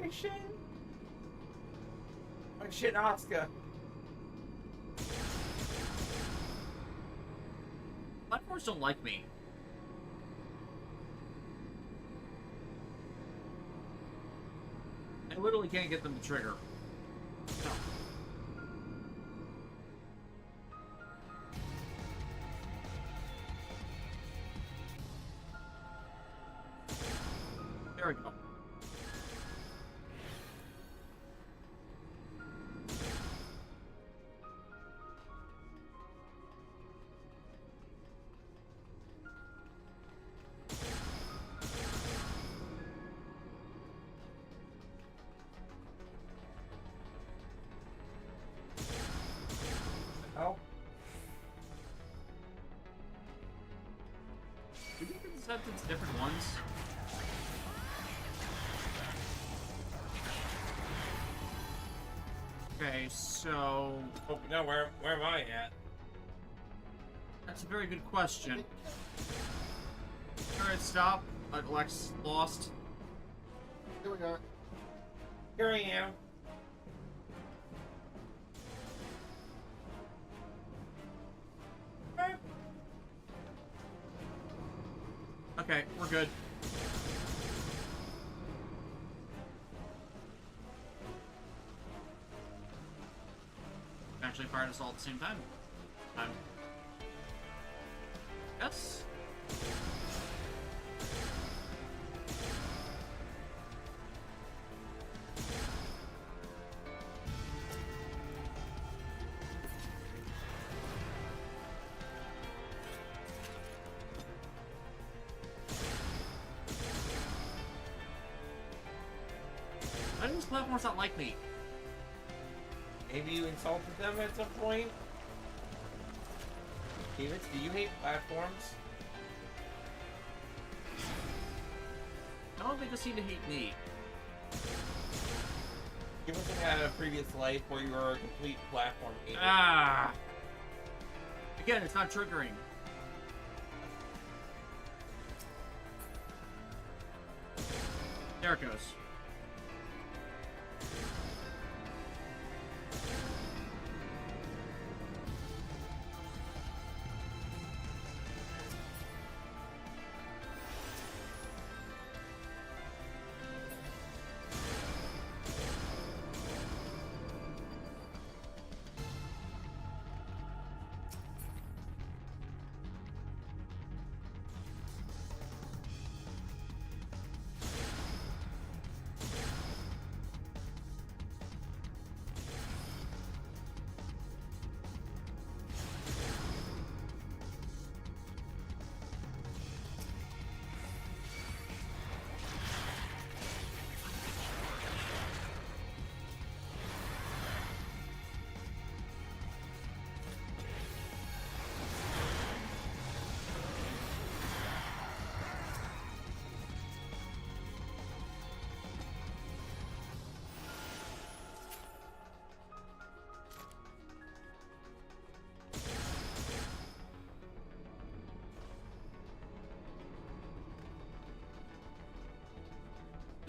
situation? Oh shit, Oscar. Platforms don't like me. I literally can't get them to trigger. No. There we go. Oh. Do you think it's sentence different ones? Okay, so... Oh, no, where am I at? That's a very good question. Alright, stop. Lex lost. Here we are. Here I am. Okay, we're good. Actually fired us all at the same time. Yes. Why do these platforms not like me? Maybe you insulted them at some point? David, do you hate platforms? No, they just seem to hate me. You must have had a previous life where you were a complete platform hater. Ah! Again, it's not triggering. There it goes.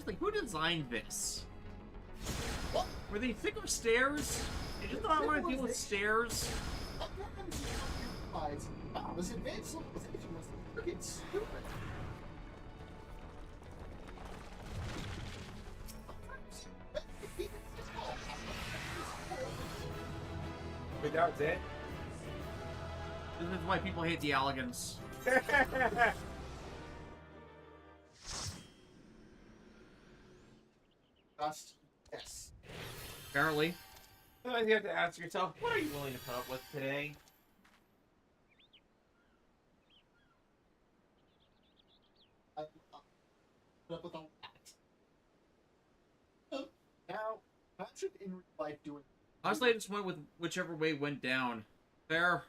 Like, who designed this? What? Were they thicker stairs? They just not want to deal with stairs? Wow, this advanced civilization was freaking stupid. Wait, that was it? This is why people hate the Alligans. Yes. Apparently. Sometimes you have to ask yourself, what are you willing to put up with today? Put up with all that. Now, imagine in real life doing. Honestly, I just went with whichever way went down. Fair.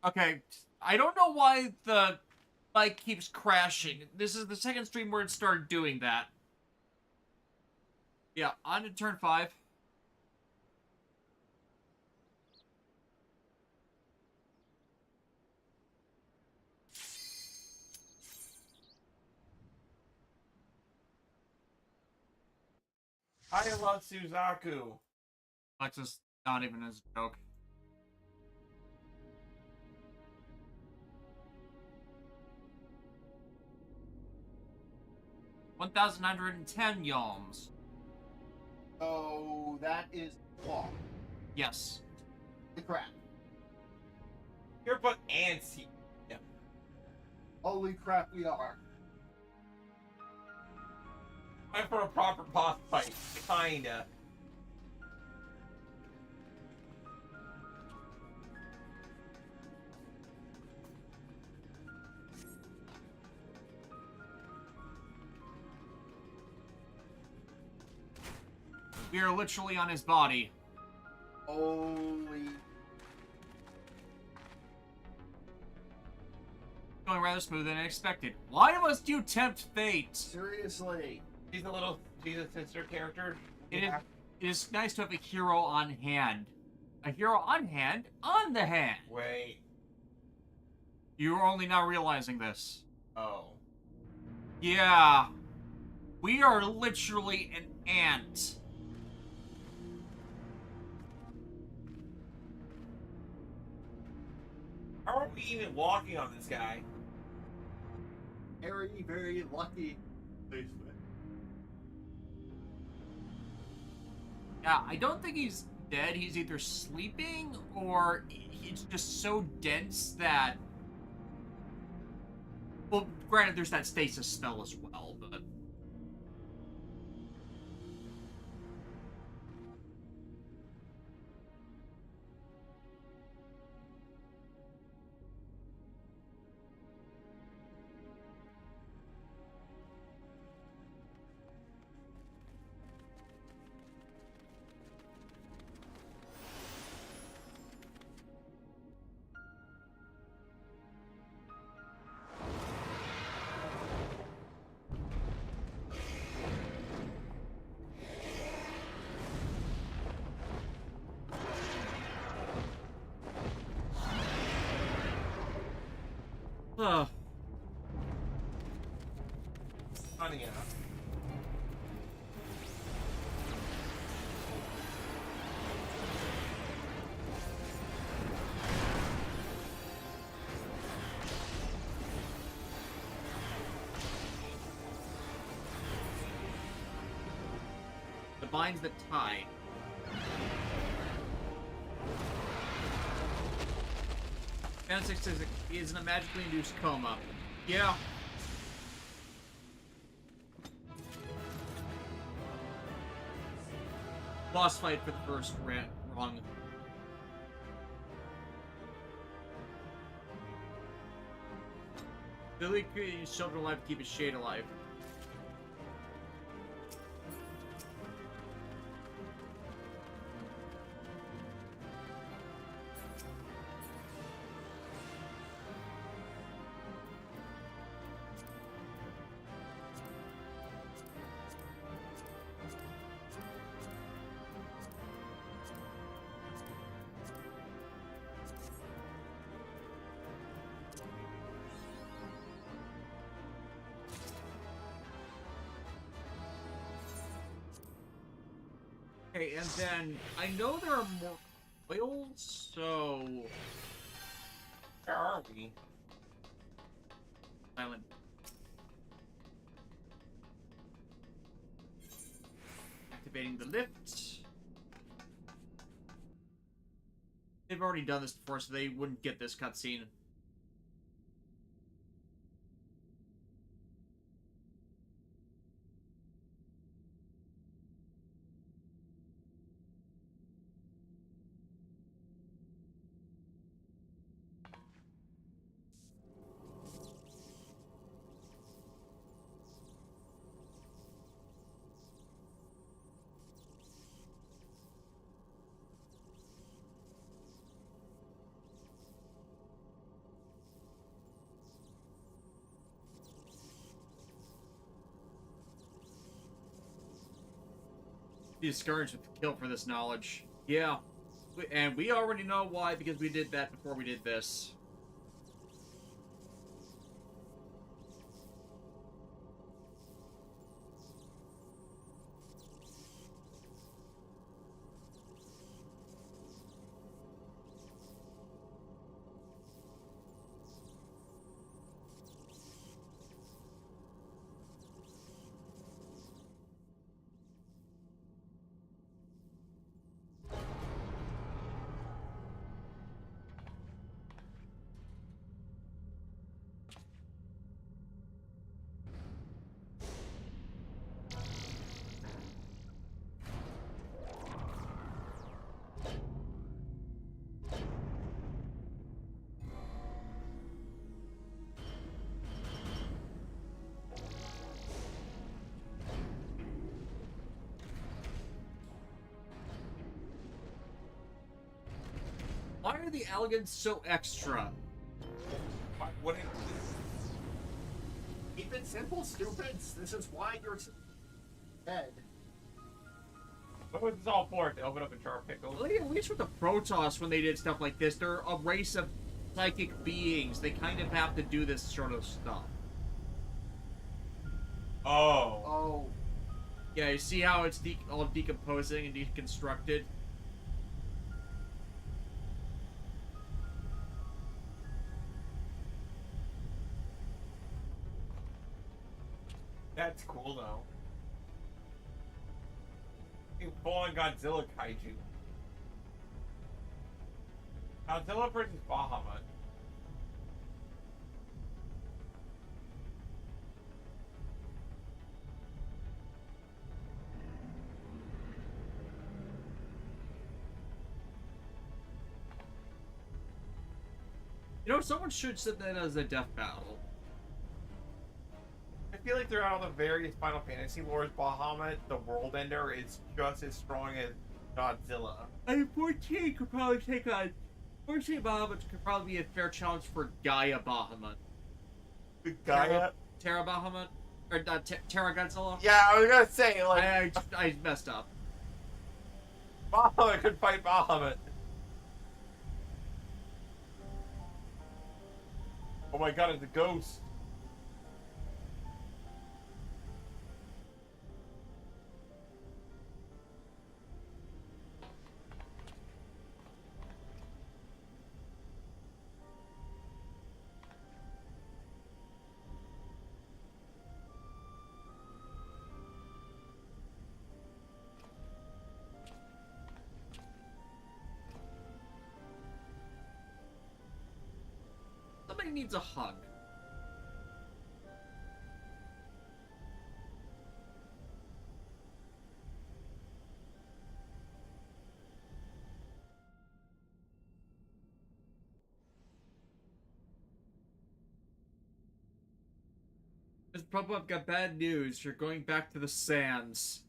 Okay, I don't know why the bike keeps crashing. This is the second stream where it started doing that. Yeah, on to turn 5. I love Suzaku. Alexis, not even as a joke. $1,910 yalms. So that is long. Yes. The crap. Here, but ants here. Yeah. Holy crap, we are. I'm for a proper boss fight, kinda. We are literally on his body. Holy. Going rather smooth than expected. Why must you tempt fate? Seriously. She's a little, she's a sister character. It is nice to have a hero on hand. A hero on hand, on the hand. Wait. You're only now realizing this. Oh. Yeah. We are literally an ant. How are we even walking on this guy? Very, very lucky. Yeah, I don't think he's dead. He's either sleeping or it's just so dense that... Well, granted, there's that stasis spell as well, but... Huh. Funny enough. The binds that tie. Fantastic says it is in a magically induced coma. Yeah. Boss fight for the first rung. Billy created his children alive to keep his shade alive. Okay, and then I know there are more coils, so Where are we? Island. Activating the lift. They've already done this before, so they wouldn't get this cutscene. discouraged with the kill for this knowledge. Yeah. And we already know why, because we did that before we did this. Why are the elegants so extra? What? Keep it simple, stupids. This is why you're dead. What was this all for? To open up a jar of pickles? Well, at least with the Protoss, when they did stuff like this, they're a race of psychic beings. They kind of have to do this sort of stuff. Oh. Oh. Yeah, you see how it's all decomposing and deconstructed? That's cool, though. Full-on Godzilla kaiju. Godzilla versus Bahamut. You know, someone should set that as a death battle. I feel like throughout all the various Final Fantasy lores, Bahamut, the World Ender, is just as strong as Godzilla. I mean, 14 could probably take on... 14 Bahamut could probably be a fair challenge for Gaia Bahamut. Gaia? Terra Bahamut? Or Terra Godzilla? Yeah, I was gonna say, like... I messed up. Bahamut could fight Bahamut. Oh my god, it's a ghost. Somebody needs a hug. Mr. Popo, I've got bad news. You're going back to the sands.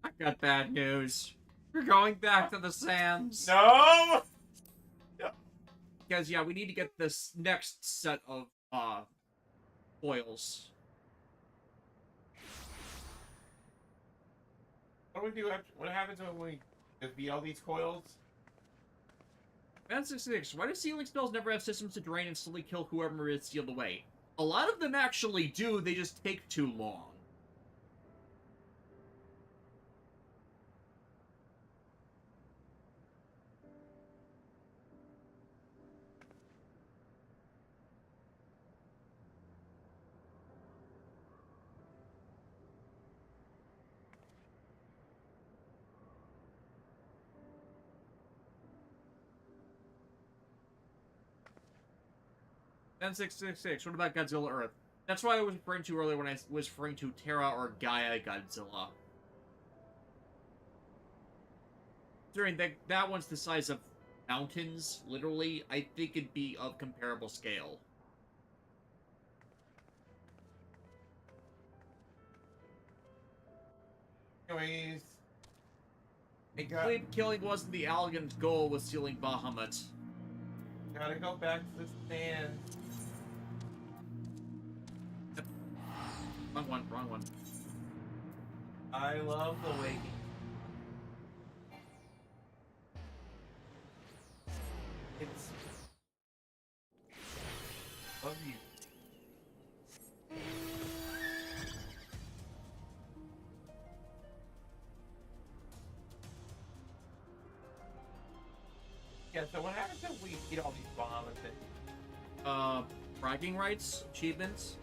I've got bad news. You're going back to the sands. No! Because, yeah, we need to get this next set of, foils. What do we do after, what happens when we defeat all these coils? Man 66, why do sealing spells never have systems to drain and slowly kill whoever is sealed away? A lot of them actually do, they just take too long. N666, what about Godzilla Earth? That's why I was referring to earlier when I was referring to Terra or Gaia Godzilla. Considering that one's the size of mountains, literally, I think it'd be of comparable scale. Anyways... Killing wasn't the elegant goal with sealing Bahamut. Gotta go back to the stand. Wrong one, wrong one. I love the way it's love you. Yeah, so what happens if we eat all these bombs and Bragging rights, achievements.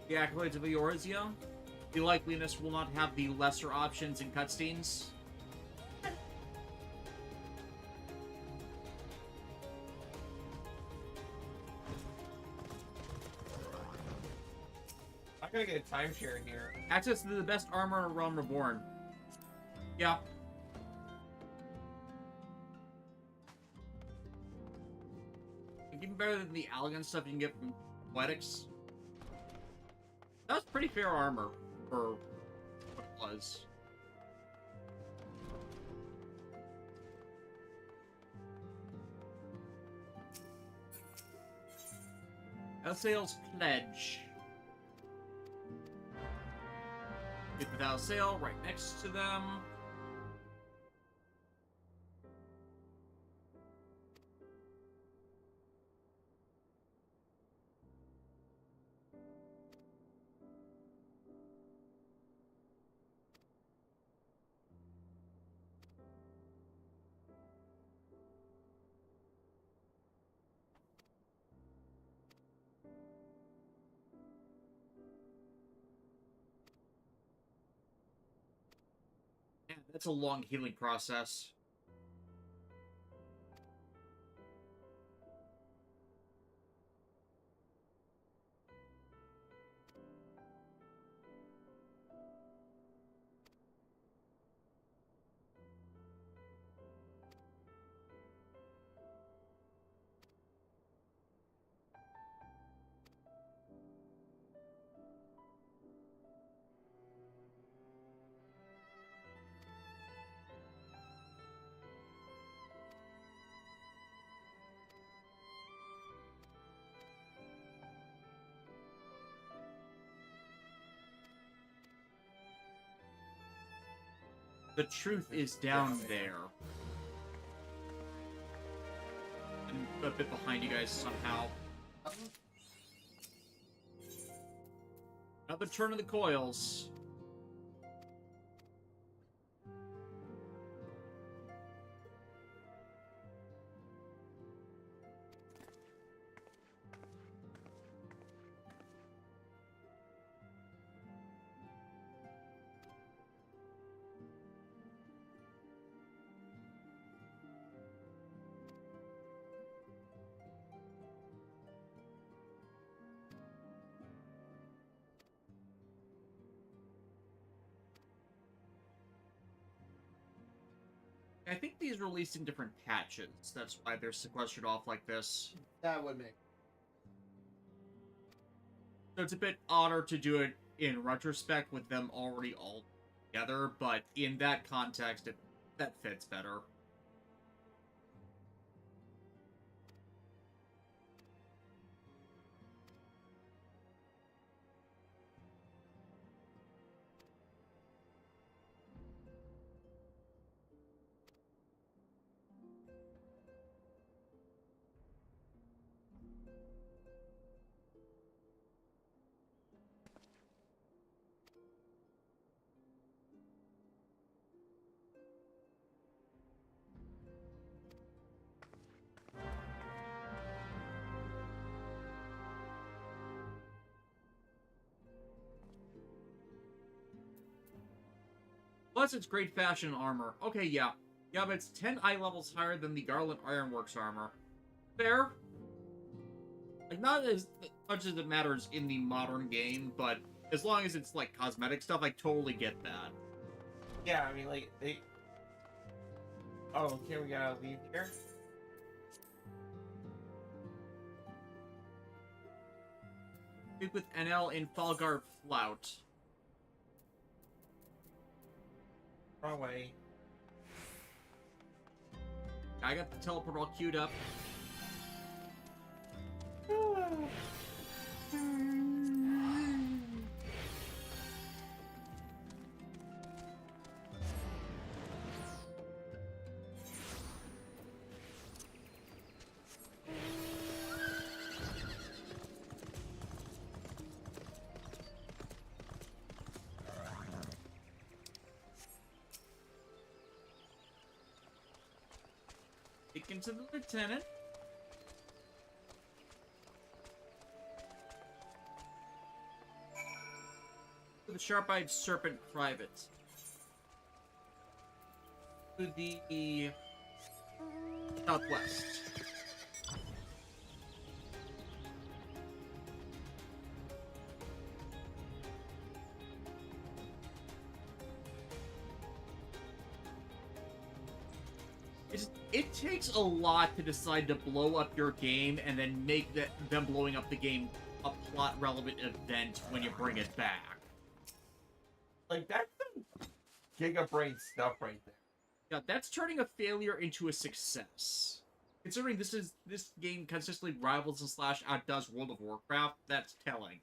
The accolades of Eorzea. The likeliness will not have the lesser options in cutscenes. I'm gonna get a timeshare here. Access to the best armor in Realm Reborn. Yeah. Even better than the elegant stuff you can get from Poetics. That was pretty fair armor for what it was. Elsail's Pledge. Get without sail right next to them. Man, that's a long healing process. The truth is down there. And a bit behind you guys somehow. Another turn of the coils. I think these released in different patches. That's why they're sequestered off like this. That would make. So it's a bit odder to do it in retrospect with them already all together, but in that context, that fits better. Plus, it's great fashion armor. Okay, yeah. Yeah, but it's 10 eye levels higher than the Garland Ironworks armor. Fair. Like, not as much as it matters in the modern game, but as long as it's, like, cosmetic stuff, I totally get that. Yeah, I mean, like, they... Oh, okay, we gotta leave here? Speak with NL in Falgar Flout. Wrong way. I got the teleport all queued up. Speaking to the lieutenant. To the sharp-eyed serpent private. To the southwest. It takes a lot to decide to blow up your game and then make them blowing up the game a plot-relevant event when you bring it back. Like, that's some giga-brain stuff right there. Yeah, that's turning a failure into a success. Considering this game consistently rivals and slash outdoes World of Warcraft, that's telling.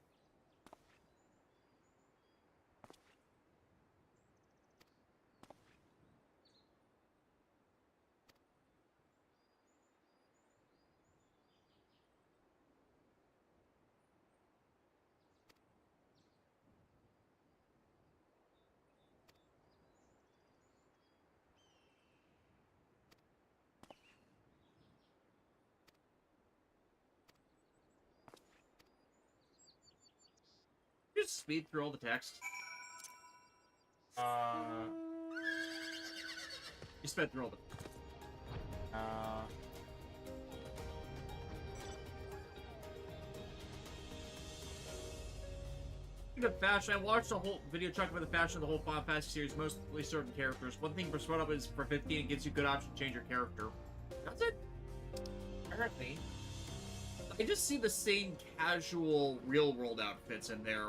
Just speed through all the text. You sped through all the... Speaking of fashion, I watched a whole video talking about the fashion of the whole Final Fantasy series, mostly certain characters. One thing Persona is for 15, it gives you good option to change your character. That's it. Apparently. I just see the same casual real-world outfits in there.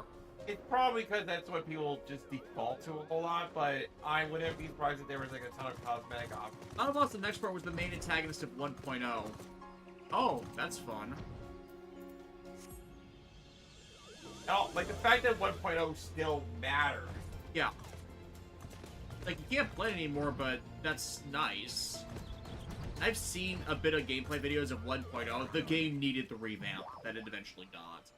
It's probably because that's what people just default to a whole lot, but I wouldn't be surprised if there was like a ton of cosmetic options. Out of us, the next part was the main antagonist of 1.0. Oh, that's fun. No, like the fact that 1.0 still matters. Yeah. Like, you can't play it anymore, but that's nice. I've seen a bit of gameplay videos of 1.0. The game needed the revamp that it eventually got.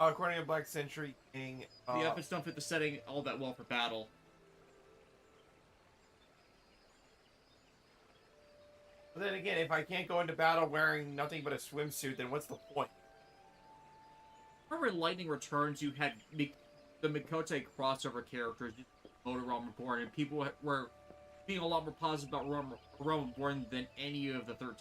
According to Black Century King, The efforts don't fit the setting all that well for battle. But then again, if I can't go into battle wearing nothing but a swimsuit, then what's the point? Remember in Lightning Returns, you had the Mikote crossover characters, Motor Realm Reborn, and people were being a lot more positive about Realm Reborn than any of the 13.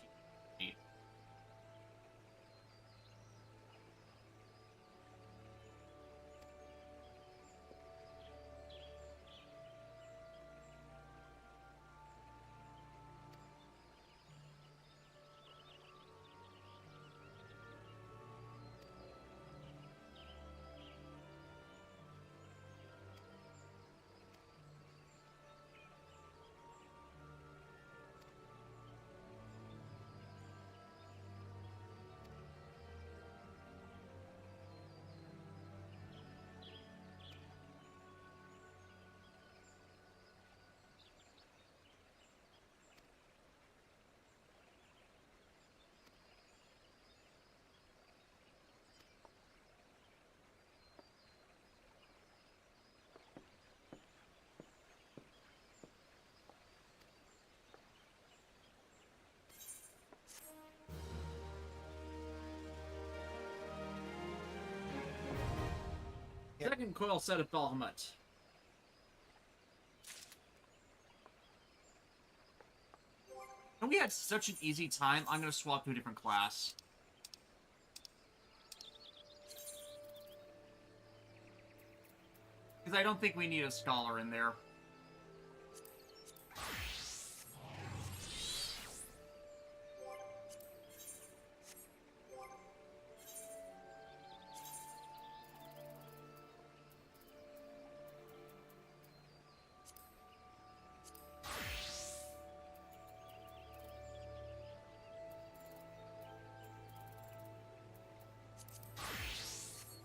Second coil set of Bahamut. And we had such an easy time, I'm gonna swap to a different class. Because I don't think we need a scholar in there.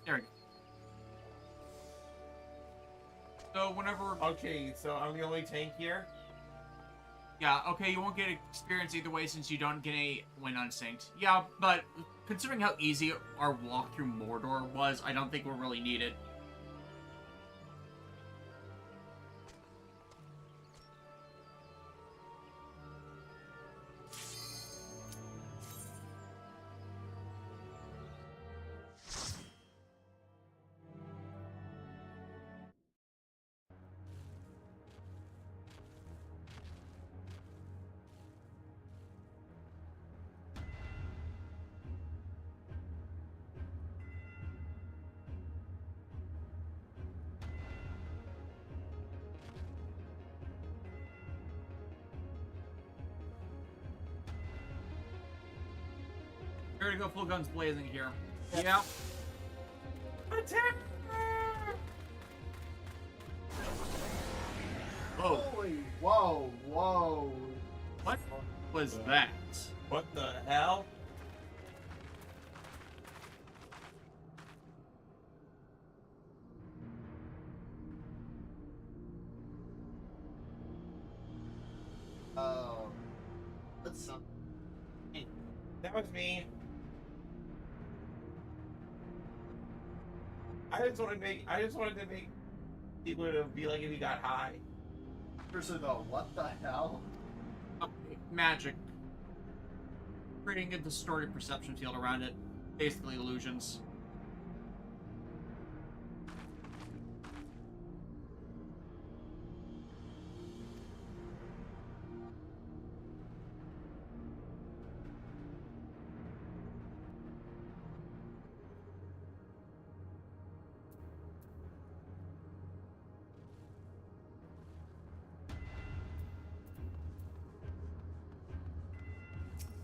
There we go. So whenever... Okay, so I'm the only tank here? Yeah, okay, you won't get experience either way since you don't get a win unsynced. Yeah, but considering how easy our walk through Mordor was, I don't think we'll really need it. We're gonna go full guns blazing here. Yeah. Attack! Whoa. Holy, whoa, whoa. What was that? What the hell? Oh. That's something. That was me. I just wanted to make people to be like if you got high. First of all, what the hell? Magic. Creating a distorted perception field around it. Basically illusions.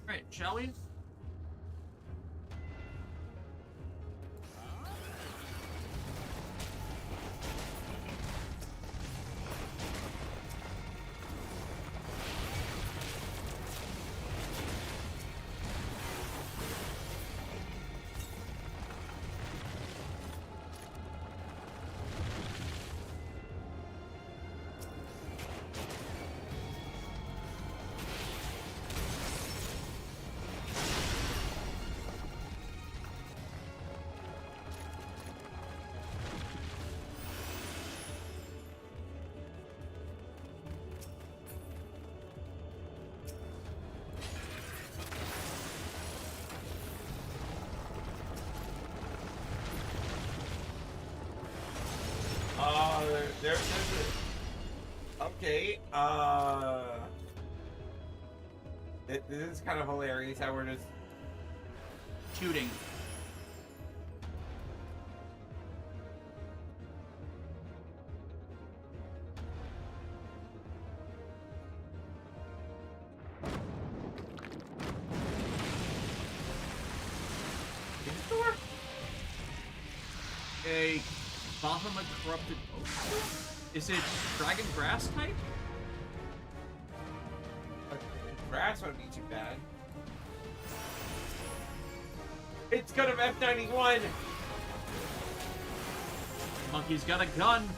Alright, shall we? There's a... Okay, this is kind of hilarious how we're just... Shooting. A Bahamut corrupted oak. Is it dragon grass type? Grass wouldn't be too bad. It's got an F91! Monkey's got a gun.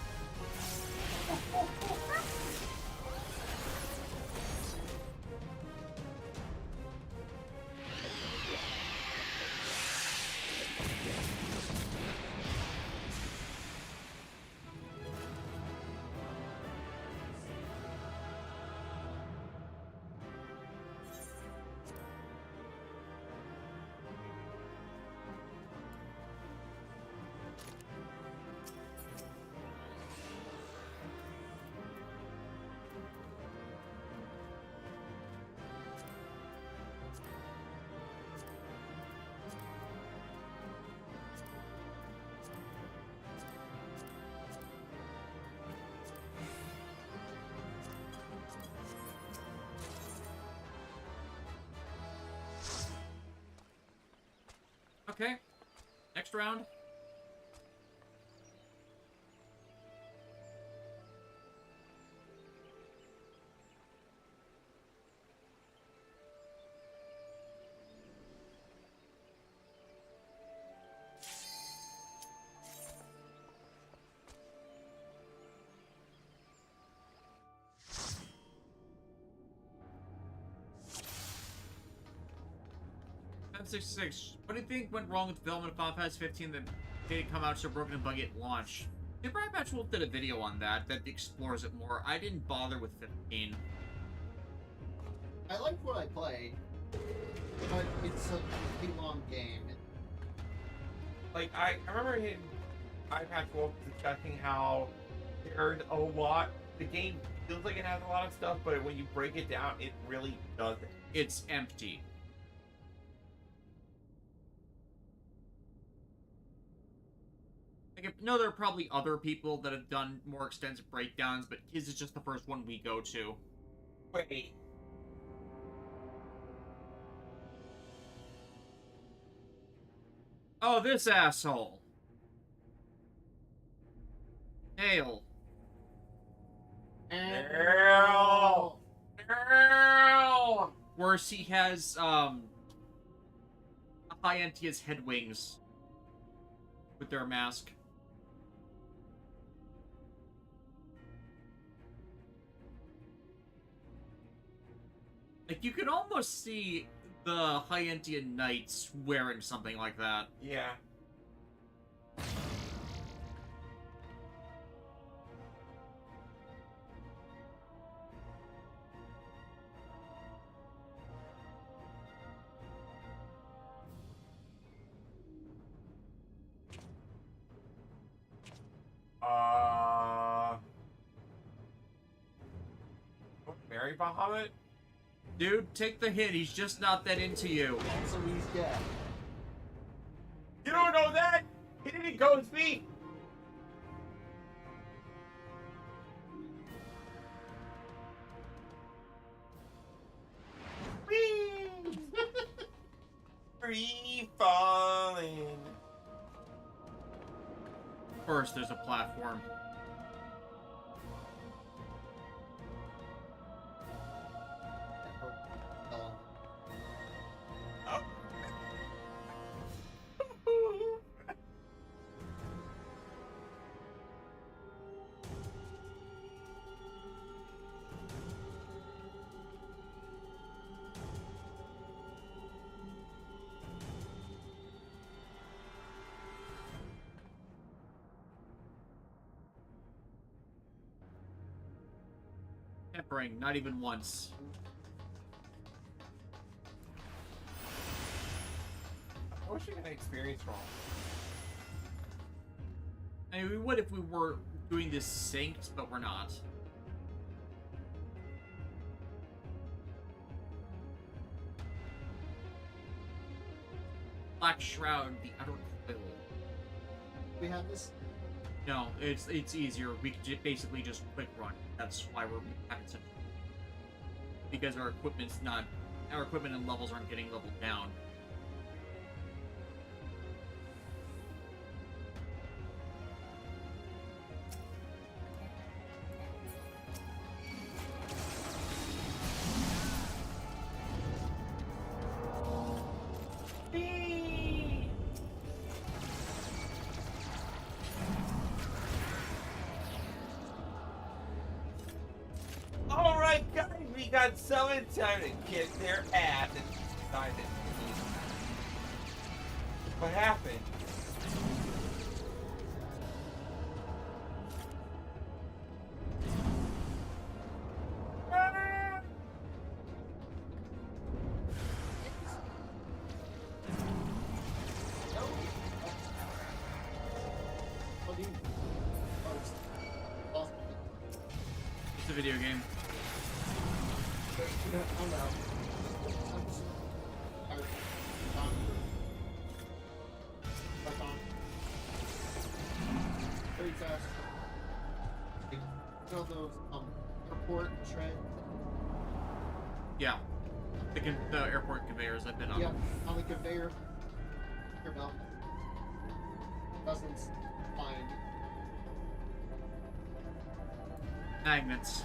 Okay. Next round. F66. What do you think went wrong with development of Final Fantasy 15 that didn't come out so broken and buggy at launch? Super Match Wolf did a video on that explores it more. I didn't bother with 15. I liked what I played, but it's a pretty long game. Like, I remember him, iPatch Wolf discussing how there's a lot, the game feels like it has a lot of stuff, but when you break it down, it really doesn't. It's empty. Like, no, there are probably other people that have done more extensive breakdowns, but his is just the first one we go to. Wait. Oh, this asshole. Hail. Hail. Hail. Worse, he has, Hyantia's head wings with their mask. Like, you can almost see the Hyantian knights wearing something like that. Yeah. Mary Bahamut? Dude, take the hit. He's just not that into you. So he's dead. You don't know that? He didn't ghost me. Free falling. First, there's a platform. Tempering, not even once. I wish we had experience wrong. I mean, we would if we were doing this synced, but we're not. Black Shroud, the Outer Coil. We have this? No, it's easier. We can basically just quick run. That's why we're having such... Because our equipment and levels aren't getting leveled down. Alright guys, we got so in time to kick their ass and decided to leave. What happened? It's a video game. Very fast. You know those airport train? Yeah. The airport conveyors I've been on. Yeah, on the conveyor. Your belt. Doesn't find. Magnets.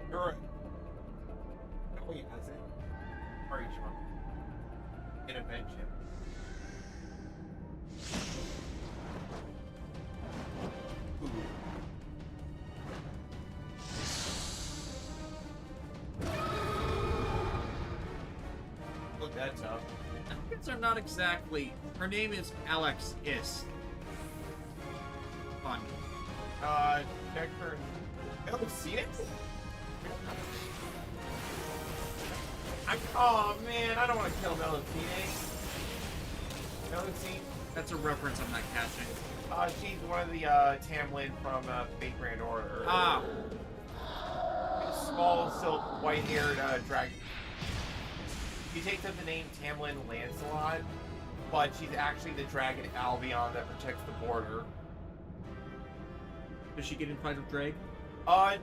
You're right. Oh, yeah, that's it. Are you sure? Intervention. Ooh. Look, that's up. Magnets are not exactly... Her name is Alex Ist. Fun. Check her. Oh, see it? Oh man, I don't want to kill Melotine. Melotine? That's a reference I'm not catching. She's one of the Tamlin from Fate Grand Order. Ah. Small, silk, white-haired dragon. She takes up the name Tamlin Lancelot, but she's actually the dragon Albion that protects the border. Does she get in fight with Drake?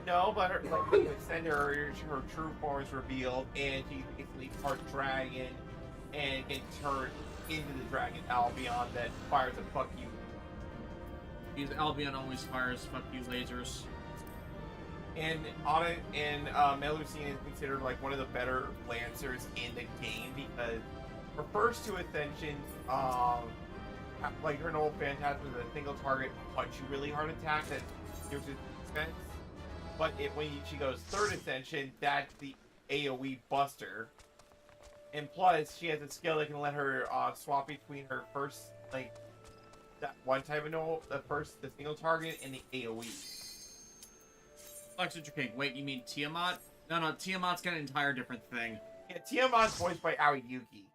No, but her, like, they extend her true form is revealed, and she's basically part dragon, and can turn into the dragon Albion that fires a fuck you. Because Albion always fires fuck you lasers. And Melusine is considered like one of the better lancers in the game because her first two ascensions, like her normal Phantasm is a single target punch you really hard attack that gives it defense. But when she goes third ascension, that's the AoE buster. And plus, she has a skill that can let her swap between her first, like, that one type of normal, the single target, and the AoE. Alexander King. Wait, you mean Tiamat? No, Tiamat's got an entire different thing. Yeah, Tiamat's voiced by Aoyuki.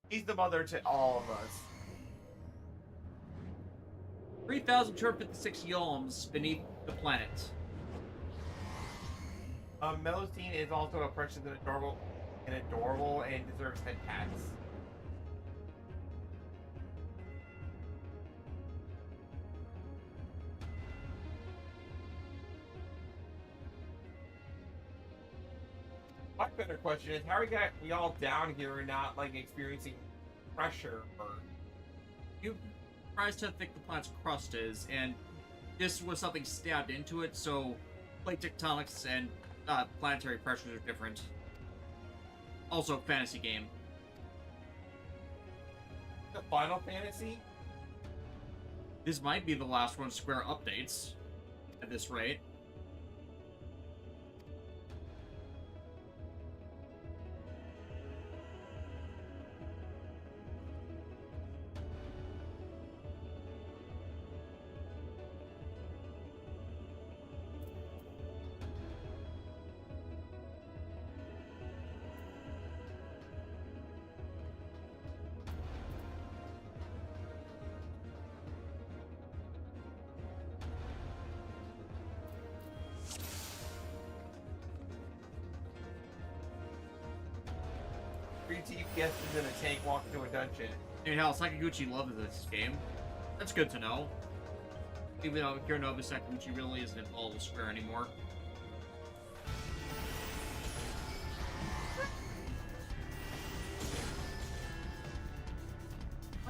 He's the mother to all of us. 3,256 yalms beneath the planet. Melusine is also a precious and adorable, and deserves 10 cats. My better question is, how are we all down here and not, like, experiencing pressure or... You surprised how thick the planet's crust is, and this was something stabbed into it, so plate tectonics and planetary pressures are different. Also, fantasy game. The Final Fantasy? This might be the last one Square updates, at this rate. TPS is in a tank walking to a dungeon. Dude, hell, Sakaguchi loves this game. That's good to know. Even though Hironobu Sakaguchi really isn't involved with Square anymore.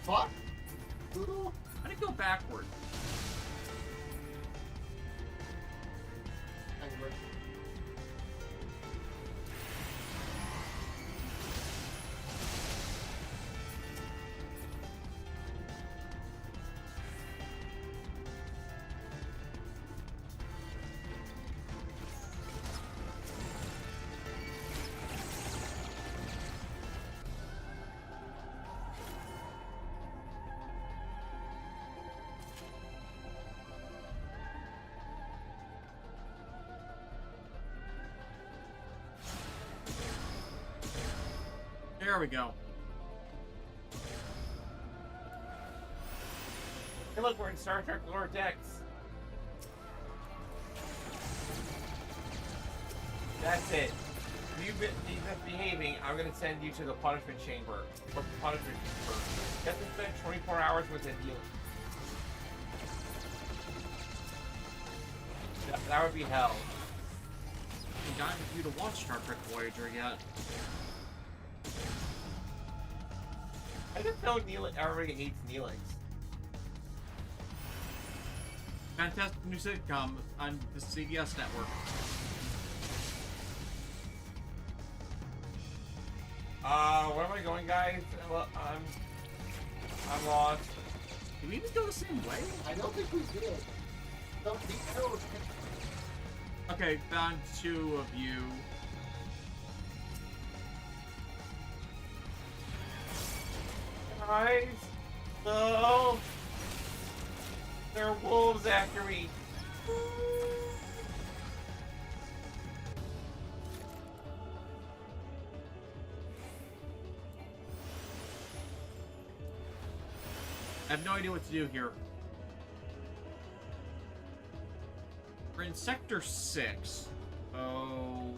What? How did it go backward? There we go. Hey look, we're in Star Trek Lower Decks. That's it. If you've been misbehaving, I'm gonna send you to the punishment chamber. Or punishment chamber. You have to spend 24 hours with a healer. That would be hell. I'm dying for you to watch Star Trek Voyager yet. I just feel like everybody hates Neelix. Fantastic new sitcom on the CBS network. Where am I going, guys? Well, I'm lost. Did we even go the same way? I don't think we did. No, the arrows. Okay, found two of you. Guys, no. There are wolves after me. I have no idea what to do here. We're in Sector 6. Oh.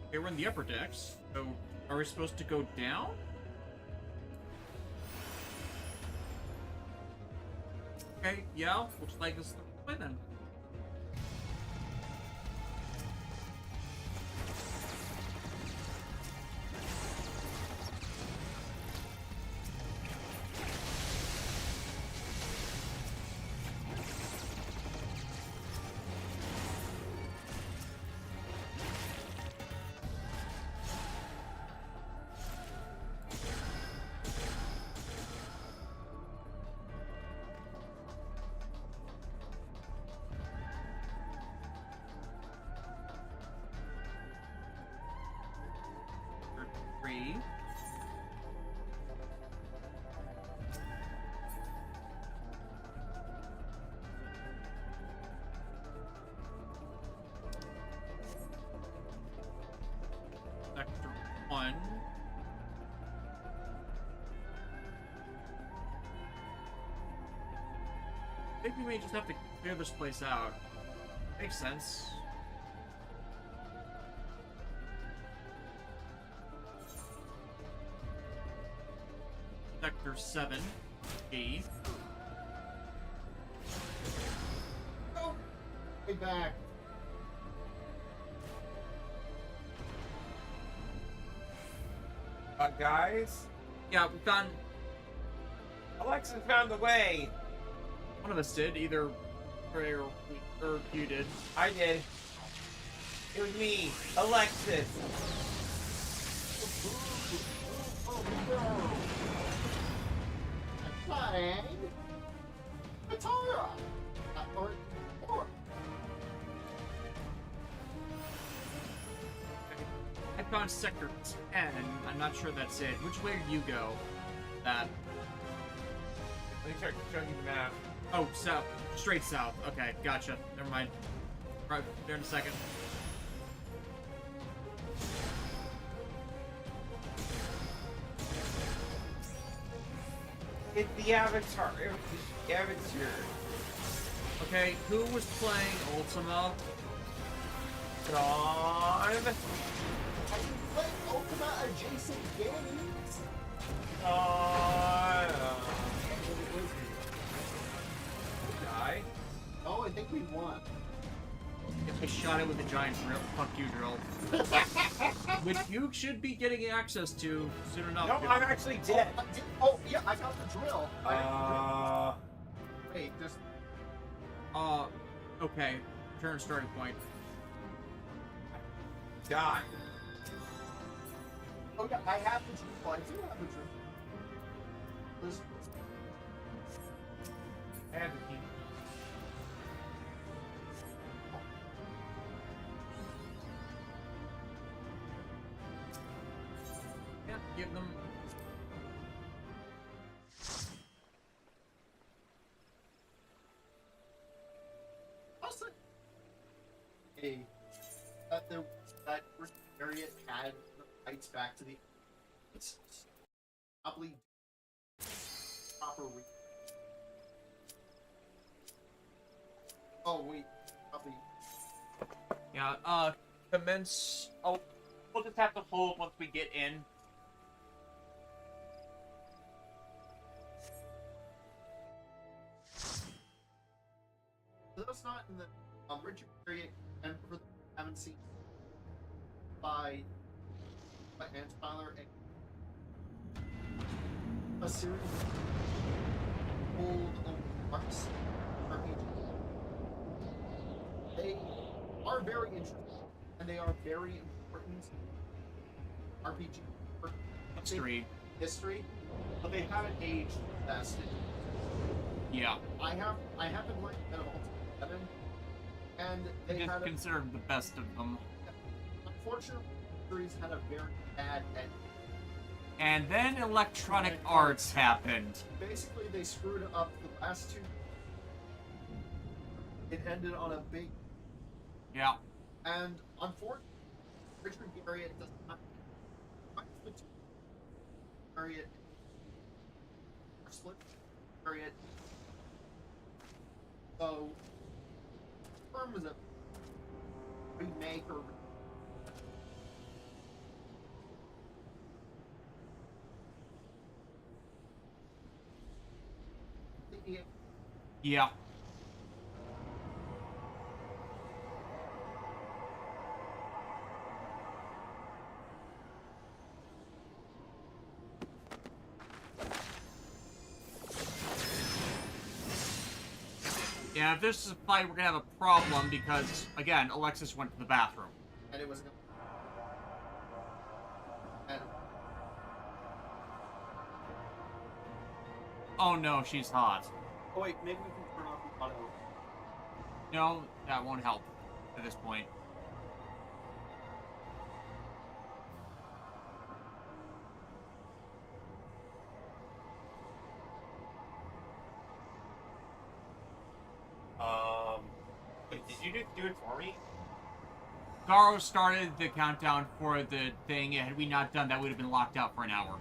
Okay, we're in the upper decks. So, are we supposed to go down? Okay, yeah, looks like this is the way then. Three. Sector 1. I think we may just have to clear this place out. Makes sense. Sector 7. E. Oh! Way back. Guys? Yeah, we found... Alexis found the way! One of us did, either Trey or you did. I did. It was me, Alexis. Flying Katara. Or I found Sector 10. I'm not sure that's it. Which way did you go? That. Let me show you the map. Oh, south. Straight south. Okay, gotcha. Never mind. Right there in a second. It's the Avatar. It was the Avatar. Okay, who was playing Ultima? Dawn. are you playing Ultima adjacent games? Die? Oh, I think we won. I shot it with a giant drill. Fuck you, drill. Which you should be getting access to soon enough. No, I'm actually dead. Oh, yeah, I got the drill. Wait, just... okay. Turn starting point. Die. Oh, yeah, I have the drill. I do have the drill. Listen. And the key. Yeah, give them... Also, that area had the rights back to the... It's probably proper... Oh, wait. Probably... Yeah, commence... Oh, we'll just have to hold once we get in. For those not in the Richard period, and for those who haven't seen by Hans Fowler, a series of old arcs RPG. They are very interesting, and they are very important RPG history, but they haven't aged fast. Yeah. I have been playing Metal Ultimate 7, and they Just had considered the best of them. Unfortunately, the series had a very bad ending. And then Electronic Arts happened. Basically, they screwed up the last two. It ended on a big... Yeah. And unfortunately, Richard Garriott does not... Garriott... Split Garriott... So... Firm was a remake or... Yeah. Yeah, if this is a fight, we're gonna have a problem because, again, Alexis went to the bathroom. And it was... And... Oh no, she's hot. Oh wait, maybe we can turn off the auto. No, that won't help at this point. Wait, did you just do it for me? Garo started the countdown for the thing. Had we not done that, we would have been locked out for an hour.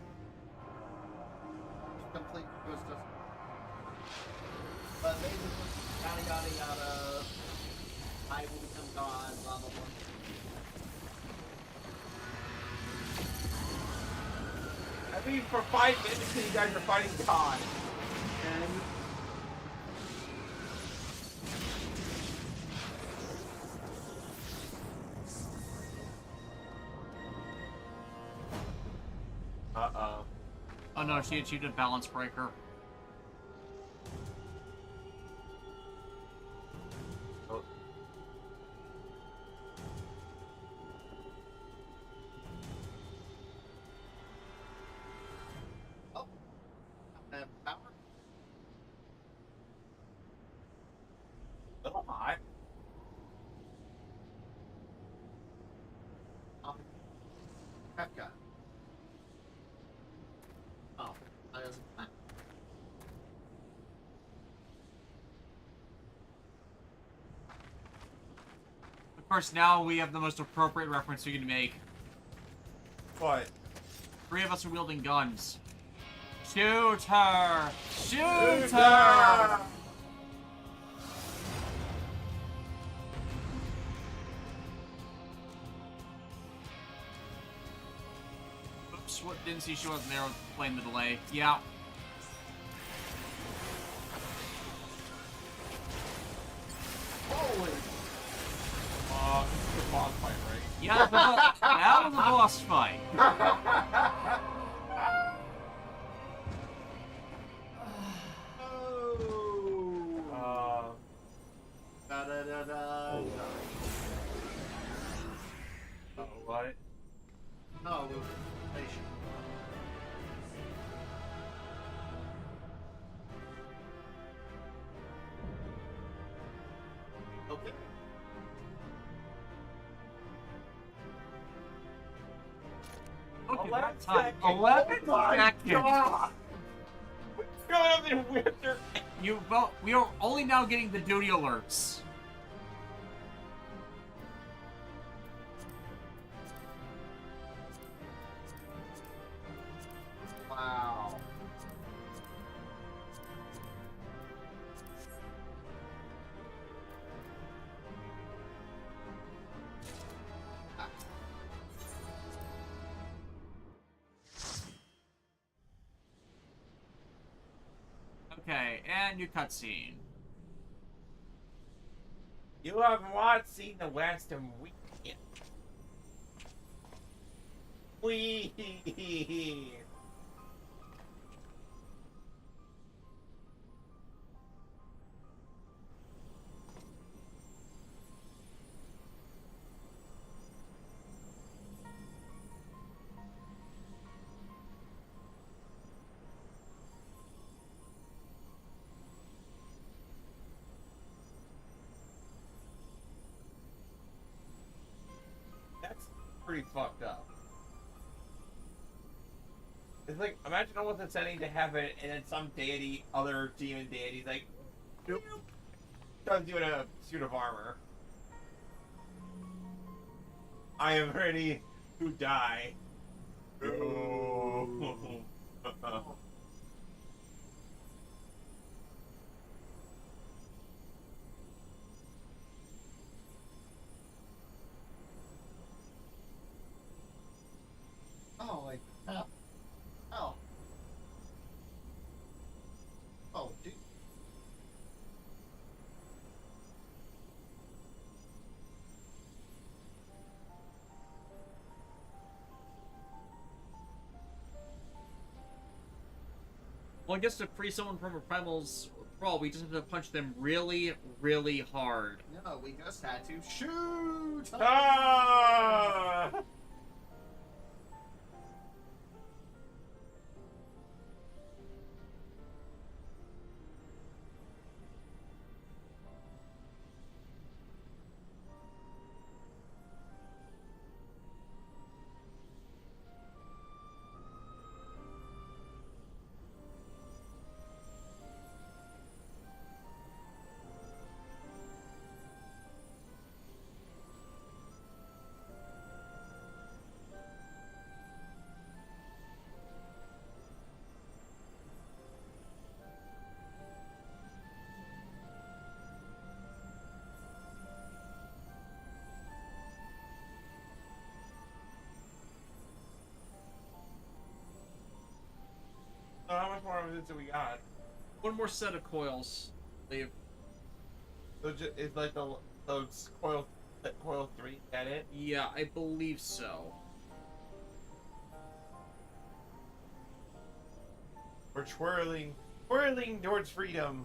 Complete ghost stuff. But basically, yada yada yada. I will become God, blah blah blah. I mean, for 5 minutes, you guys are fighting God. And... Uh-oh. Oh no, she achieved a balance breaker. Oh. Oh. Power? A little hot. Pepka. Oh, that isn't fine. Of course, now we have the most appropriate reference we can make. What? 3 of us are wielding guns. Shoot her! Shoot Shoot her! her! Oops, what, didn't see she wasn't there, playing the delay. Yeah. Holy! This is a boss fight, right? Yeah, that was a boss fight. Da da da da. What? No, patient. Okay. Look at 11 that time. seconds. 11 Oh my seconds. God. Going up in winter. We are only now getting the duty alerts. Wow. Okay, and new cutscene. You have not seen the Western weekend. Wee. That's pretty fucked up. It's like, imagine almost a setting to have it, and then some deity, other demon deity's like, nope. Doesn't do a suit of armor. I am ready to die. No. Oh, like, oh. Oh, dude. Well, I guess to free someone from a primal's thrall, we just have to punch them really, really hard. No, we just had to shoot! Ah! So how much more of this do we got? One more set of coils. Leave. So it's like those coil 3. That it? Yeah, I believe so. We're twirling towards freedom.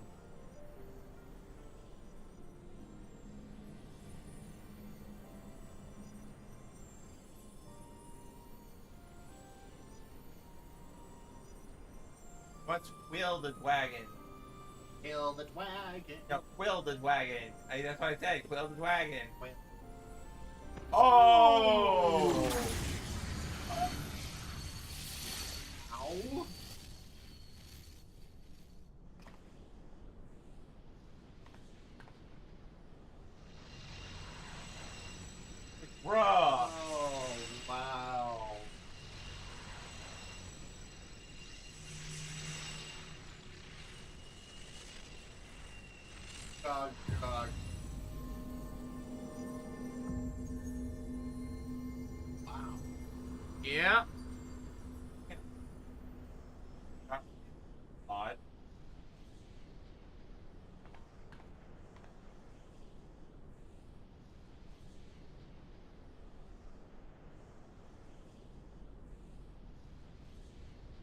Let's wheel the wagon. Kill the wagon. No, quill the wagon. That's what I said. Quill the wagon. Oh! Ow. Bruh. Oh, wow. God. Wow. Yeah. Odd.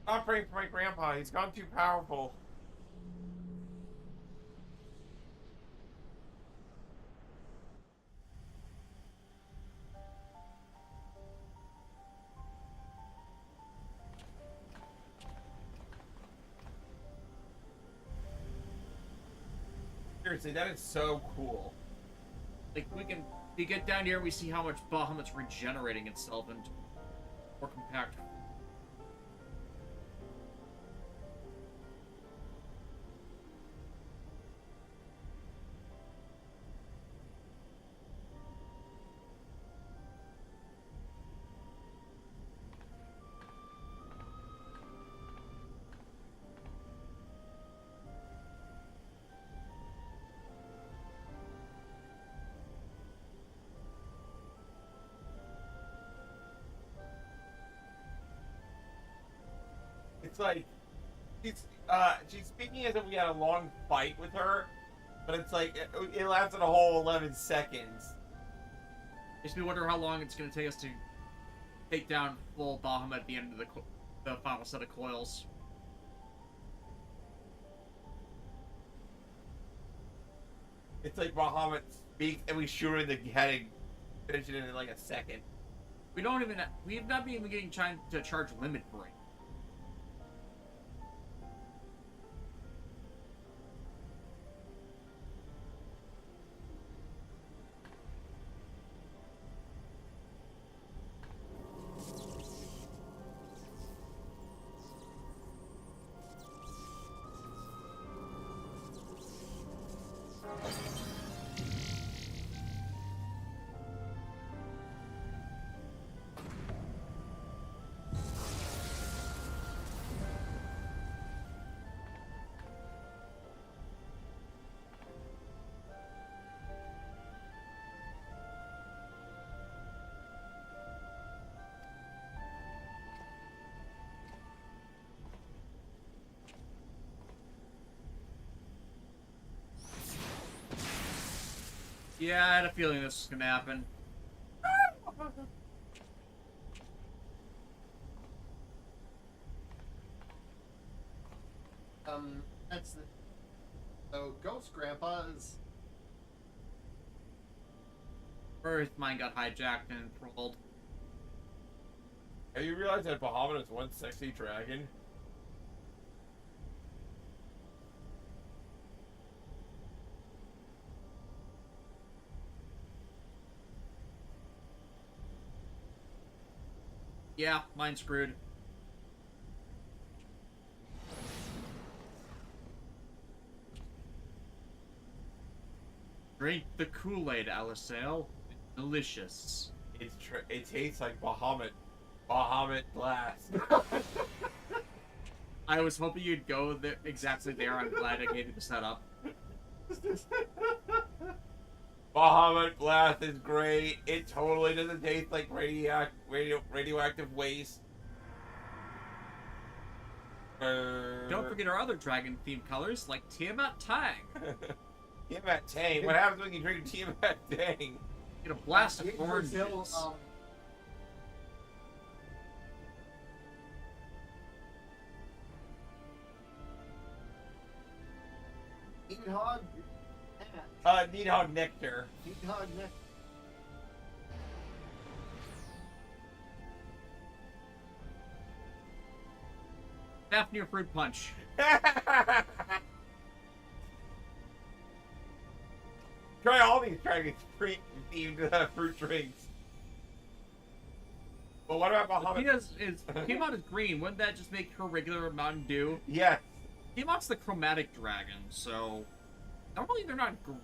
Stop praying for my grandpa. He's gone too powerful. Seriously, that is so cool. Like, we get down here, we see how much Bahamut's regenerating itself and more compact. It's like she's speaking as if we had a long fight with her, but it's like it lasted a whole 11 seconds. Makes me wonder how long it's going to take us to take down full Bahamut at the end of the final set of coils. It's like Bahamut speaks and we shoot her in the head and finish it in like a second. We've not been even getting time to charge limit break. Yeah, I had a feeling this was gonna happen. That's the... So, Ghost Grandpa is... Earth mine got hijacked and paroled. Have you realized that Bahamut is one sexy dragon? Yeah, mine's screwed. Drink the Kool-Aid, Alisale. It's delicious. It tastes like Bahamut. Bahamut Blast. I was hoping you'd go there, exactly there. I'm glad I gave you the setup. Bahamut Blast is great. It totally doesn't taste like radioactive waste. Don't forget our other dragon-themed colors, like Tiamat Tang. Tiamat Tang? What happens when you drink Tiamat Tang? Get a blast of oranges. Needhog... Needhog Nectar. Needhog Nectar. Daphne Fruit Punch. Try all these dragon-themed fruit drinks. But what about Bahamut? Tiamat is green. Wouldn't that just make her regular Mountain Dew? Yes. Tiamat's the chromatic dragon, so normally they're not green.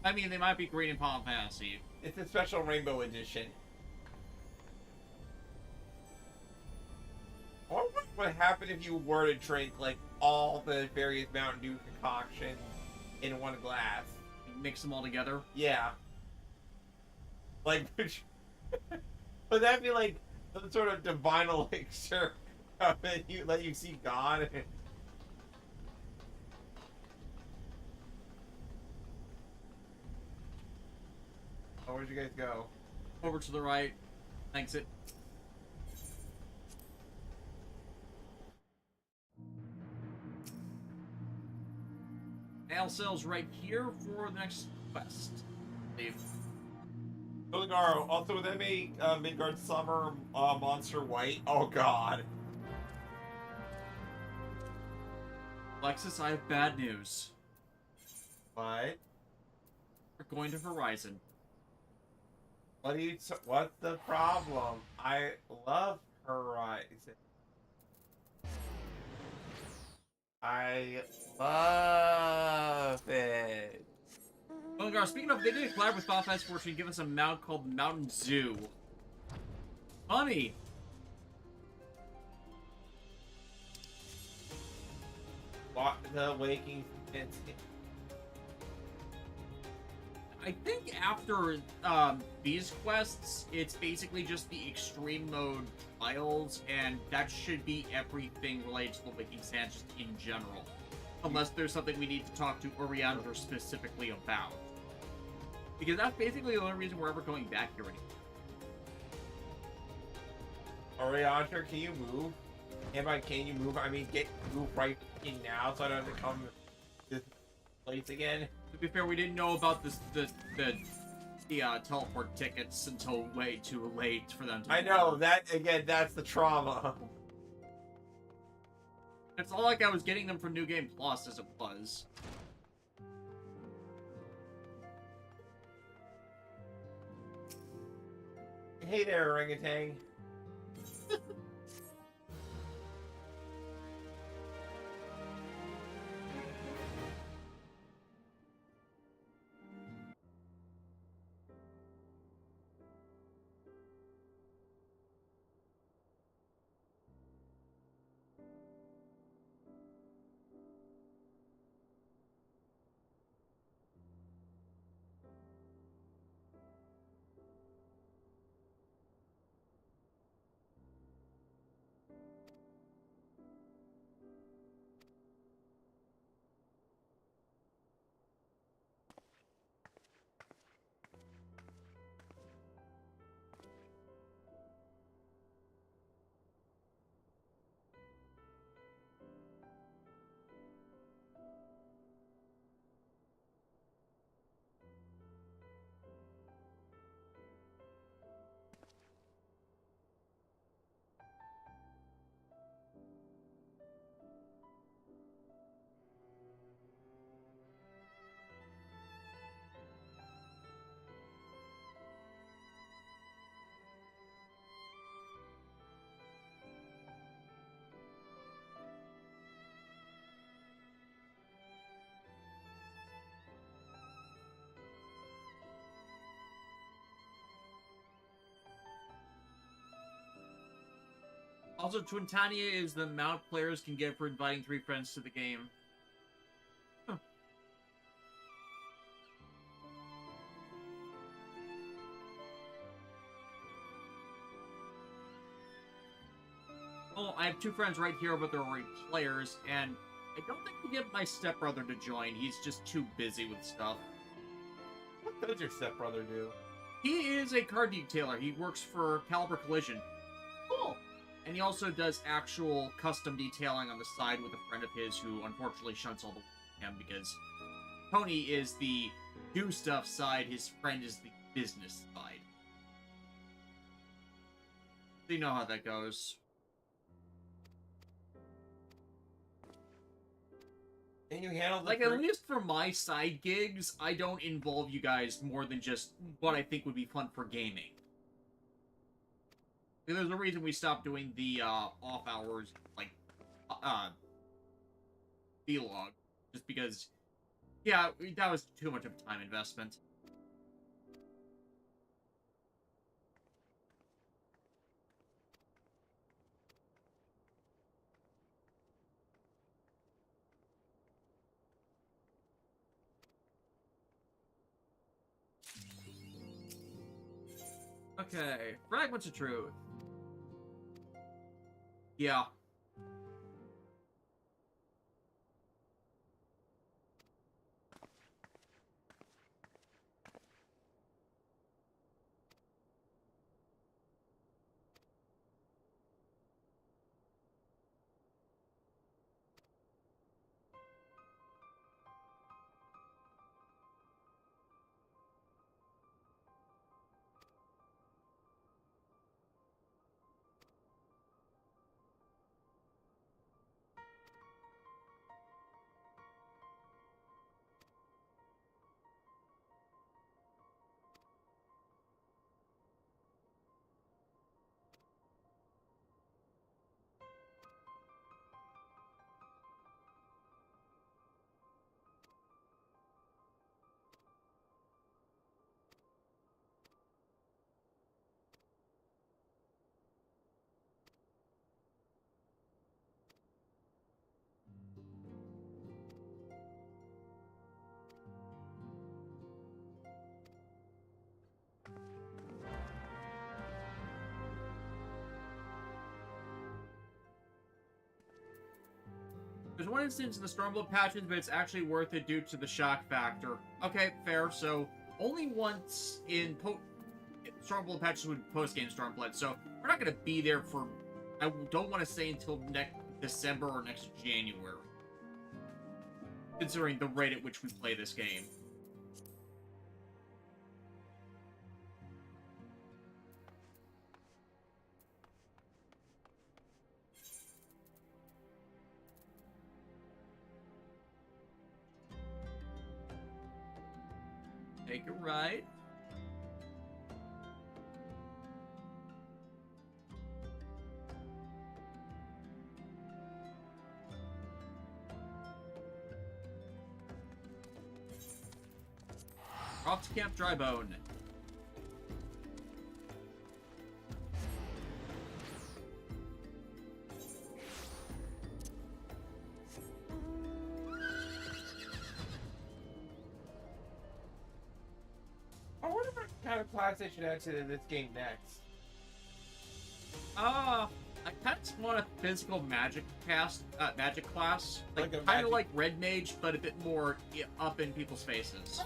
I mean, they might be green in Final Fantasy. It's a special rainbow edition. What would happen if you were to drink, like, all the various Mountain Dew concoctions in one glass? Mix them all together? Yeah. Like, would that be like some sort of divine elixir that you see God? Oh, where'd you guys go? Over to the right. Thanks it. Alcel's right here for the next quest. Dave. Billigaro, also with MA Midgard Summer Monster White. Oh god. Alexis, I have bad news. What? We're going to Horizon. What's the problem? I love Horizon. I love it. Billigar, speaking of, they did a collab with Final Fantasy 14 give us a mount called Mountain Zoo. Funny. What the waking? I think after these quests, it's basically just the extreme mode trials, and that should be everything related to the Waking Sands just in general. Unless there's something we need to talk to Oriander specifically about. Because that's basically the only reason we're ever going back here anymore. Oriander, can you move? And by can you move, I mean move right in now so I don't have to come to this place again. To be fair, we didn't know about the teleport tickets until way too late for them to... I know, that, again, that's the trauma. It's not like I was getting them from New Game Plus as it was. Hey there, orangutan. Also, Twintania is the amount players can get for inviting 3 friends to the game. Huh. Well, I have 2 friends right here, but they're already players, and I don't think I can get my stepbrother to join. He's just too busy with stuff. What does your stepbrother do? He is a car detailer. He works for Caliber Collision. Cool. And he also does actual custom detailing on the side with a friend of his who unfortunately shunts all the way to him because Tony is the do stuff side, his friend is the business side. So you know how that goes. Can you handle the Like, at least for my side gigs, I don't involve you guys more than just what I think would be fun for gaming. There's a reason we stopped doing the off hours, like, vlog. Just because, yeah, that was too much of a time investment. Okay, Fragments of Truth. Yeah. There's one instance in the Stormblood patches, but it's actually worth it due to the shock factor. Okay, fair. So, only once in Stormblood patches would post-game Stormblood, so we're not going to be there for, I don't want to say until next December or next January. Considering the rate at which we play this game. Take a ride. Off to Camp Drybone. I wonder what kind of class they should add to this game next. I kind of want a physical magic class, Like a kind magic- of like Red Mage, but a bit more up in people's faces.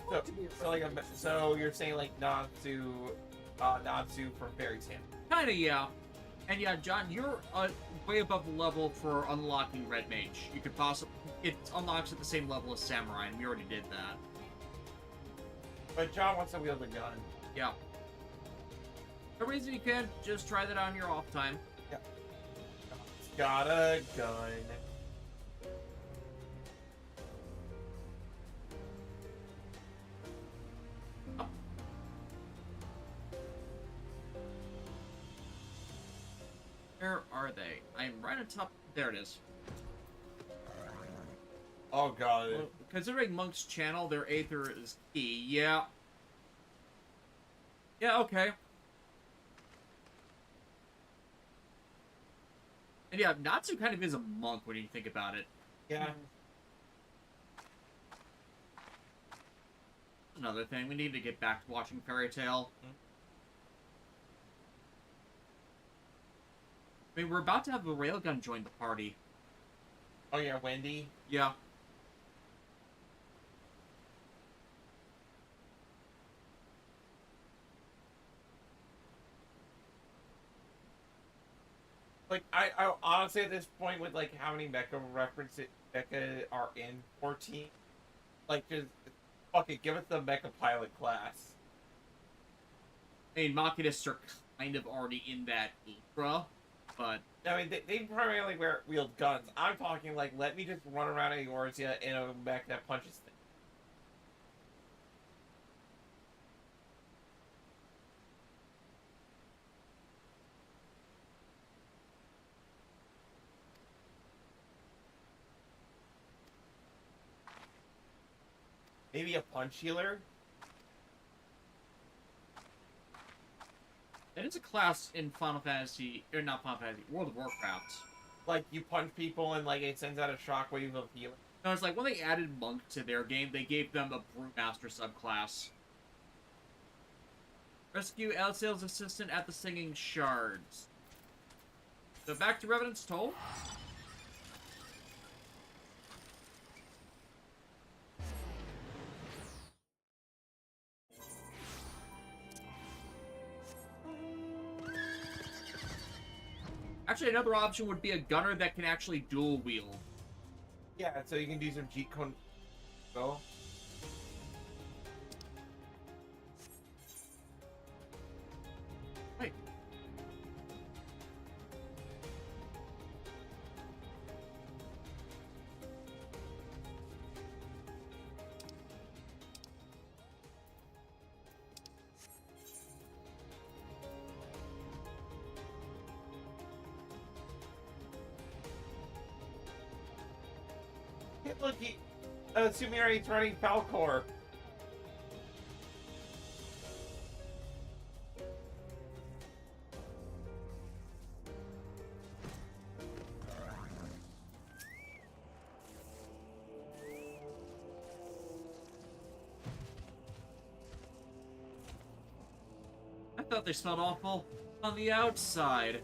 So you're saying like Natsu from Fairy Tail. Kind of, yeah. And yeah, John, you're way above the level for unlocking Red Mage. You could possibly, it unlocks at the same level as Samurai, and we already did that. But John wants to wield a gun. Yeah. No reason you can't just try that on your off time. Yeah. Got a gun. Where are they? I'm right on top. There it is. Oh god. Well, considering Monk's channel, their Aether is key. Yeah. Yeah, okay. And yeah, Natsu kind of is a monk when you think about it. Yeah. Another thing, we need to get back to watching Fairy Tail. I mean, we're about to have a railgun join the party. Oh yeah, Wendy? Yeah. Like, I honestly at this point with like how many mecha references mecha are in 14, like just fuck it, give us the mecha pilot class. I mean, Machinists are kind of already in that era, but... I mean, they primarily wield guns. I'm talking like, let me just run around Eorzea in a mech that punches things. Maybe a punch healer? That is a class in Final Fantasy, or not Final Fantasy, World of Warcraft. Like, you punch people and, like, it sends out a shockwave of healing? No, it's like when they added Monk to their game, they gave them a Brewmaster subclass. Rescue Elsa's assistant at the Singing Shards. So back to Revenant's Toll. Actually, another option would be a gunner that can actually dual wield. Yeah, so you can do some Jeet Kune Go. Hey. Hey, look, Sumeri's running Falcor. I thought they smelled awful on the outside.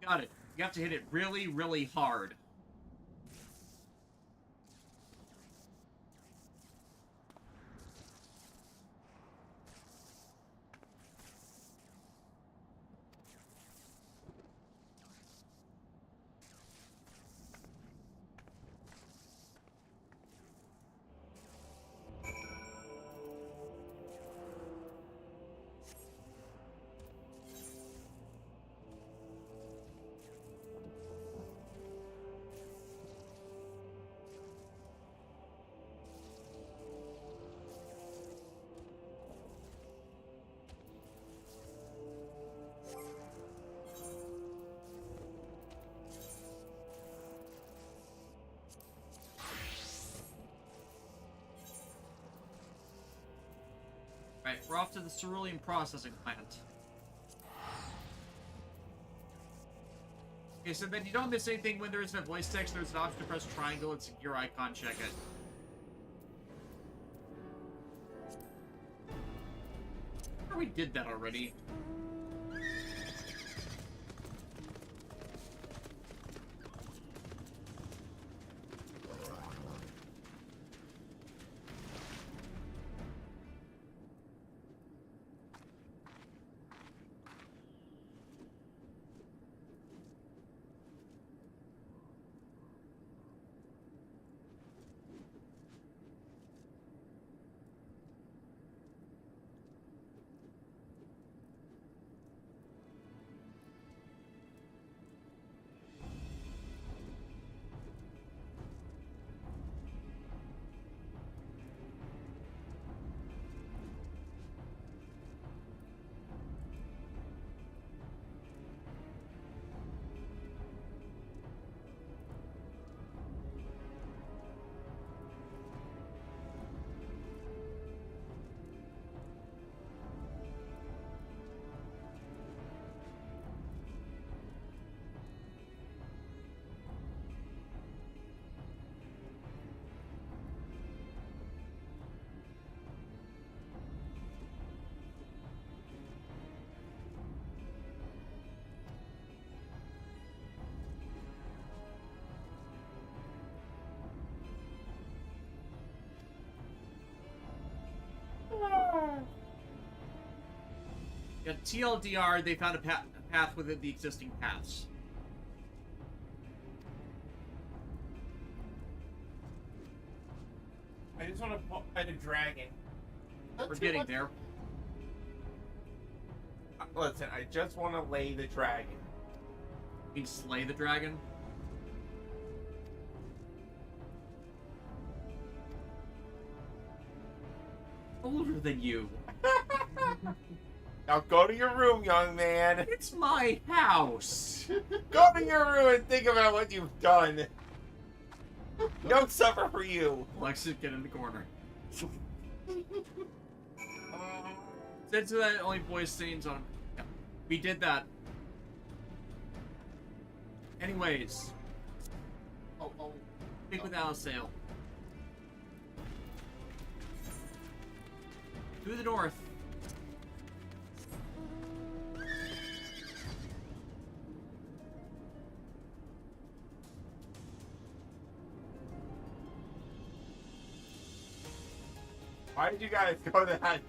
Got it. You have to hit it really, really hard. Right, we're off to the cerulean processing plant. Okay, so then you don't miss anything when there isn't a voice text. There's an option to press triangle and secure icon, check it. Oh, we did that already. Yeah, TLDR, they found a path within the existing paths. I just want to fight a dragon. We're getting there. Listen, I just want to lay the dragon. You mean slay the dragon? Older than you. Now go to your room, young man. It's my house. Go to your room and think about what you've done. No supper for you. Alexis, get in the corner. Since that only voice scenes on. Yeah, we did that. Anyways. Speak without a sail. To the north. Why did you guys go that?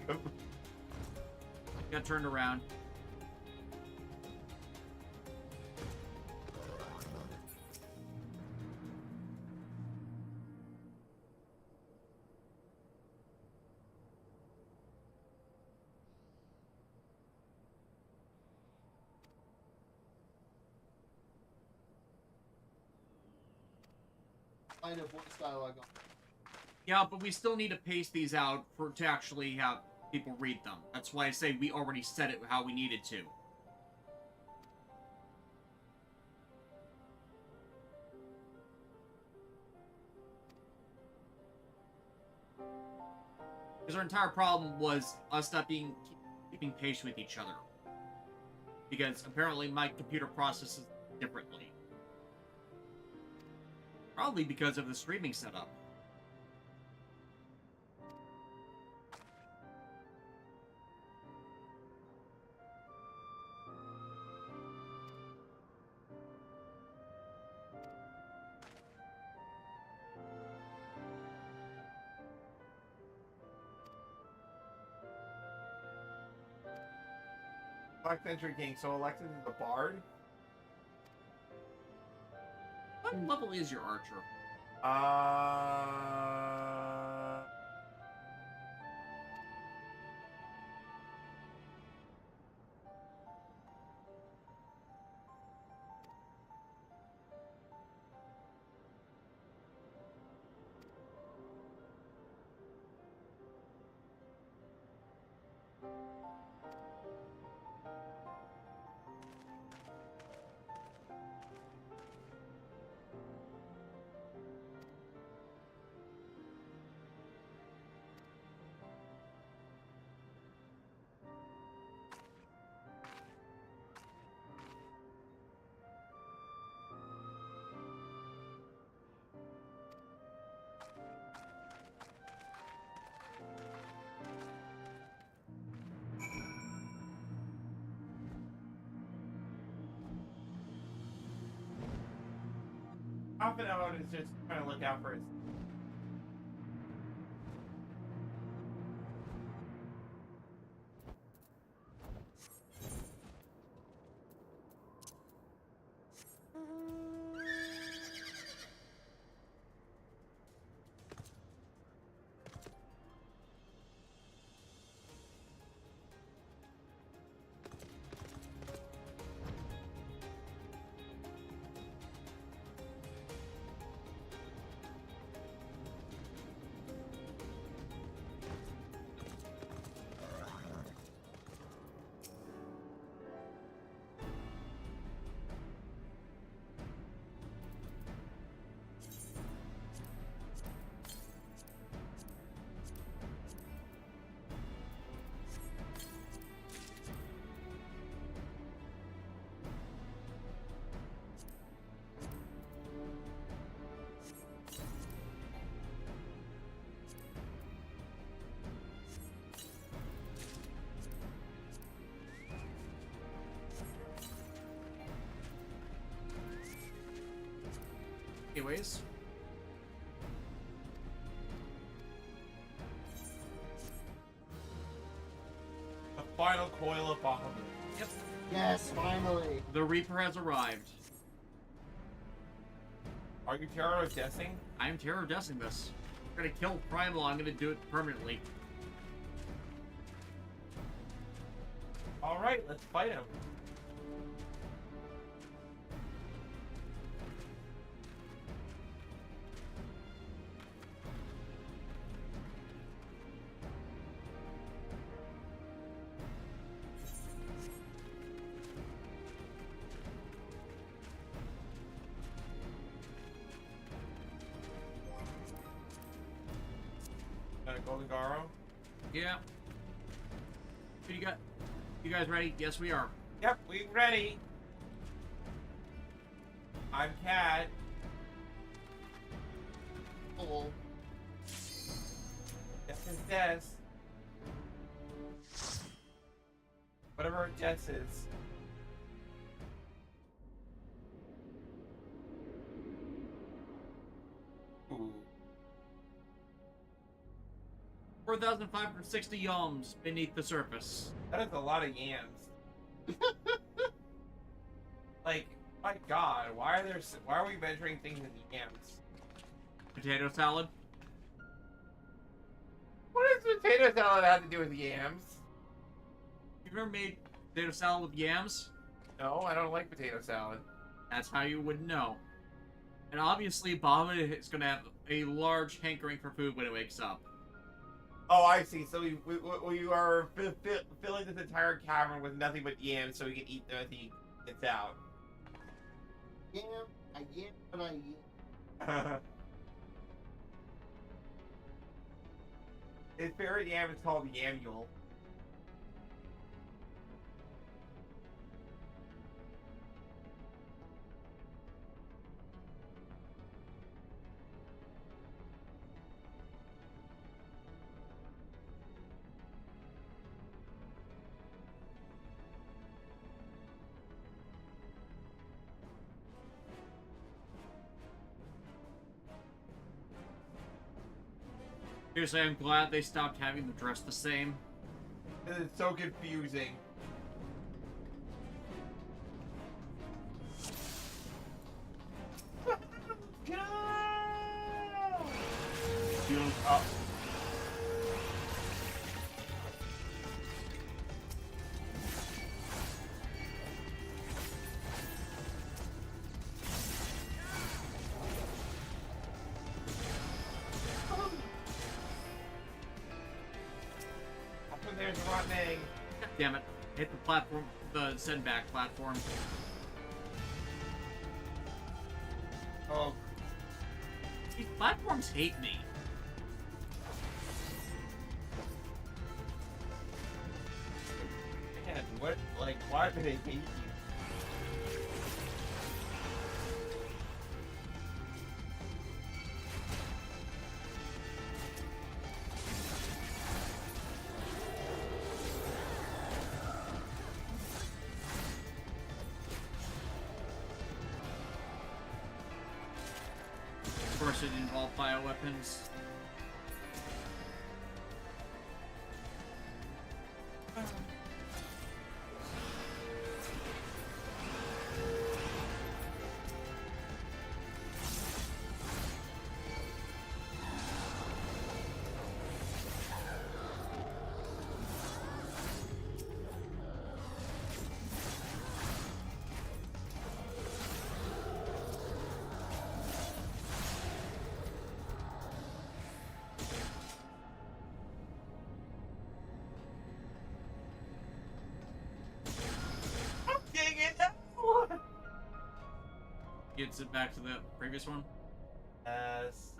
Got turned around. I know voice dialogue on. Yeah, but we still need to pace these out to actually have people read them. That's why I say we already said it how we needed to. Because our entire problem was us not keeping patient with each other. Because apparently my computer processes differently. Probably because of the streaming setup. Black Century King, so Alexis is the bard? What level is your archer? Half an hour is just trying to look out for his. Anyways. The final coil of Bahamut. Yep. Yes, finally. The Reaper has arrived. Are you terror guessing? I'm terror guessing this. I'm gonna kill Primal, I'm gonna do it permanently. Alright, let's fight him. Golden Garo? Yeah. You guys ready? Yes, we are. Yep, we ready. I'm Cat. Oh. Yes is Des. Whatever Jess is. Ooh. 4,560 yalms beneath the surface. That is a lot of yams. Like, my God, why are we measuring things in yams? Potato salad. What does potato salad have to do with yams? You've never made potato salad with yams? No, I don't like potato salad. That's how you would know. And obviously, Bahamut is going to have a large hankering for food when it wakes up. Oh, I see. So we are filling this entire cavern with nothing but yams so we can eat them as he gets out. Yam, I yam, but I yam. His favorite yam is called Yamule. Seriously, I'm glad they stopped having them dress the same. This is so confusing. Go! Feels up. There's running. God damn it. Hit the platform, the send back platform. Oh. These platforms hate me. Man, what, like, why do they hate you? Of course, it involved bioweapons. Gets it back to the previous one. Yes.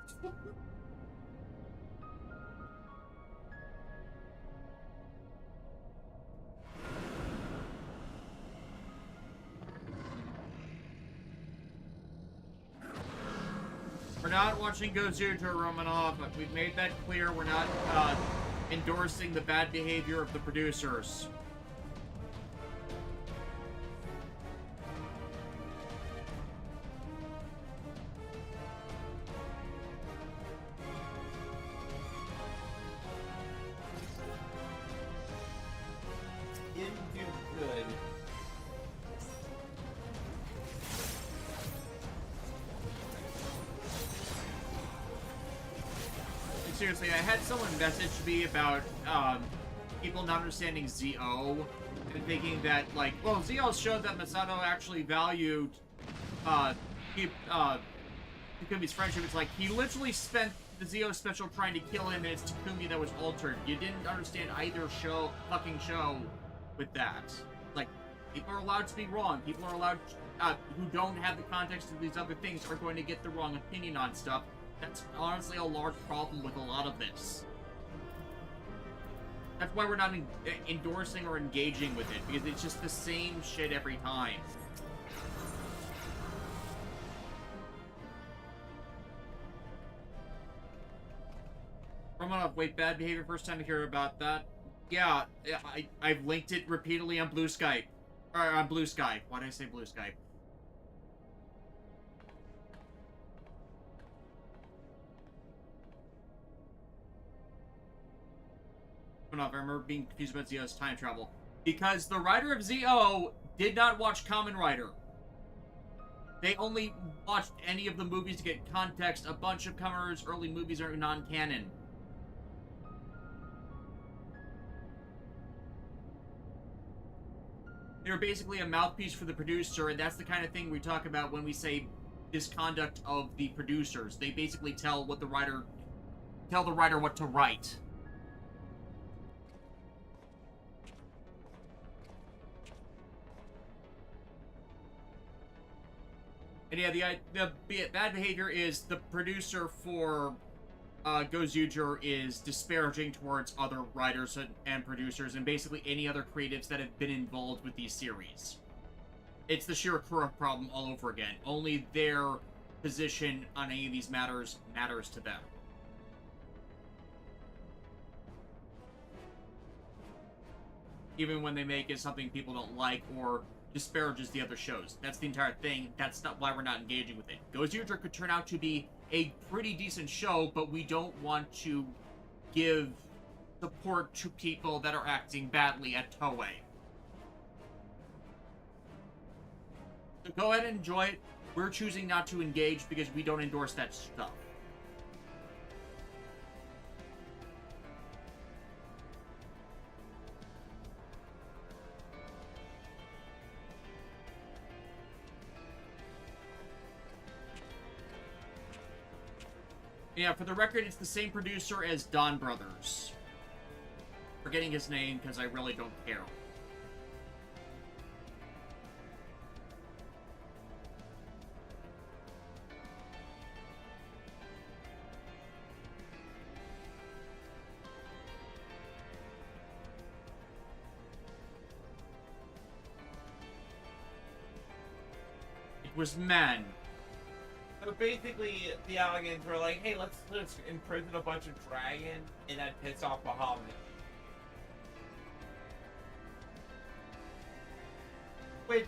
We're not watching Gozu to Romanov, but we've made that clear. We're not endorsing the bad behavior of the producers. seriously, I had someone message me about people not understanding ZO and thinking that, like, well, ZO showed that Masato actually valued Takumi's friendship. It's like, he literally spent the ZO special trying to kill him, and it's Takumi that was altered. You didn't understand either fucking show with that. Like, people are allowed to be wrong. People are allowed, who don't have the context of these other things are going to get the wrong opinion on stuff. That's honestly a large problem with a lot of this. That's why we're not endorsing or engaging with it, because it's just the same shit every time. Wait, bad behavior, first time to hear about that. Yeah, I've linked it repeatedly on Blue Skype. Or on Blue Sky. Why did I say Blue Skype? I remember being confused about ZO's time travel. Because the writer of ZO did not watch Kamen Rider. They only watched any of the movies to get context. A bunch of Kamen Rider's early movies are non-canon. They were basically a mouthpiece for the producer, and that's the kind of thing we talk about when we say misconduct of the producers. They basically tell the writer what to write. And yeah, the bad behavior is the producer for Gozuger is disparaging towards other writers and producers and basically any other creatives that have been involved with these series. It's the Shirakura problem all over again. Only their position on any of these matters to them. Even when they make it something people don't like or disparages the other shows. That's the entire thing. That's not why we're not engaging with it. Gozuger could turn out to be a pretty decent show, but we don't want to give support to people that are acting badly at Toei. So go ahead and enjoy it. We're choosing not to engage because we don't endorse that stuff. Yeah, for the record, it's the same producer as Don Brothers. Forgetting his name because I really don't care. It was men. So basically, the Alligans were like, hey, let's imprison a bunch of dragons and then piss off Bahamut. Which,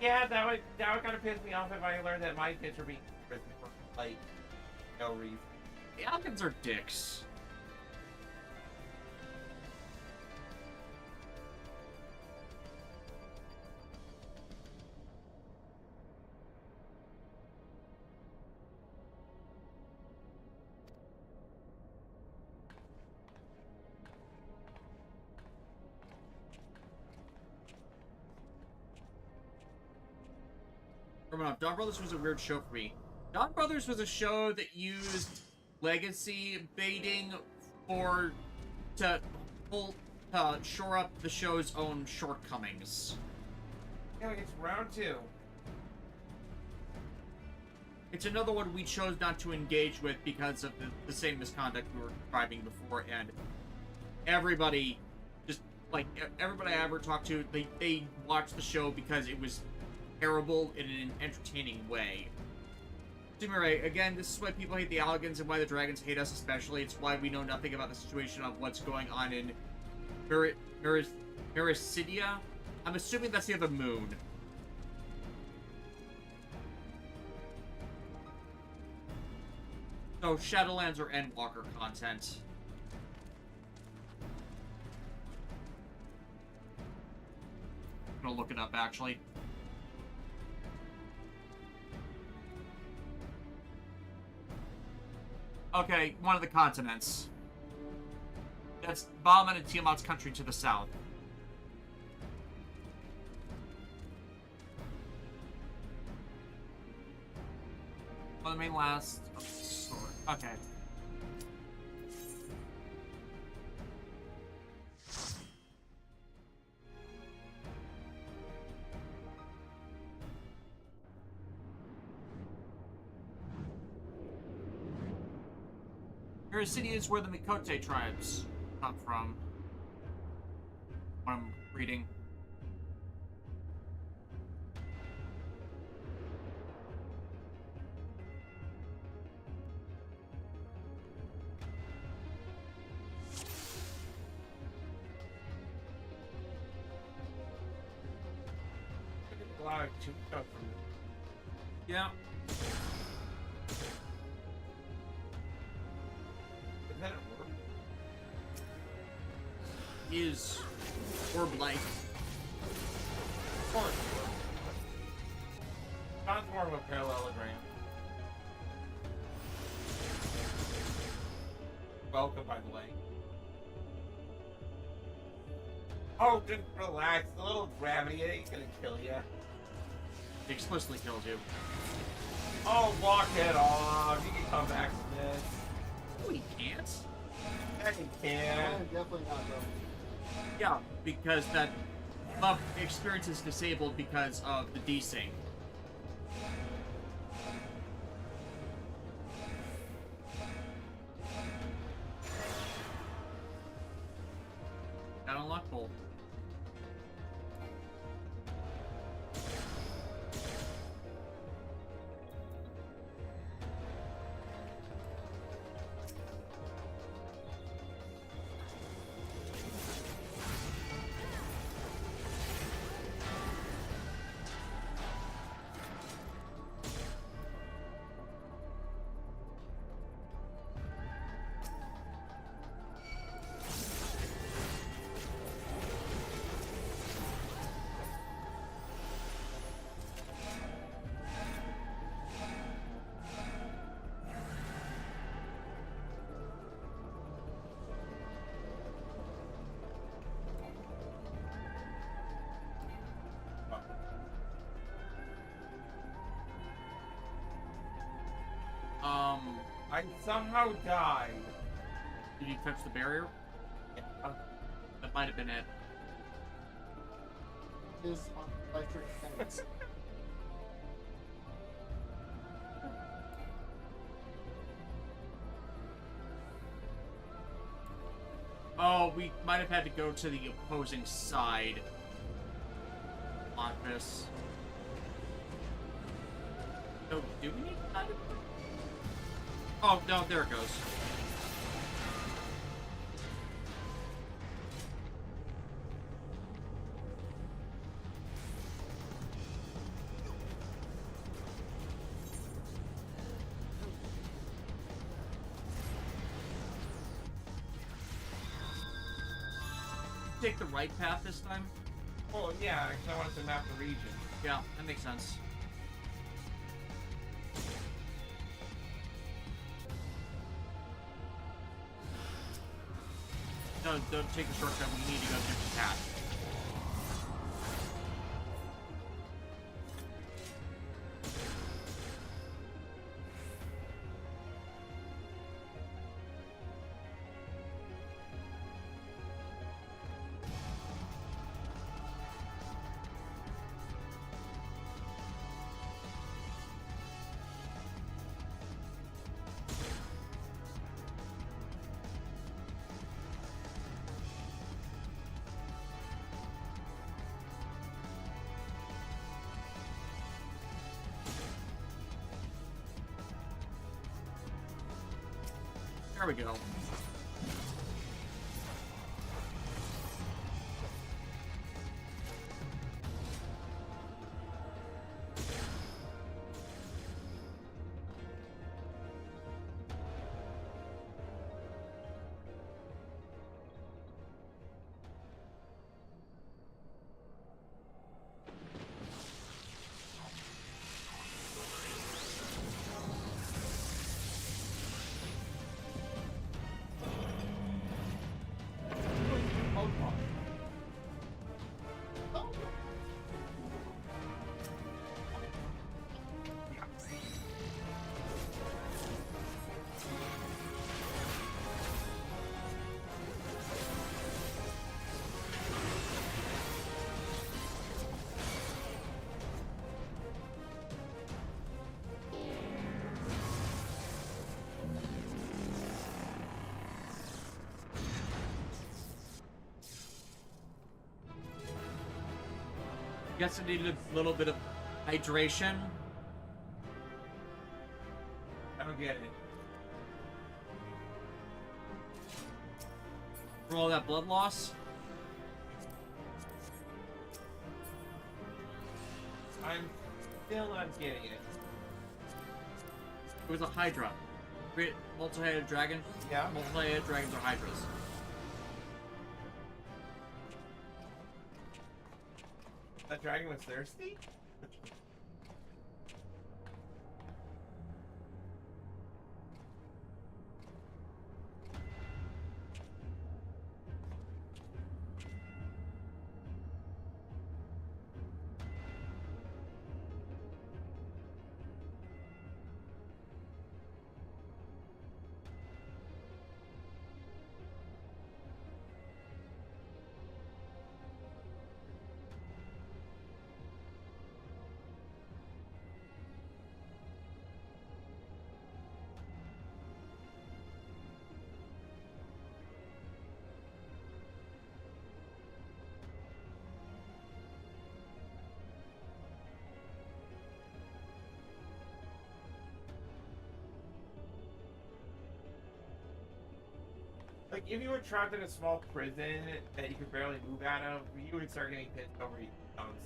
yeah, that would kind of piss me off if I learned that my kids were being imprisoned for, like, no reason. The Alligans are dicks. Dawn Brothers was a weird show for me. Dawn Brothers was a show that used legacy baiting to shore up the show's own shortcomings. Yeah, it's round 2. It's another one we chose not to engage with because of the same misconduct we were describing before, and everybody, just like everybody I ever talked to, they watched the show because it was terrible in an entertaining way. Sumire, again, this is why people hate the Alligans and why the Dragons hate us especially. It's why we know nothing about the situation of what's going on in Mericidia. I'm assuming that's the other moon. So, Shadowlands or Endwalker content. I'm gonna look it up, actually. Okay, one of the continents. That's Bauman and Tiamat's country to the south. Well, the main last... Okay. Your city is where the Mikote tribes come from. What I'm reading. Yeah. Is orb-like. Sounds more of a parallelogram. Welcome, by the way. Oh, just relax. The little gravity ain't gonna kill you. It explicitly kills you. Oh, walk it off. You can come back to this. No, he can't. Yeah, you can. Definitely not though. Yeah, because that buff experience is disabled because of the desync. Got unlock bolt. I somehow died. Did you touch the barrier? Yeah. That might have been it. Is on electric fence. Oh, we might have had to go to the opposing side. Lock this. So, do we need to... Oh, no, there it goes. Take the right path this time? Oh, yeah, because I wanted to map the region. Yeah, that makes sense. No, don't take the shortcut. We need to go a different path. There we go. guess I needed a little bit of hydration. I don't get it. For all that blood loss. I'm still not getting it. It was a Hydra. Multi-headed dragon? Yeah. Multi-headed dragons are Hydras. That dragon was thirsty? Like, if you were trapped in a small prison that you could barely move out of, you would start getting pissed over your thumbs.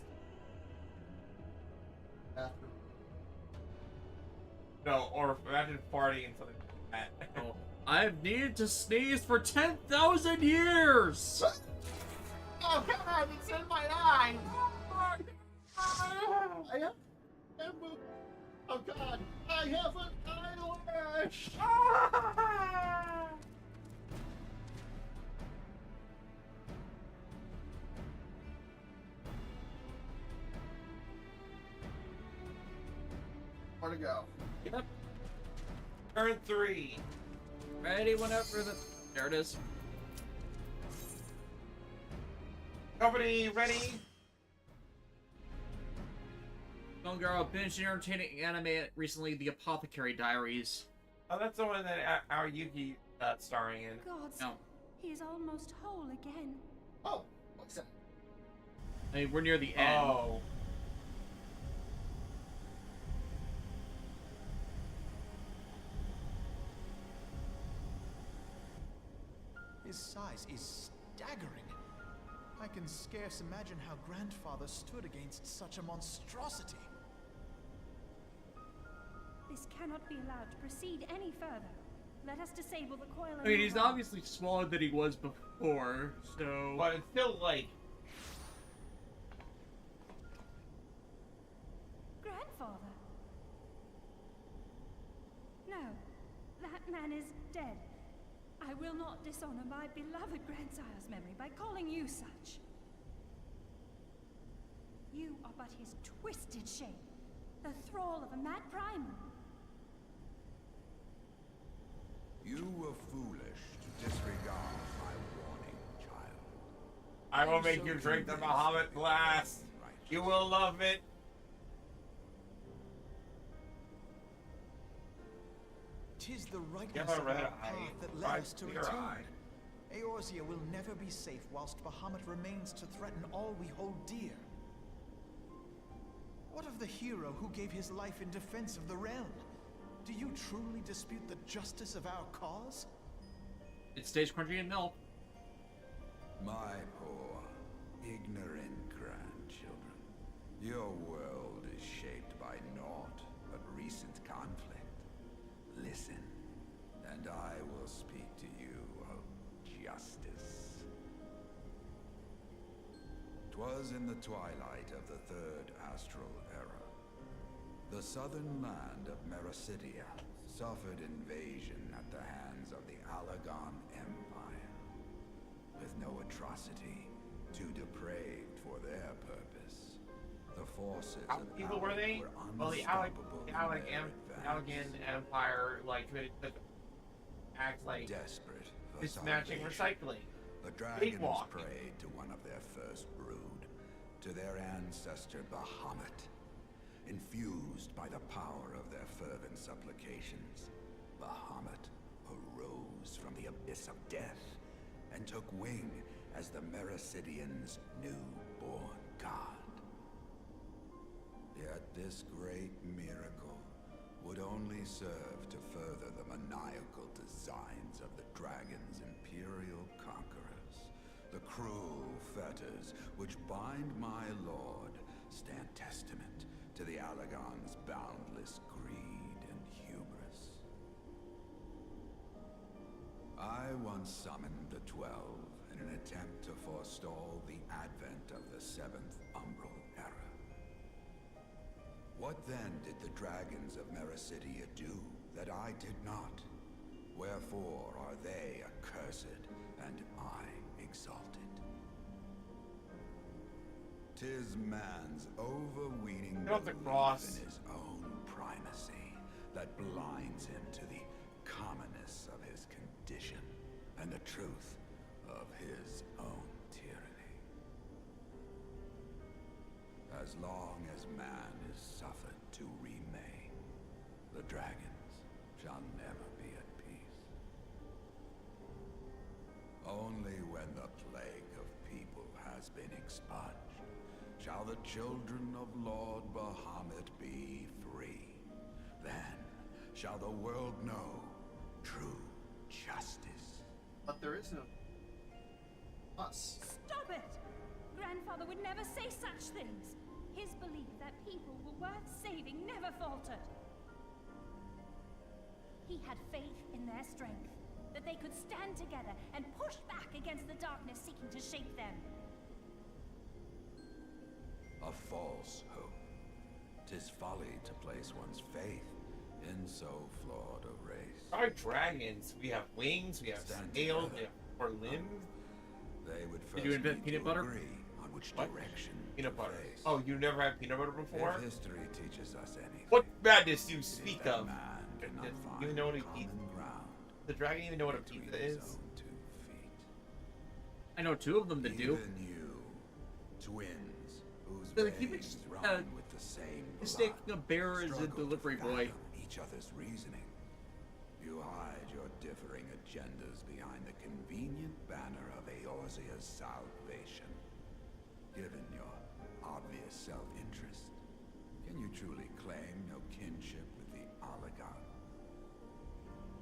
No, or imagine farting and something like that. Oh, I've needed to sneeze for 10,000 years! Oh, come on, it's in my eye! Oh, God, I have an eyelash! Where to go? Yep. Turn 3. Ready, whenever the... There it is. Company, ready? Young girl, binged entertaining anime recently, The Apothecary Diaries. Oh, that's the one that our Yuki starring in. Gods, No. he is almost whole again. Oh, what's that? I mean, we're near the end. Oh. His size is staggering. I can scarce imagine how Grandfather stood against such a monstrosity. This cannot be allowed to proceed any further. Let us disable the coil. I mean, he's obviously smaller than he was before, so... But it's still like... Grandfather? No, that man is dead. I will not dishonor my beloved grandsire's memory by calling you such. You are but his twisted shape, the thrall of a mad primal. You were foolish to disregard my warning, child. I will make you drink the Bahamut Blast. You will love it. Tis the rightness Give a of red our eye, path that led right us to to your return. eye. Eorzea will never be safe whilst Bahamut remains to threaten all we hold dear. What of the hero who gave his life in defense of the realm? Do you truly dispute the justice of our cause? It stays crunchy in milk. My poor, ignorant grandchildren. Your world is shaped by naught but recent conflict. Listen, and I will speak to you of justice. 'Twas in the twilight of the third astral era. The southern land of Mericidia suffered invasion at the hands of the Alagon Empire. With no atrocity too depraved for their purpose, the forces How of evil were they? Well, the unstoppable in their Allegan Empire, like, could act like desperate for mismatching salvation. recycling. The dragons Sleepwalking. prayed to one of their first brood, to their ancestor Bahamut. Infused by the power of their fervent supplications, Bahamut arose from the abyss of death and took wing as the Mericidians' newborn god. that this great miracle would only serve to further the maniacal designs of the dragon's imperial conquerors. The cruel fetters which bind my lord stand testament to the Allagan's boundless greed and hubris. I once summoned the 12 in an attempt to forestall the advent of the 7th Umbral Era. What then did the dragons of Mericidia do that I did not? Wherefore are they accursed and I exalted? 'Tis man's overweening belief in his own primacy that blinds him to the commonness of his condition and the truth of his own tyranny. As long as man is suffered to remain, the dragons shall never be at peace. Only when the plague of people has been expunged shall the children of Lord Bahamut be free. Then shall the world know true justice. But there is no us. Stop it! Grandfather would never say such things. His belief that people were worth saving never faltered. He had faith in their strength, that they could stand together and push back against the darkness seeking to shape them. A false hope. 'Tis folly to place one's faith in so flawed a race. Our dragons, we have wings, we have scales, we have 4 limbs. They would Did you invent peanut butter? on which What? direction Peanut butter. face. Oh, you never had peanut butter before? If history teaches us anything, What madness do you speak that of? man cannot Does find you even know what a common pizza? ground The dragon even know what a between pizza his is? own 2 feet. I know 2 of them that do. Even you, twins, whose So they keep veins it, run with the same mistaking blood, a bear as a struggle to delivery boy. fathom each other's reasoning. You hide your differing agendas behind the convenient banner of Eorzea's salvation. Given your obvious self-interest, can you truly claim no kinship with the Allagan?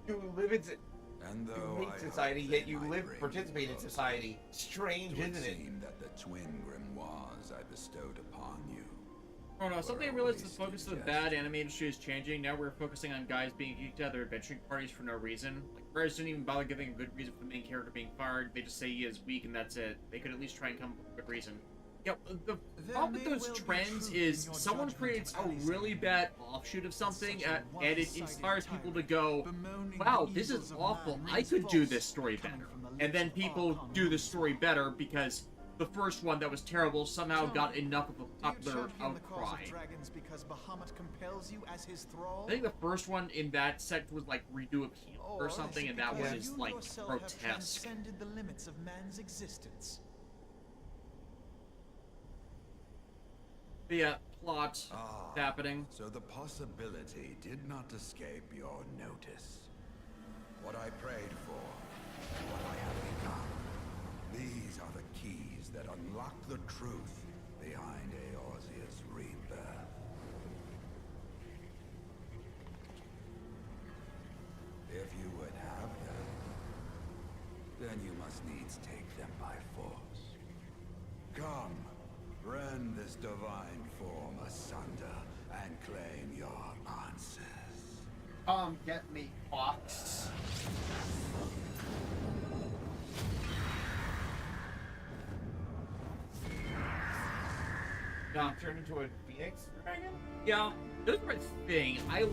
You live in And you though hate I society, hope yet they you might live, bring participate you in closer, society. Strange, it would isn't it? seem that the twin grimoires I bestowed upon you. Oh no, something I realized the focus of the bad anime industry is changing. Now we're focusing on guys being kicked out of their adventuring parties for no reason. Like, Bears didn't even bother giving a good reason for the main character being fired. They just say he is weak and that's it. They could at least try and come up with a good reason. Yeah, the problem with those trends is someone creates a really bad offshoot of something and it inspires people to go, wow, this is awful, I could do this story better. And then people do the story better because the first one that was terrible somehow got enough of a popular outcry. Because Bahamut compels you as his thrall? I think the first one in that sect was like redo appeal or something, and that was like grotesque. Transcended the limits of man's existence. But yeah, plot happening. So the possibility did not escape your notice. What I prayed for, what I have become. These are the keys that unlock the truth behind Eorzea's rebirth. If you would have them, then you must needs take them by force. Come, rend this divine form asunder and claim your answers. Get me, Fox. Turn into a phoenix dragon? Yeah, those are my thing. I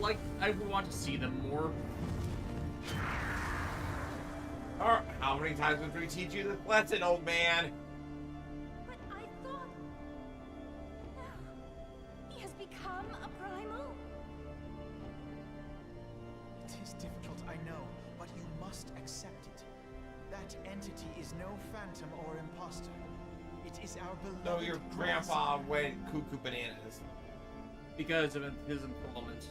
would want to see them more. How many times must we teach you this lesson, old man? But I thought... He has become a primal? It is difficult, I know, but you must accept it. That entity is no phantom or imposter. It is our beloved... So your grandpa went cuckoo bananas. Because of his involvement.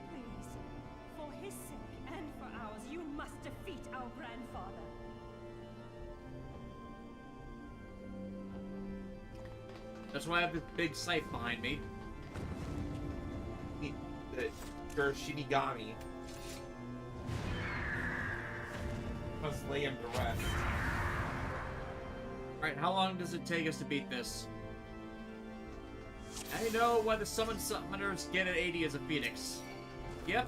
Please, for his sake and for ours, you must That's why I have this big scythe behind me. Your Shinigami. Must lay him to rest. Alright, how long does it take us to beat this? I know why the summoners get an 80 as a phoenix. Yep.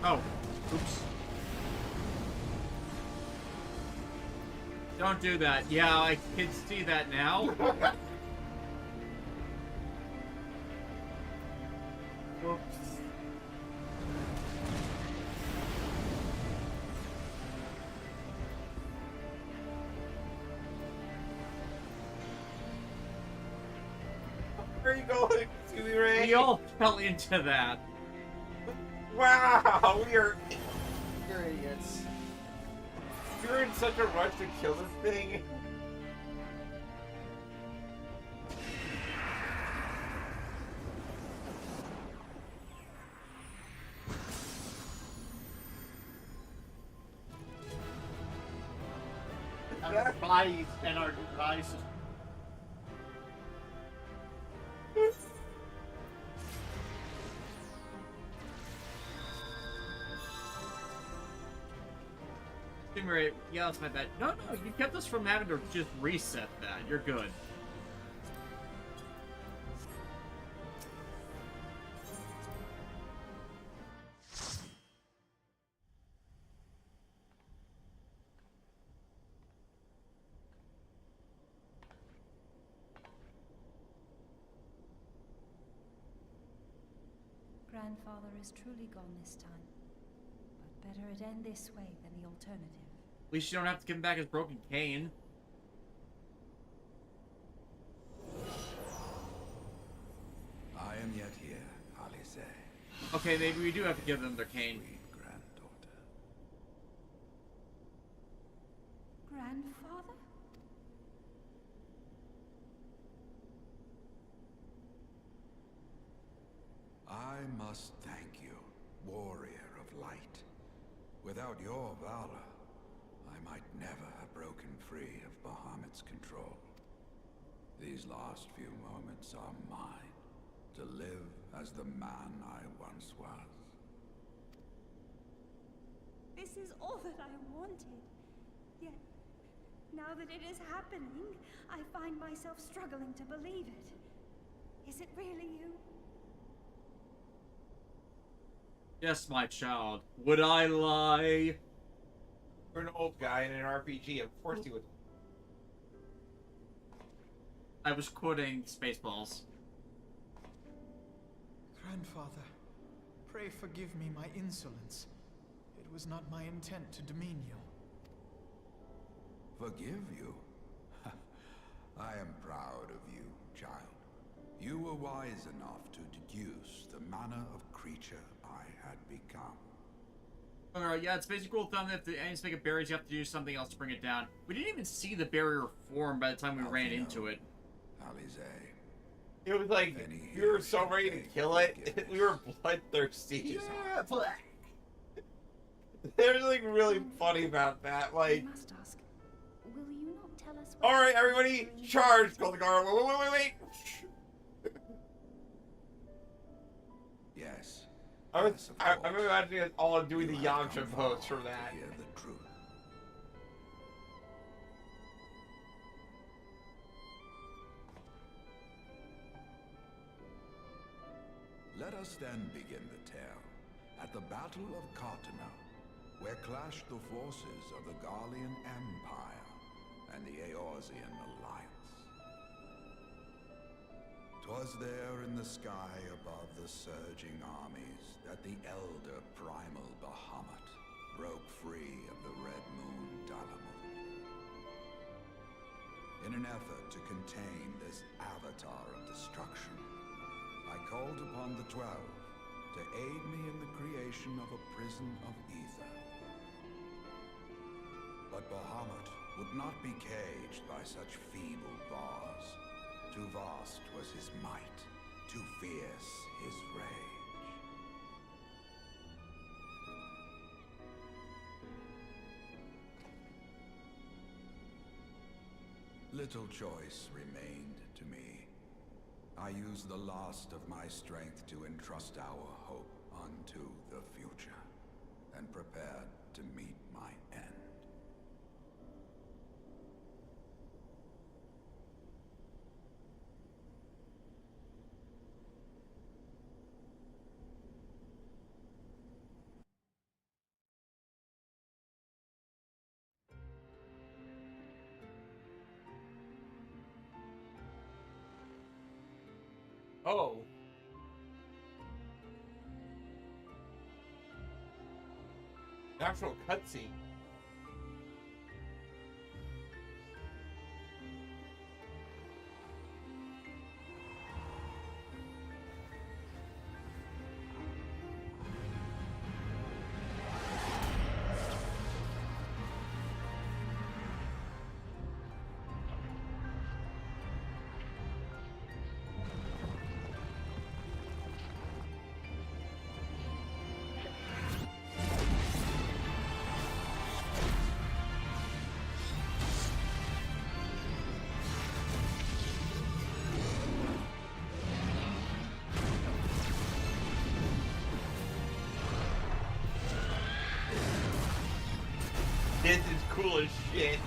Oh, oops. Don't do that. Yeah, I can see that now. Whoops. Where are you going, Scooby Ray? We all fell into that. Wow, you're idiots. You're in such a rush to kill this thing. Our bodies and our devices. Yeah, that's my bad. No, you kept us from having to just reset that. You're good. Grandfather is truly gone this time. But better it end this way than the alternative. At least you don't have to give him back his broken cane. I am yet here, Alice. Okay, maybe we do have to give them their cane. Grandfather? I must thank you, warrior of light. Without your valor, I might never have broken free of Bahamut's control. These last few moments are mine, to live as the man I once was. This is all that I wanted. Yet, now that it is happening, I find myself struggling to believe it. Is it really you? Yes, my child. Would I lie? You're an old guy in an RPG, of course you would. I was quoting Spaceballs. Grandfather, pray forgive me my insolence. It was not my intent to demean you. Forgive you? I am proud of you, child. You were wise enough to deduce the manner of creature I had become. Alright, yeah, it's basically cool thumb that if the enemies make a barrier, you have to do something else to bring it down. We didn't even see the barrier form by the time we ran into it. Alize. It was like, we were so ready to kill it, we were bloodthirsty. Yeah, black. There's something really funny about that, like... I must ask, will you not tell us... Alright, everybody, charge, Golden Guard. Wait. Yes. I'm imagining us all doing the Yamcha pose for that. Hear the truth. Let us then begin the tale at the Battle of Cartano, where clashed the forces of the Garlean Empire and the Eorzean Alliance. 'Twas there in the sky above the surging armies that the elder primal Bahamut broke free of the Red Moon Dalamut. In an effort to contain this avatar of destruction, I called upon the 12 to aid me in the creation of a prison of ether. But Bahamut would not be caged by such feeble bars. Too vast was his might, too fierce his rage. Little choice remained to me. I used the last of my strength to entrust our hope unto the future, and prepared to meet my end. Oh. Actual cutscene. This is cool as shit.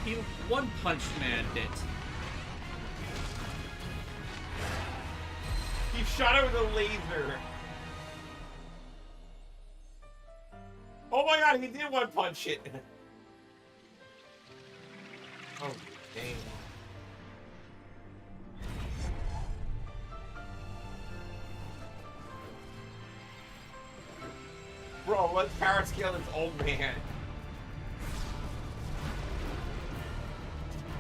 He one punch manned it. He shot it with a laser. Oh my god, he did one punch it. Oh, dang. Bro, let's power scale this old man.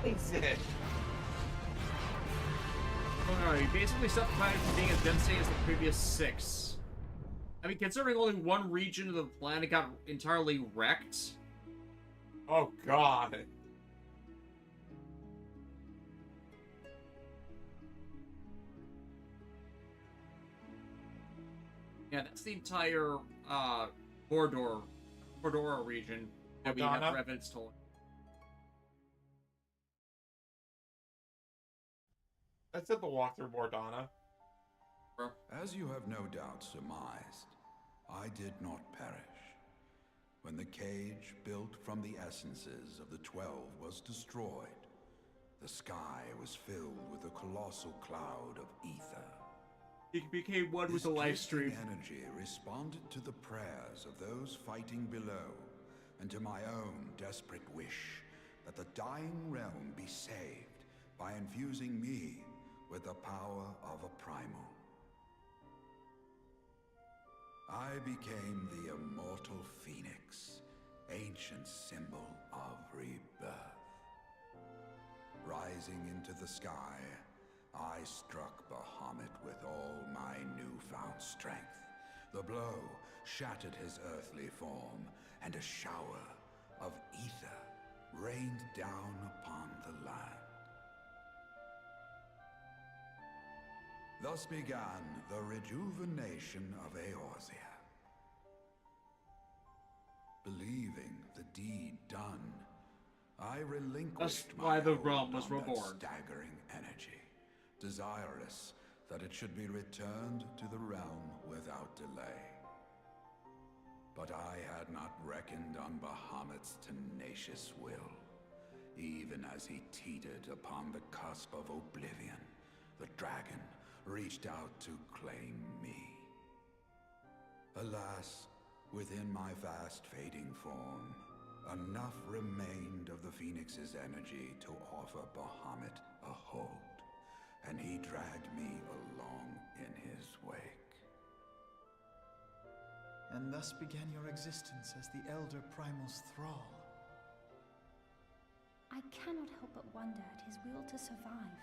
Jesus. Oh no, he basically stopped the planet from being as devastating as the previous 6. I mean, considering only one region of the planet got entirely wrecked. Oh god. Yeah, that's the entire Mordora region that we have evidence to. That's at the walkthrough, Mordana. As you have no doubt surmised, I did not perish. When the cage built from the essences of the 12 was destroyed, the sky was filled with a colossal cloud of ether. It became one with the live stream. This energy responded to the prayers of those fighting below, and to my own desperate wish that the dying realm be saved by infusing me with the power of a primal. I became the immortal phoenix, ancient symbol of rebirth. Rising into the sky, I struck Bahamut with all my newfound strength. The blow shattered his earthly form, and a shower of ether rained down upon the land. Thus began the rejuvenation of Eorzea. Believing the deed done, I relinquished That's why the my realm hold was on that reborn. staggering energy, desirous that it should be returned to the realm without delay. But I had not reckoned on Bahamut's tenacious will. Even as he teetered upon the cusp of oblivion, the dragon reached out to claim me. Alas, within my fast fading form, enough remained of the Phoenix's energy to offer Bahamut a hold, and he dragged me along in his wake. And thus began your existence as the Elder Primal's thrall. I cannot help but wonder at his will to survive.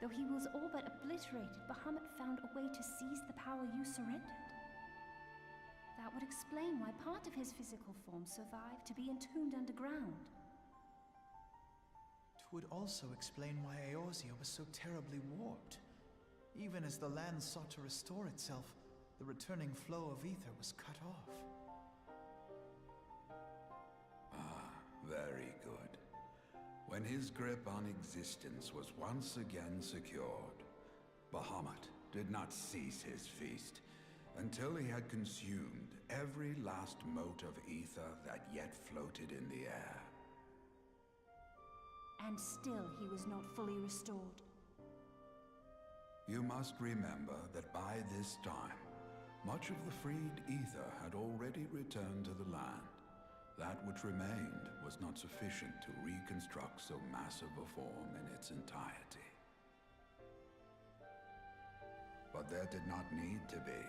Though he was all but obliterated, Bahamut found a way to seize the power you surrendered. That would explain why part of his physical form survived to be entombed underground. It would also explain why Eorzea was so terribly warped. Even as the land sought to restore itself, the returning flow of ether was cut off. Ah, very good. When his grip on existence was once again secured, Bahamut did not cease his feast until he had consumed every last mote of ether that yet floated in the air. And still he was not fully restored. You must remember that by this time, much of the freed ether had already returned to the land. That which remained was not sufficient to reconstruct so massive a form in its entirety. But there did not need to be.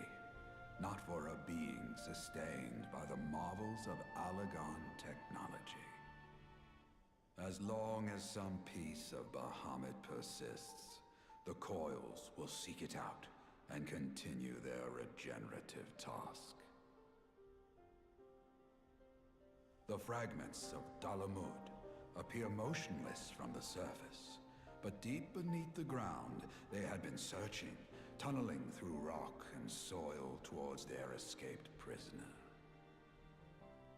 Not for a being sustained by the marvels of Allagan technology. As long as some piece of Bahamut persists, the coils will seek it out and continue their regenerative task. The fragments of Dalamud appear motionless from the surface, but deep beneath the ground they had been searching, tunneling through rock and soil towards their escaped prisoner.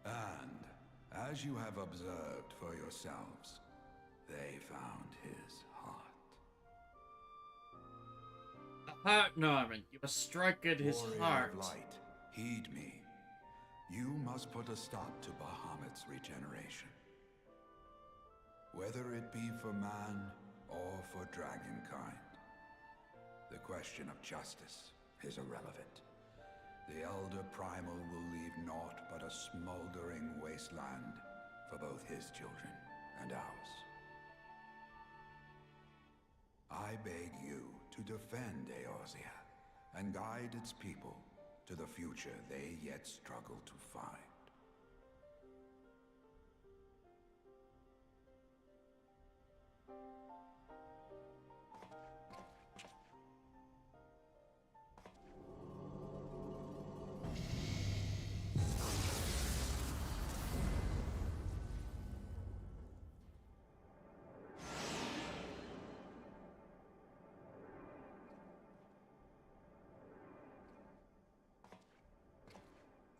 And, as you have observed for yourselves, they found his heart. Norman, you must strike at his Warrior heart. of light, heed me. You must put a stop to Bahamut's regeneration. Whether it be for man or for dragonkind. The question of justice is irrelevant. The Elder Primal will leave naught but a smoldering wasteland for both his children and ours. I beg you to defend Eorzea and guide its people to the future they yet struggle to find.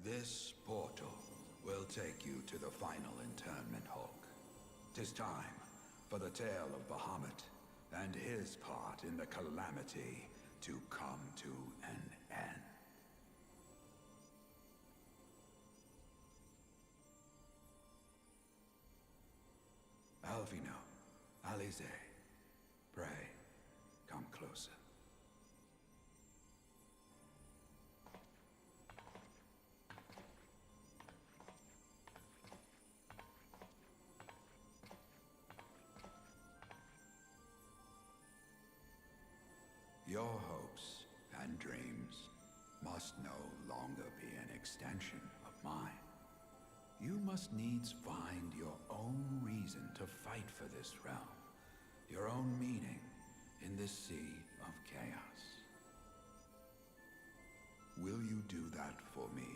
This portal will take you to the final internment, Hulk. 'Tis time for the tale of Bahamut and his part in the calamity to come to an end. Alvino, Alize, pray, come closer. Your hopes and dreams must no longer be an extension of mine. You must needs find your own reason to fight for this realm, your own meaning in this sea of chaos. Will you do that for me?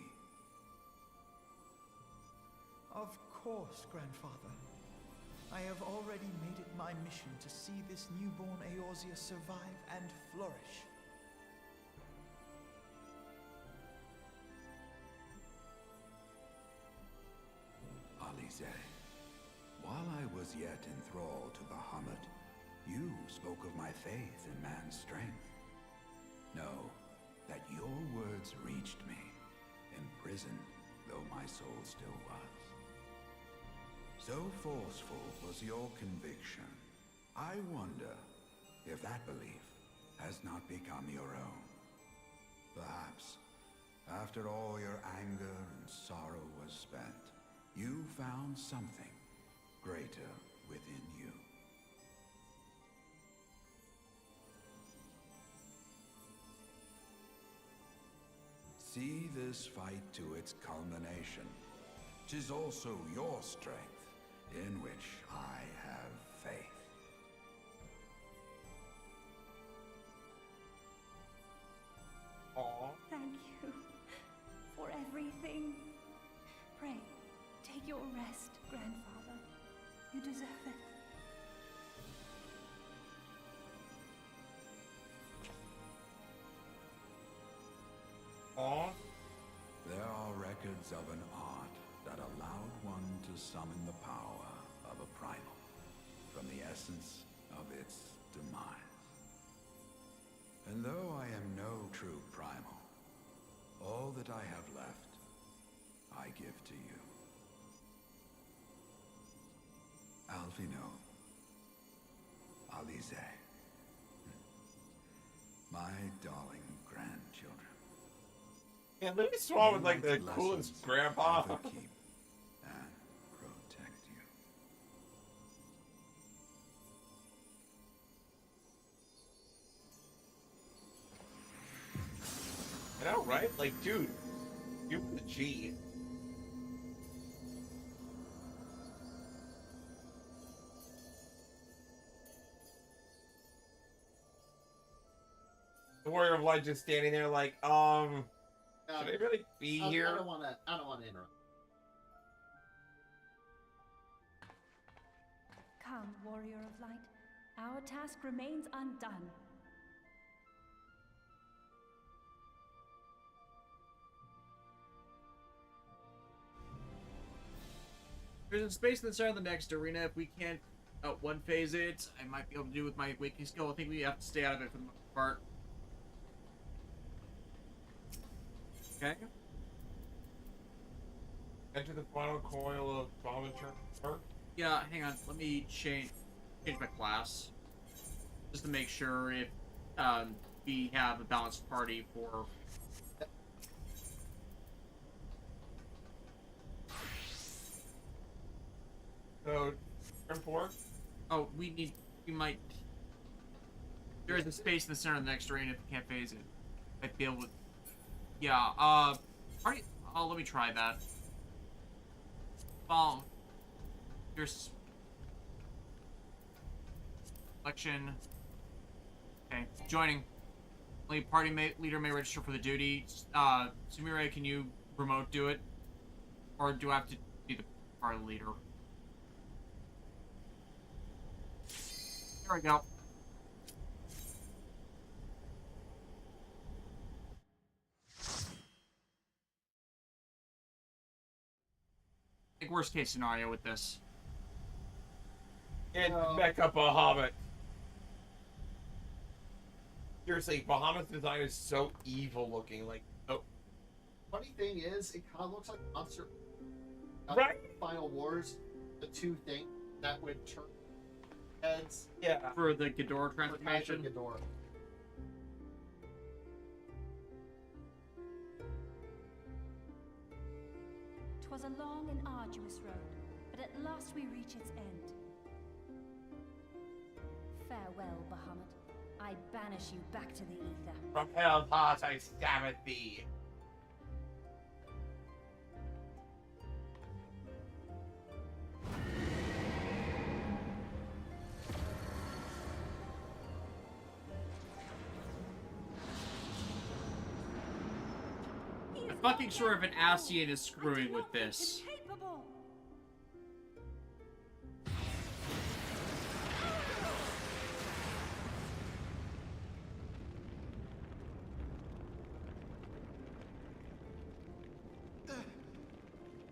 Of course, Grandfather. I have already made it my mission to see this newborn Eorzea survive and flourish. Alize, while I was yet enthralled to Bahamut, you spoke of my faith in man's strength. Know that your words reached me, imprisoned though my soul still was. So forceful was your conviction, I wonder if that belief has not become your own. Perhaps, after all your anger and sorrow was spent, you found something greater within you. See this fight to its culmination. 'Tis also your strength in which I have faith. Aww. Thank you for everything. Pray, take your rest, Grandfather. You deserve it. Aww. There are records of an art that allowed one to summon the power of a primal from the essence of its demise. And though I am no true primal, all that I have left, I give to you. Alvino, Alize, my darling grandchildren. Yeah, Louis Swan was like the coolest grandpa. Ever keep and protect you. I know, right? Like, dude, you were the G. The Warrior of Light just standing there like, should I really be here? I don't want to interrupt. Come, Warrior of Light. Our task remains undone. There's a space in the center of the next arena. If we can't one phase it, I might be able to do with my waking skill. I think we have to stay out of it for the most part. Okay. Enter the final coil of Bombincher. Yeah, hang on. Let me change my class just to make sure if we have a balanced party for. So, turn 4. Oh, we might. There is a space in the center of the next arena if we can't phase it. I'd be able to. Yeah. Party. Oh, let me try that. Here's selection. Okay, joining. Only party leader may register for the duty. Sumire, can you remote do it, or do I have to be the party leader? There we go. Like worst case scenario with this. And back up Bahamut. Seriously, Bahamut's design is so evil looking. Like, oh. Funny thing is, it kind of looks like Monster. Right. Final Wars, the two things that would turn heads. Yeah. For the Ghidorah transformation. For Ghidorah. "'Twas a long and arduous road, but at last we reach its end. Farewell, Bahamut. I banish you back to the ether. From hell's heart I stab at thee. I'm fucking sure if an Ascian is screwing with this. Incapable!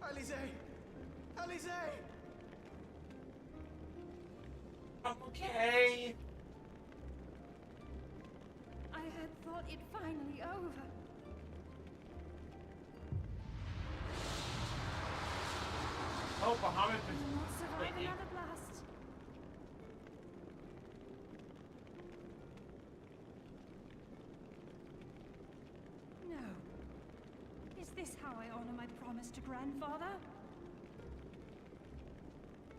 Alize! Alize! I'm okay. I had thought it finally over. Oh, Bahamut Will not survive is... another blast. No. Is this how I honor my promise to Grandfather?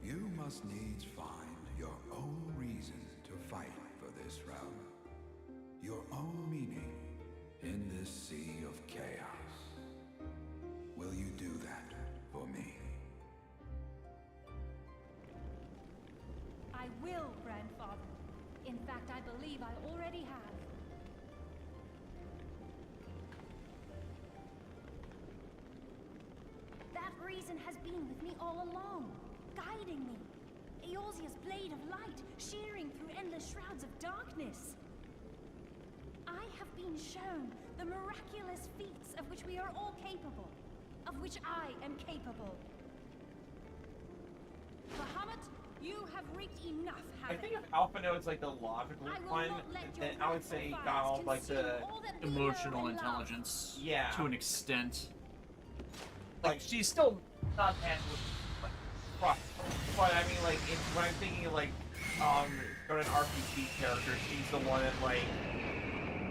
You must needs find your own reason to fight for this realm. Your own meaning in this sea of chaos. Will you do that for me? will, grandfather. In fact, I believe I already have. That reason has been with me all along, guiding me. Eorzea's blade of light, shearing through endless shrouds of darkness. I have been shown the miraculous feats of which we are all capable, of which I am capable. Bahamut, you have wreaked enough I havoc. think if Alpha Node's like the logical one, then I would say he got all like the emotional intelligence. Yeah. To an extent. Like she's still not handling like trust, but I mean like when I'm thinking of like an RPG character, she's the one that like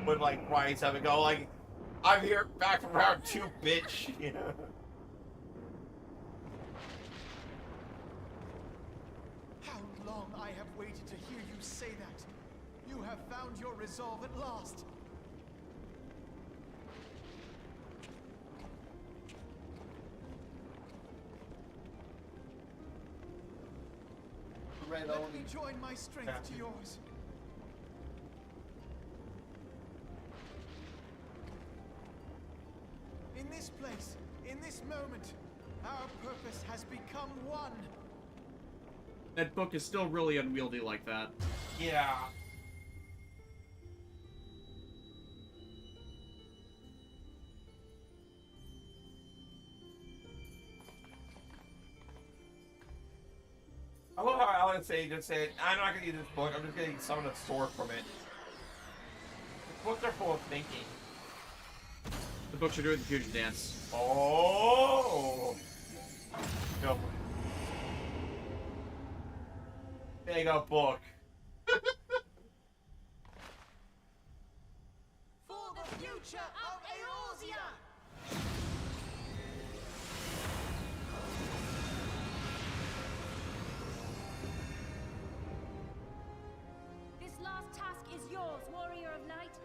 would like rise up and go like, I'm here back from round 2, bitch. You know? How long I have waited to hear you say that. You have found your resolve at last. Let me join my strength to yours. In this place, in this moment, our purpose has become one. That book is still really unwieldy like that. Yeah. I love how Alan just said, I'm not gonna use this book, I'm just gonna summon a sword from it. The books are full of thinking. The books are doing the fusion dance. Oh! Go. There you go, book. For the future of Eorzea! This last task is yours, Warrior of Light.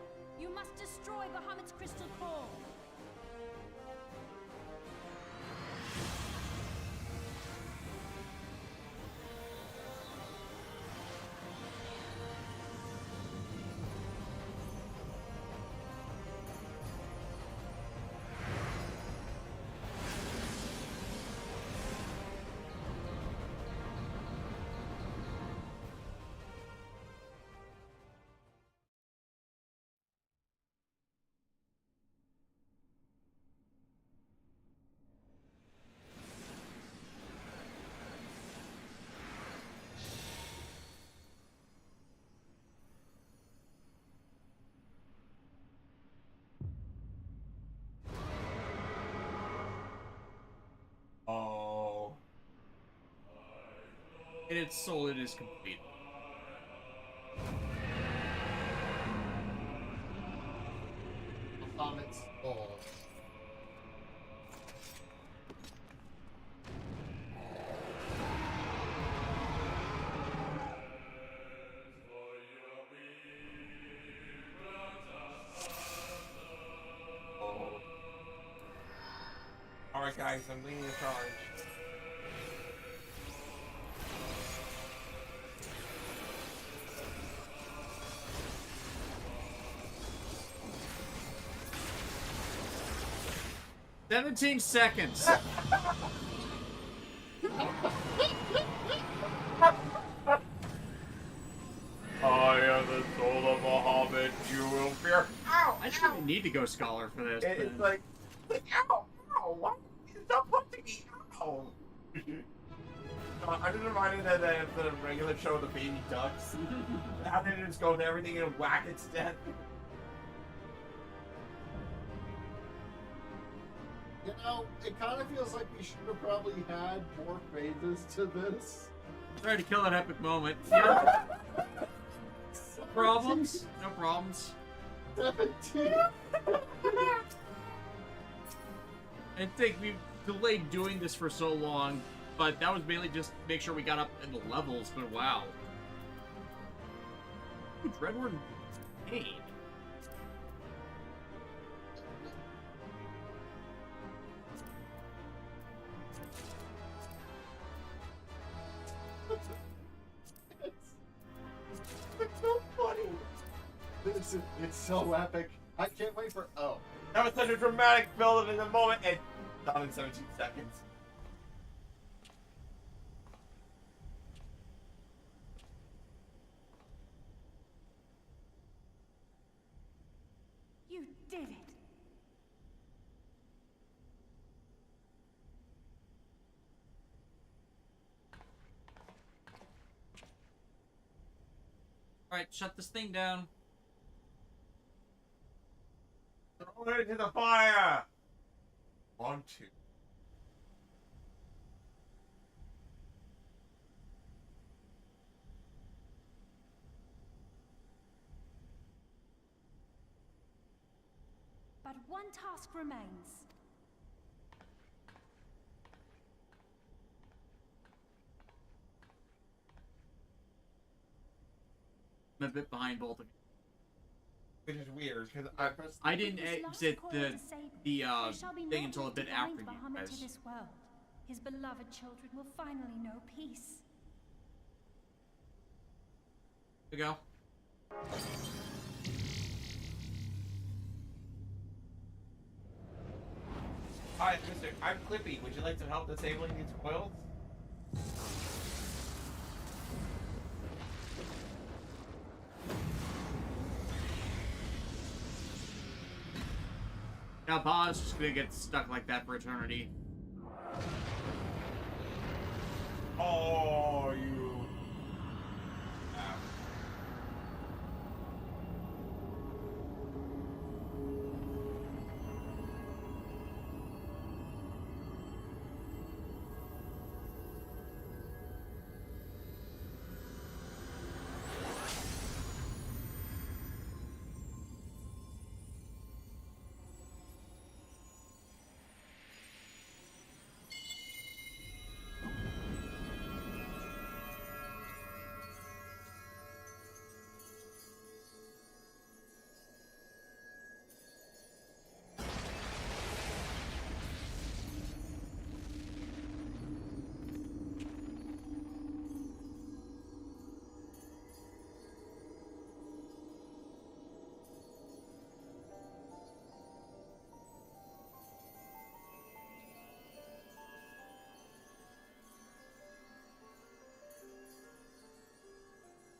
You must destroy Bahamut's crystal core. Oh. In its soul, it is complete. Bahamut's soul. Alright guys, I'm leading the charge. "17 seconds." I am the soul of Bahamut, you will fear. Ow! I didn't even need to go scholar for this. It's like, ow! Ow! Why? Stop punching me! Ow! I'm just reminded that the regular show, The Baby Ducks. How they just go to everything and whack its death. You know, it kind of feels like we should have probably had more phases to this. Sorry to kill that epic moment. Yeah. No problems. No problems. 17. I think we delayed doing this for so long, but that was mainly just to make sure we got up in the levels, but wow. Ooh, Dreadward Pain. It's so epic. I can't wait for. Oh. That was such a dramatic build in the moment, and done in 17 seconds. You did it. Alright, shut this thing down. Throw it into the fire! Want to. But one task remains. I'm a bit behind both of you. Which is weird, because I didn't exit the thing until a bit after you Bahamut guys. to this world. His beloved children will finally know peace. Here we go. Hi, Mister. I'm Clippy. Would you like some help disabling these coils? Now Pa's just gonna get stuck like that for eternity. Oh, you.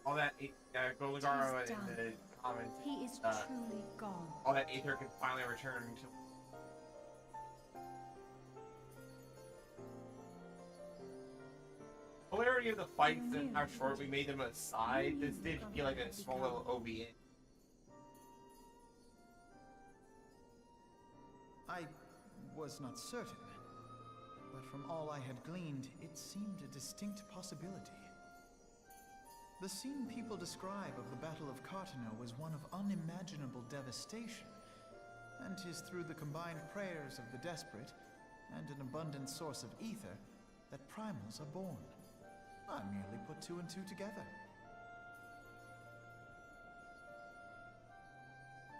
All that Golagaro in the comments. He is truly gone. All that ether can finally return to. Polarity of the fights and how short we made them aside. This did feel like a small little OVA. I was not certain, but from all I had gleaned, it seemed a distinct possibility. The scene people describe of the Battle of Cartano was one of unimaginable devastation, and 'tis through the combined prayers of the desperate and an abundant source of ether that primals are born. I merely put two and two together.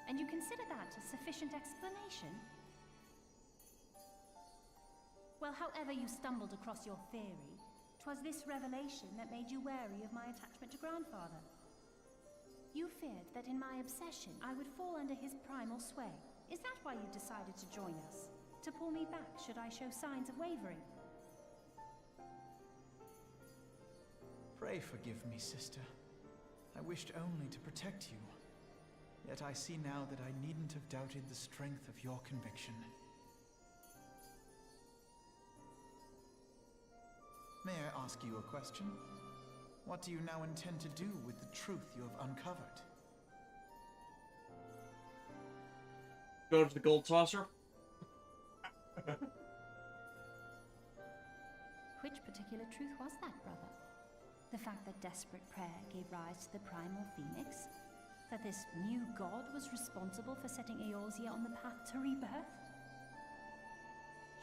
And you consider that a sufficient explanation? Well, however you stumbled across your theory, 'twas this revelation that made you wary of my attachment to Grandfather. You feared that in my obsession, I would fall under his primal sway. Is that why you decided to join us? To pull me back should I show signs of wavering? Pray forgive me, sister. I wished only to protect you. Yet I see now that I needn't have doubted the strength of your conviction. May I ask you a question? What do you now intend to do with the truth you have uncovered? Go to the gold saucer. Which particular truth was that, brother? The fact that desperate prayer gave rise to the primal phoenix? That this new god was responsible for setting Eorzea on the path to rebirth?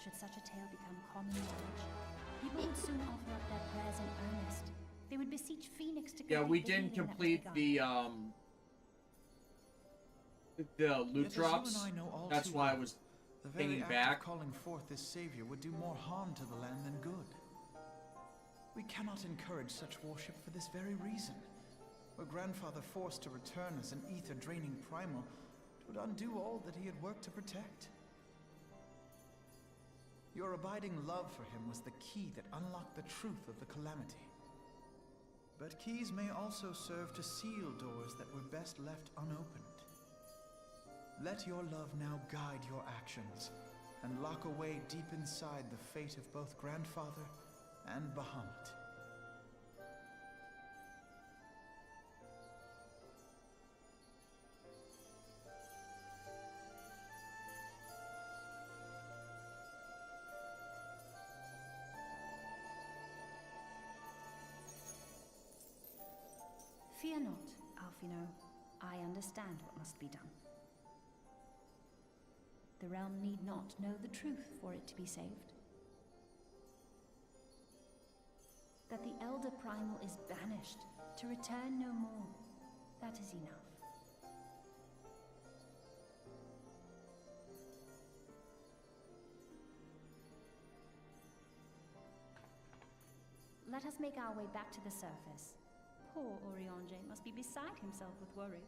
Should such a tale become common knowledge, people would soon offer up their prayers in earnest. They would beseech Phoenix to Yeah, we complete the didn't healing that complete was the loot Yet as you drops. and I know all That's too why I well, was the very hanging act back. of calling forth this savior would do more harm to the land than good. We cannot encourage such worship for this very reason. were Grandfather forced to return as an ether-draining primal, it would undo all that he had worked to protect. Your abiding love for him was the key that unlocked the truth of the calamity. But keys may also serve to seal doors that were best left unopened. Let your love now guide your actions, and lock away deep inside the fate of both Grandfather and Bahamut. Fear not, Alfino. I understand what must be done. The realm need not know the truth for it to be saved. That the Elder Primal is banished, to return no more. That is enough. Let us make our way back to the surface. Poor Oriange must be beside himself with worry.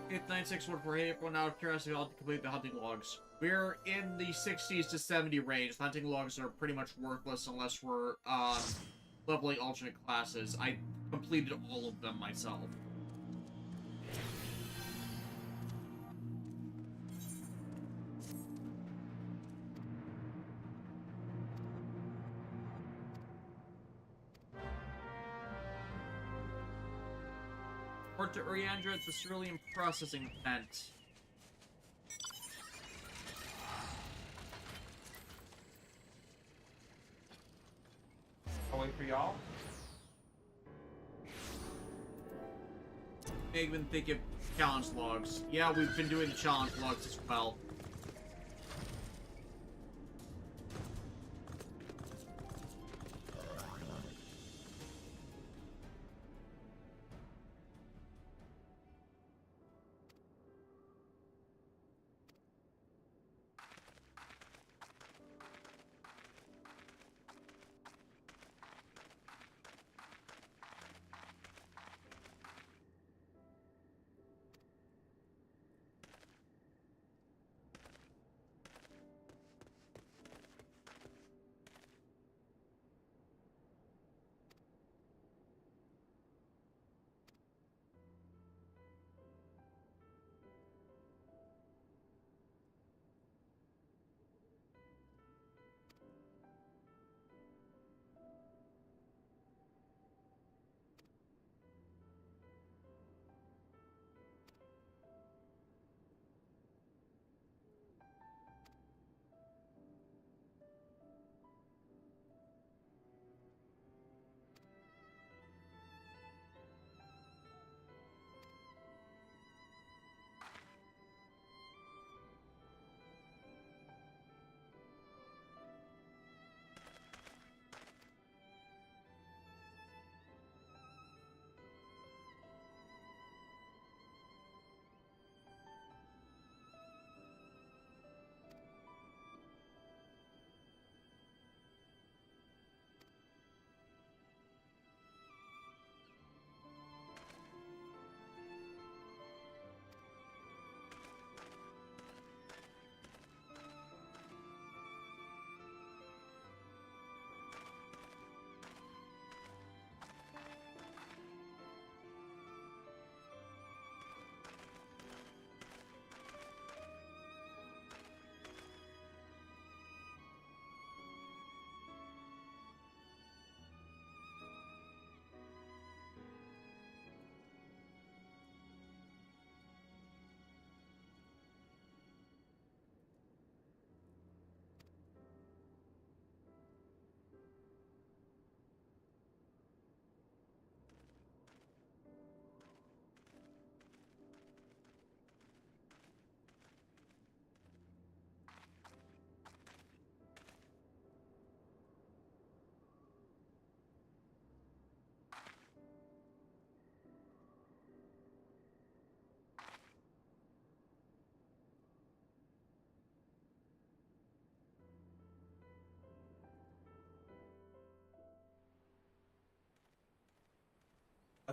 It's 9614. Hey, everyone, out of curiosity, I'll complete the hunting logs. We're in the 60s to 70 range. Hunting logs are pretty much worthless unless we're leveling alternate classes. I completed all of them myself. To Uriandra at the Cerulean Processing Plant. I'll wait for y'all. May even think of challenge logs. Yeah, we've been doing the challenge logs as well.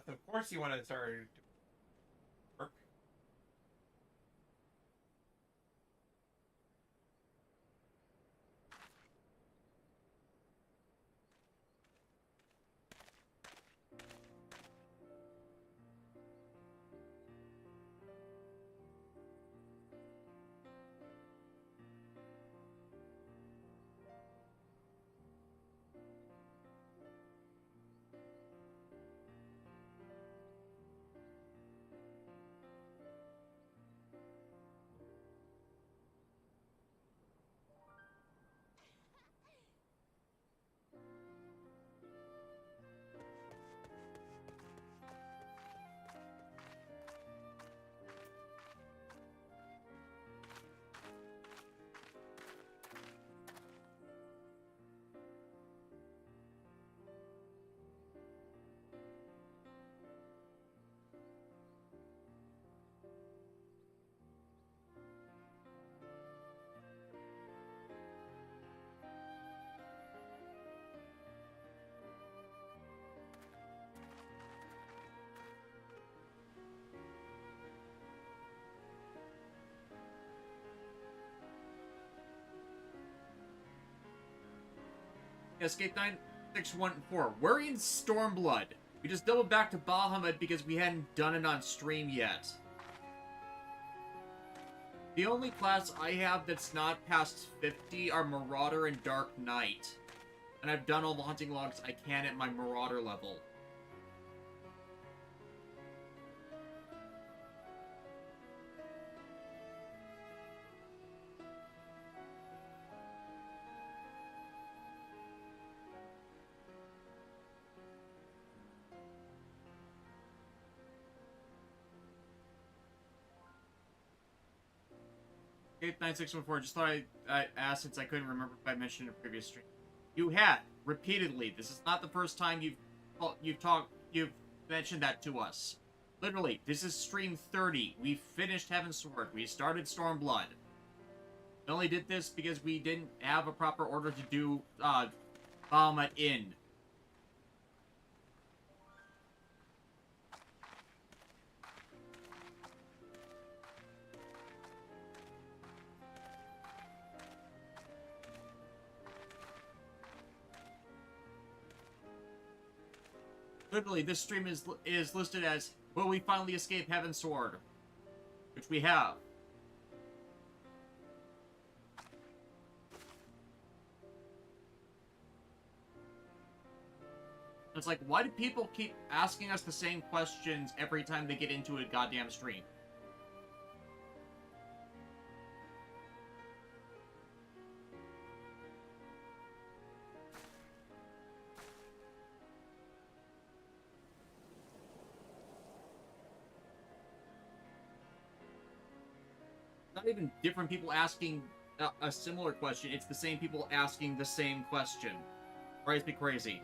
Of course you want to start work. Escape 96114. We're in Stormblood. We just doubled back to Bahamut because we hadn't done it on stream yet. The only class I have that's not past 50 are Marauder and Dark Knight. And I've done all the hunting logs I can at my Marauder level. Escape 9614, just thought I asked since I couldn't remember if I mentioned it in a previous stream. You had, repeatedly. This is not the first time you've mentioned that to us. Literally, this is stream 30. We finished Heavensward. We started Stormblood. We only did this because we didn't have a proper order to do Bahamut in. Literally, this stream is listed as, will we finally escape Heavensward? Which we have. It's like, why do people keep asking us the same questions every time they get into a goddamn stream? Not even different people asking a similar question. It's the same people asking the same question. Drives me crazy.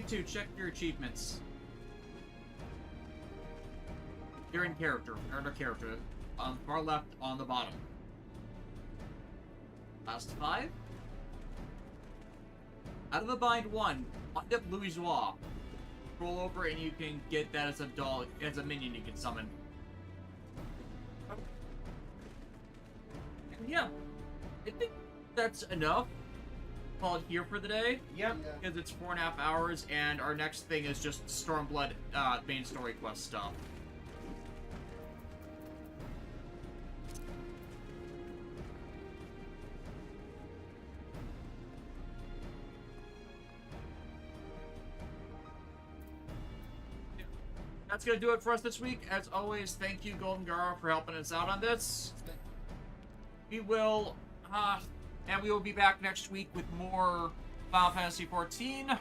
You too, check your achievements. You're in character, under character. On the far left, on the bottom. Last 5. Out of the bind 1, wind up Louisoix. Roll over and you can get that as a doll, as a minion you can summon. And yeah, I think that's enough. Call it here for the day. Yep. Because it's 4.5 hours, and our next thing is just Stormblood main story quest stuff. That's gonna do it for us this week. As always, thank you, Golden Gara, for helping us out on this. We will, and we will be back next week with more Final Fantasy XIV.